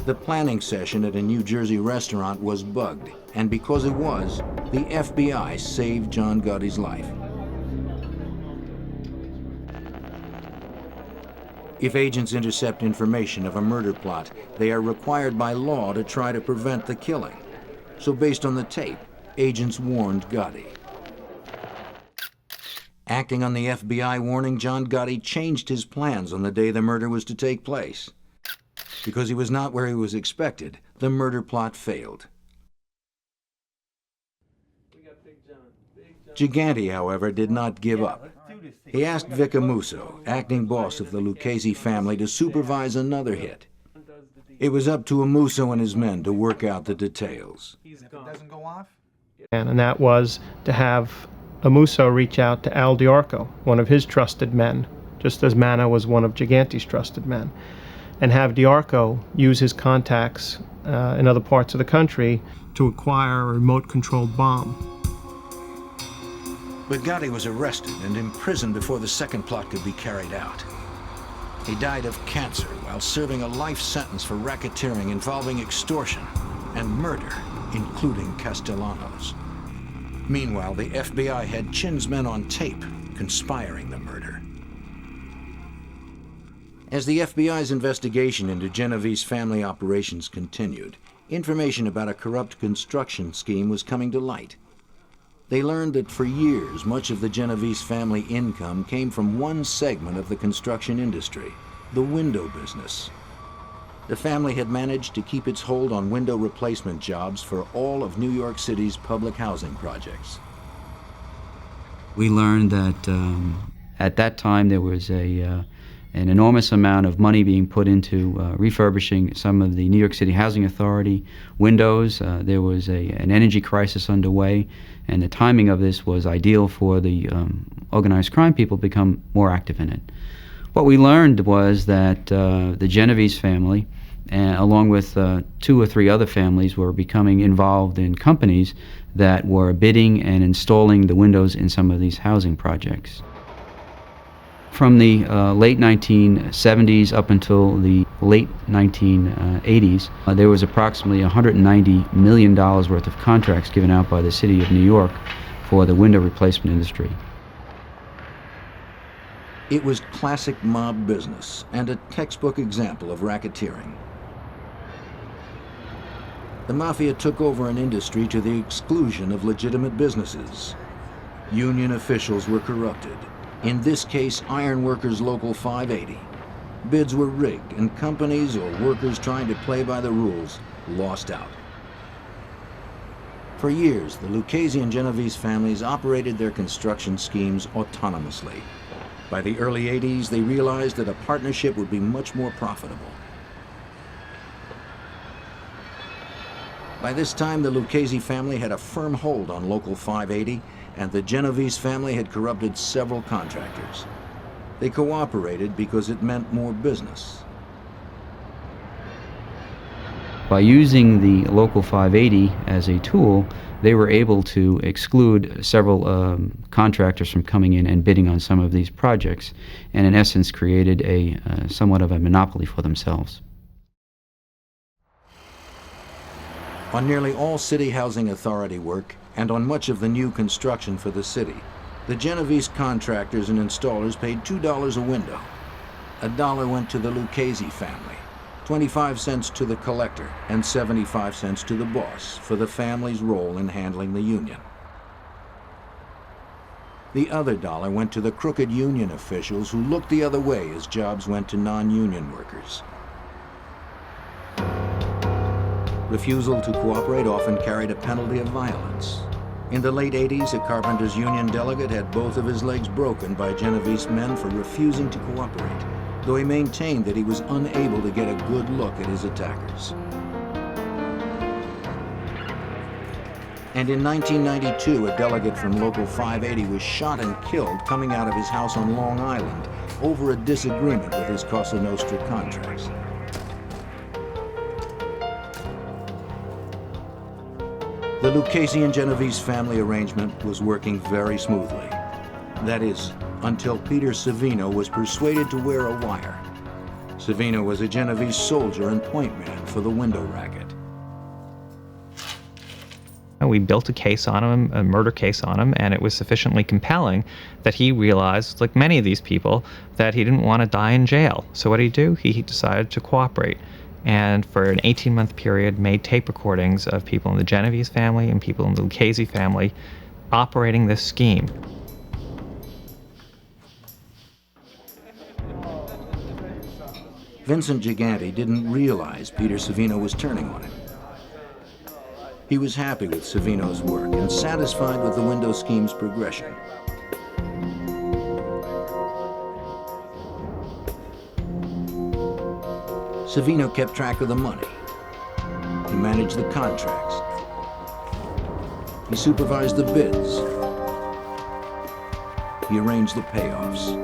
A: The planning session at a New Jersey restaurant was bugged, and because it was, the FBI saved John Gotti's life. If agents intercept information of a murder plot, they are required by law to try to prevent the killing. So based on the tape, agents warned Gotti. Acting on the FBI warning, John Gotti changed his plans on the day the murder was to take place. Because he was not where he was expected, the murder plot failed. Gigante, however, did not give up. He asked Vic Amuso, acting boss of the Lucchese family, to supervise another hit. It was up to Amuso and his men to work out the details.
B: Doesn't go off?
V: And that was to have Amuso reach out to Al Diarco, one of his trusted men, just as Manna was one of Gigante's trusted men, and have Diarco use his contacts in other parts of the country to acquire a remote-controlled bomb.
A: But Gotti was arrested and imprisoned before the second plot could be carried out. He died of cancer while serving a life sentence for racketeering involving extortion and murder, including Castellano's. Meanwhile, the FBI had Chin's men on tape conspiring the murder. As the FBI's investigation into Genovese family operations continued, information about a corrupt construction scheme was coming to light. They learned that for years, much of the Genovese family income came from one segment of the construction industry, the window business. The family had managed to keep its hold on window replacement jobs for all of New York City's public housing projects.
K: We learned that at that time there was an enormous amount of money being put into refurbishing some of the New York City Housing Authority windows. There was an energy crisis underway, and the timing of this was ideal for the organized crime people to become more active in it. What we learned was that the Genovese family, along with 2 or 3 other families, were becoming involved in companies that were bidding and installing the windows in some of these housing projects. From the late 1970s up until the late 1980s, there was approximately $190 million worth of contracts given out by the city of New York for the window replacement industry.
A: It was classic mob business and a textbook example of racketeering. The Mafia took over an industry to the exclusion of legitimate businesses. Union officials were corrupted. In this case, Iron Workers Local 580. Bids were rigged, and companies or workers trying to play by the rules lost out. For years, the Lucchese and Genovese families operated their construction schemes autonomously. By the early 80s, they realized that a partnership would be much more profitable. By this time, the Lucchese family had a firm hold on Local 580, and the Genovese family had corrupted several contractors. They cooperated because it meant more business.
K: By using the Local 580 as a tool, they were able to exclude several contractors from coming in and bidding on some of these projects, and in essence created a somewhat of a monopoly for themselves.
A: On nearly all city housing authority work, and on much of the new construction for the city, the Genovese contractors and installers paid $2 a window. $1 went to the Lucchese family, 25 cents to the collector, and 75 cents to the boss for the family's role in handling the union. The other $1 went to the crooked union officials who looked the other way as jobs went to non-union workers. Refusal to cooperate often carried a penalty of violence. In the late 80s, a carpenters union delegate had both of his legs broken by Genovese men for refusing to cooperate, though he maintained that he was unable to get a good look at his attackers. And in 1992, a delegate from Local 580 was shot and killed coming out of his house on Long Island over a disagreement with his Cosa Nostra contracts. The Lucchese and Genovese family arrangement was working very smoothly. That is, until Peter Savino was persuaded to wear a wire. Savino was a Genovese soldier and point man for the window racket.
J: We built a case on him, a murder case on him, and it was sufficiently compelling that he realized, like many of these people, that he didn't want to die in jail. So what did he do? He decided to cooperate. And for an 18-month period made tape recordings of people in the Genovese family and people in the Lucchese family operating this scheme.
A: Vincent Gigante didn't realize Peter Savino was turning on him. He was happy with Savino's work and satisfied with the window scheme's progression. Savino kept track of the money. He managed the contracts. He supervised the bids. He arranged the payoffs.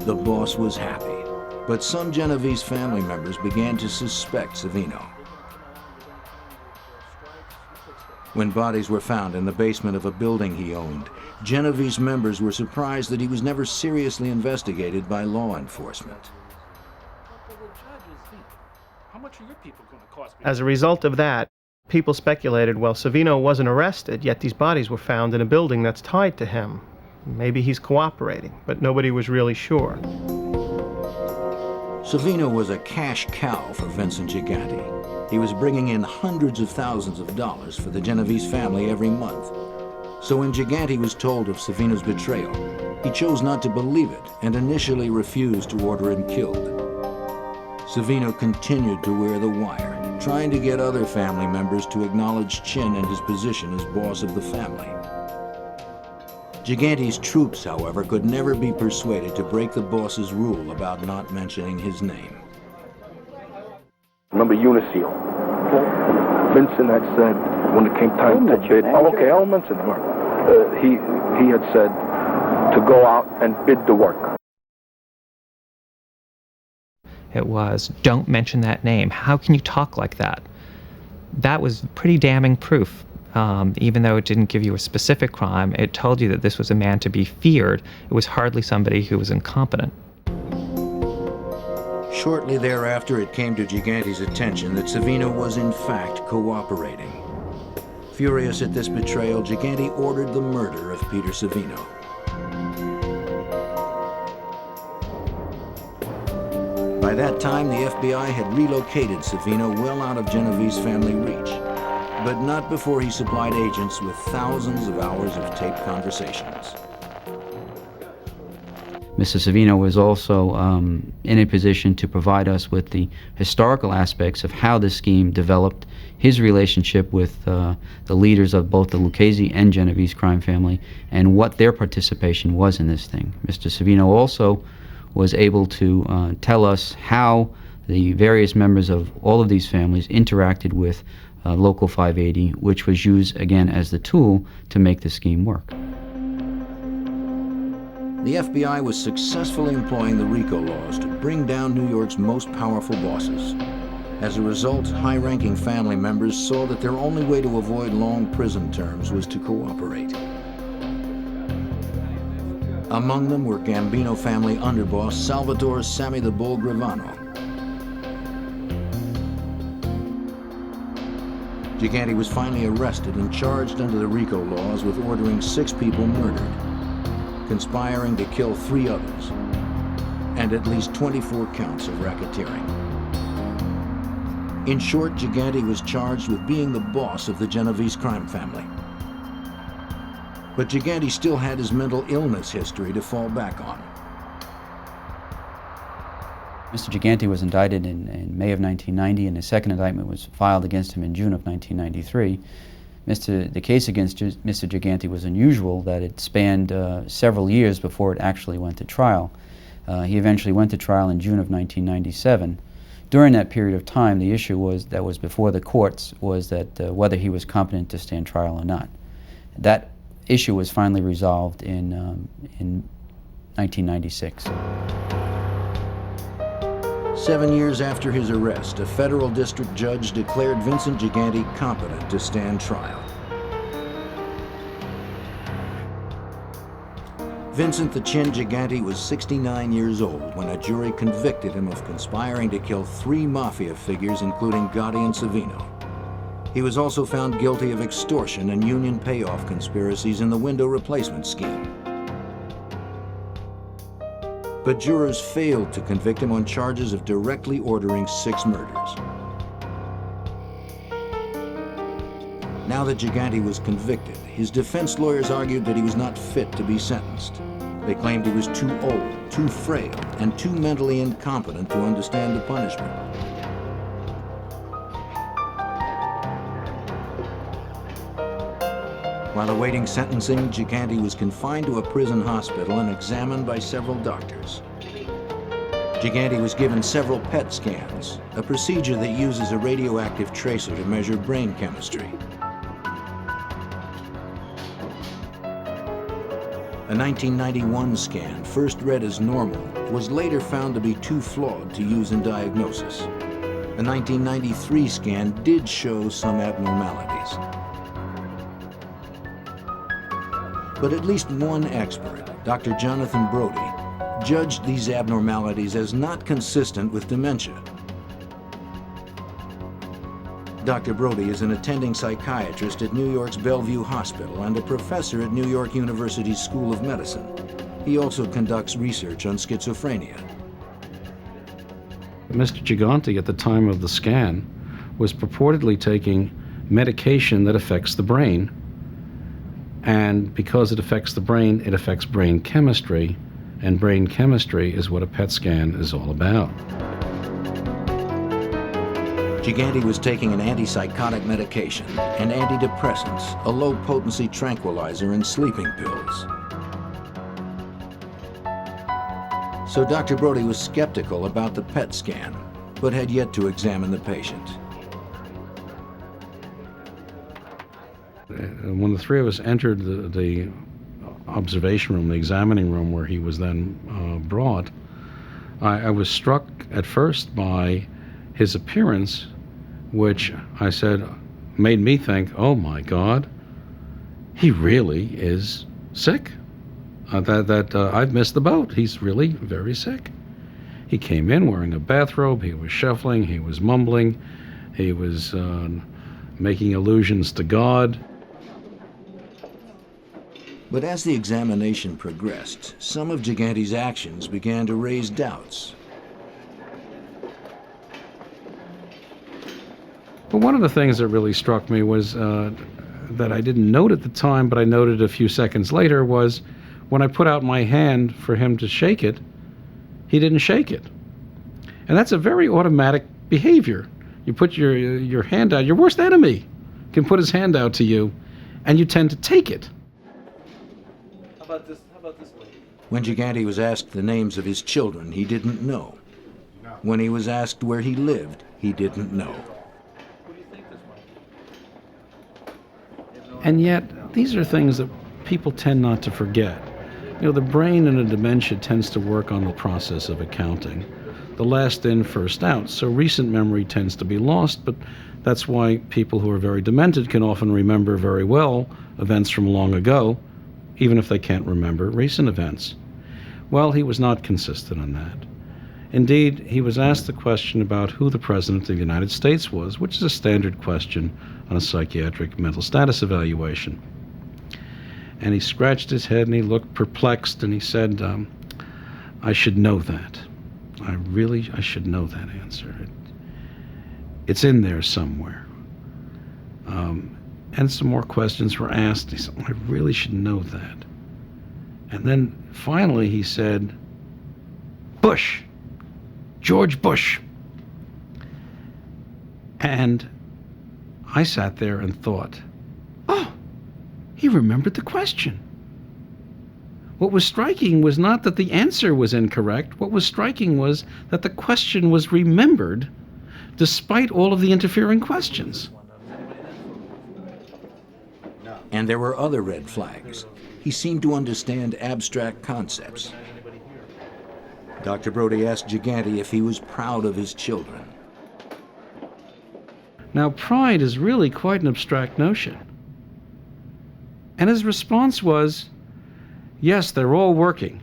A: The boss was happy, but some Genovese family members began to suspect Savino. When bodies were found in the basement of a building he owned, Genovese members were surprised that he was never seriously investigated by law enforcement.
V: As a result of that, people speculated, well, Savino wasn't arrested, yet these bodies were found in a building that's tied to him. Maybe he's cooperating, but nobody was really sure.
A: Savino was a cash cow for Vincent Gigante. He was bringing in hundreds of thousands of dollars for the Genovese family every month. So when Gigante was told of Savino's betrayal, he chose not to believe it and initially refused to order him killed. Savino continued to wear the wire, trying to get other family members to acknowledge Chin and his position as boss of the family. Gigante's troops, however, could never be persuaded to break the boss's rule about not mentioning his name.
N: Remember Uniseal? Vincent had said when it came time to bid. Oh, okay, I'll mention him. He had said to go out and bid the work.
J: It was, don't mention that name. How can you talk like that? That was pretty damning proof. Even though it didn't give you a specific crime, it told you that this was a man to be feared. It was hardly somebody who was incompetent.
A: Shortly thereafter, it came to Gigante's attention that Savino was in fact cooperating. Furious at this betrayal, Gigante ordered the murder of Peter Savino. By that time, the FBI had relocated Savino well out of Genovese's family reach. but not before he supplied agents with thousands of hours of taped conversations.
K: Mr. Savino was also in a position to provide us with the historical aspects of how this scheme developed, his relationship with the leaders of both the Lucchese and Genovese crime family, and what their participation was in this thing. Mr. Savino also was able to tell us how the various members of all of these families interacted with Local 580, which was used, again, as the tool to make the scheme work.
A: The FBI was successfully employing the RICO laws to bring down New York's most powerful bosses. As a result, high-ranking family members saw that their only way to avoid long prison terms was to cooperate. Among them were Gambino family underboss Salvatore Sammy the Bull Gravano. Gigante was finally arrested and charged under the RICO laws with ordering 6 people murdered, conspiring to kill 3 others, and at least 24 counts of racketeering. In short, Gigante was charged with being the boss of the Genovese crime family. But Gigante still had his mental illness history to fall back on.
K: Mr. Gigante was indicted in May of 1990, and a second indictment was filed against him in June of 1993. The case against Mr. Gigante was unusual, that it spanned several years before it actually went to trial. He eventually went to trial in June of 1997. During that period of time, the issue that was before the courts was that whether he was competent to stand trial or not. That issue was finally resolved in 1996.
A: 7 years after his arrest, a federal district judge declared Vincent Gigante competent to stand trial. Vincent the Chin Gigante was 69 years old when a jury convicted him of conspiring to kill 3 Mafia figures, including Gotti and Savino. He was also found guilty of extortion and union payoff conspiracies in the window replacement scheme. But jurors failed to convict him on charges of directly ordering 6 murders. Now that Gigante was convicted, his defense lawyers argued that he was not fit to be sentenced. They claimed he was too old, too frail, and too mentally incompetent to understand the punishment. While awaiting sentencing, Gigante was confined to a prison hospital and examined by several doctors. Gigante was given several PET scans, a procedure that uses a radioactive tracer to measure brain chemistry. A 1991 scan, first read as normal, was later found to be too flawed to use in diagnosis. A 1993 scan did show some abnormalities. But at least one expert, Dr. Jonathan Brody, judged these abnormalities as not consistent with dementia. Dr. Brody is an attending psychiatrist at New York's Bellevue Hospital and a professor at New York University's School of Medicine. He also conducts research on schizophrenia.
I: Mr. Gigante, at the time of the scan, was purportedly taking medication that affects the brain. And because it affects the brain, it affects brain chemistry, and brain chemistry is what a PET scan is all about.
A: Gigante was taking an antipsychotic medication, and antidepressants, a low-potency tranquilizer, and sleeping pills. So Dr. Brody was skeptical about the PET scan, but had yet to examine the patient.
I: When the 3 of us entered the observation room, the examining room where he was then brought, I was struck at first by his appearance, which I said made me think, oh my God, he really is sick. I've missed the boat. He's really very sick. He came in wearing a bathrobe, he was shuffling, he was mumbling, he was making allusions to God.
A: But as the examination progressed, some of Gigante's actions began to raise doubts.
I: But one of the things that really struck me was that I didn't note at the time, but I noted a few seconds later, was when I put out my hand for him to shake it, he didn't shake it. And that's a very automatic behavior. You put your hand out, your worst enemy can put his hand out to you, and you tend to take it.
Q: How about this way?
A: When Gigante was asked the names of his children, he didn't know. When he was asked where he lived, he didn't know.
I: And yet, these are things that people tend not to forget. You know, the brain in a dementia tends to work on the process of accounting. The last in, first out, so recent memory tends to be lost, but that's why people who are very demented can often remember very well events from long ago, even if they can't remember recent events. Well, he was not consistent on that. Indeed, he was asked the question about who the President of the United States was, which is a standard question on a psychiatric mental status evaluation. And he scratched his head and he looked perplexed and he said, I should know that. I should know that answer. It's in there somewhere. And some more questions were asked. He said, I really should know that. And then finally he said, Bush. George Bush. And I sat there and thought, oh, he remembered the question. What was striking was not that the answer was incorrect. What was striking was that the question was remembered despite all of the interfering questions.
A: And there were other red flags. He seemed to understand abstract concepts. Dr. Brody asked Gigante if he was proud of his children.
I: Now, pride is really quite an abstract notion. And his response was, yes, they're all working.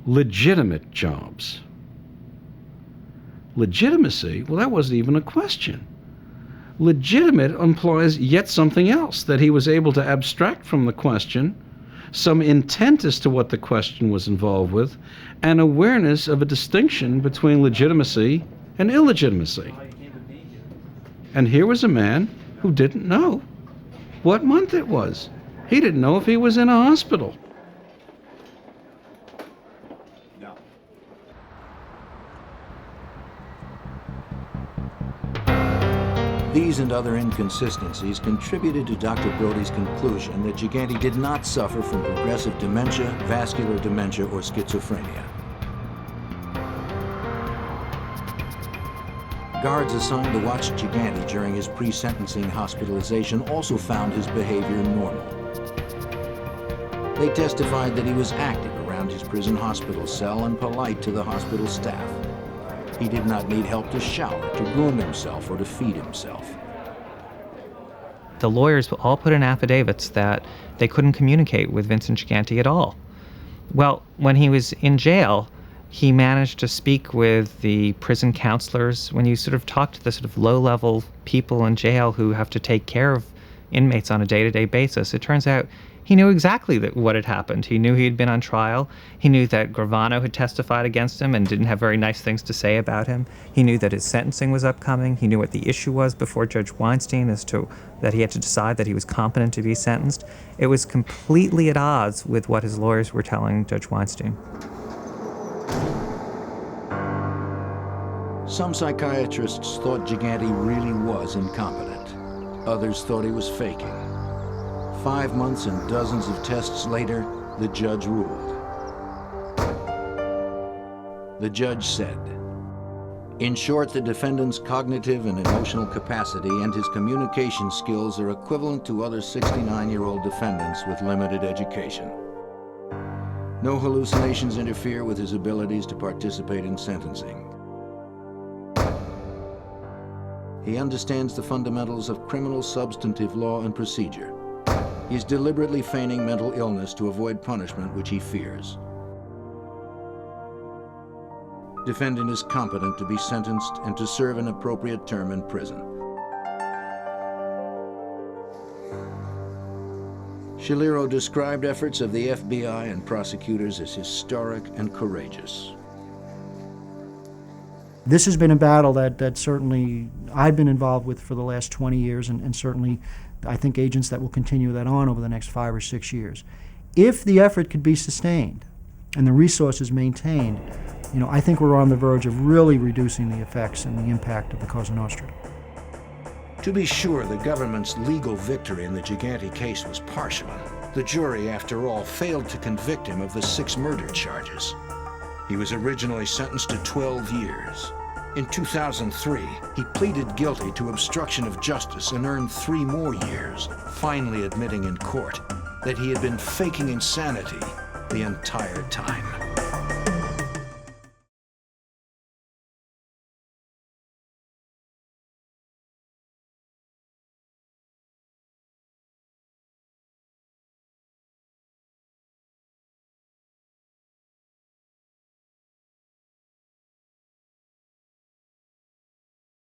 I: Legitimate jobs. Legitimacy? Well, that wasn't even a question. Legitimate implies yet something else, that he was able to abstract from the question some intent as to what the question was involved with, and awareness of a distinction between legitimacy and illegitimacy. And here was a man who didn't know what month it was. He didn't know if he was in a hospital.
A: These and other inconsistencies contributed to Dr. Brody's conclusion that Gigante did not suffer from progressive dementia, vascular dementia, or schizophrenia. Guards assigned to watch Gigante during his pre-sentencing hospitalization also found his behavior normal. They testified that he was active around his prison hospital cell and polite to the hospital staff. He did not need help to shower, to groom himself, or to feed himself.
J: The lawyers all put in affidavits that they couldn't communicate with Vincent Gigante at all. Well, when he was in jail, he managed to speak with the prison counselors. When you sort of talk to the sort of low-level people in jail who have to take care of inmates on a day-to-day basis, it turns out he knew exactly what had happened. He knew he had been on trial. He knew that Gravano had testified against him and didn't have very nice things to say about him. He knew that his sentencing was upcoming. He knew what the issue was before Judge Weinstein as to that he had to decide that he was competent to be sentenced. It was completely at odds with what his lawyers were telling Judge Weinstein.
A: Some psychiatrists thought Gigante really was incompetent. Others thought he was faking. 5 months and dozens of tests later, the judge ruled. The judge said, in short, the defendant's cognitive and emotional capacity and his communication skills are equivalent to other 69-year-old defendants with limited education. No hallucinations interfere with his abilities to participate in sentencing. He understands the fundamentals of criminal substantive law and procedure. He is deliberately feigning mental illness to avoid punishment which he fears. Defendant is competent to be sentenced and to serve an appropriate term in prison. Shaliro described efforts of the FBI and prosecutors as historic and courageous.
M: This has been a battle that certainly I've been involved with for the last 20 years, and certainly I think agents that will continue that on over the next 5 or 6 years. If the effort could be sustained and the resources maintained, I think we're on the verge of really reducing the effects and the impact of the Cosa Nostra.
A: To be sure, the government's legal victory in the Gigante case was partial. The jury, after all, failed to convict him of the 6 murder charges. He was originally sentenced to 12 years. In 2003, he pleaded guilty to obstruction of justice and earned 3 more years, finally admitting in court that he had been faking insanity the entire time.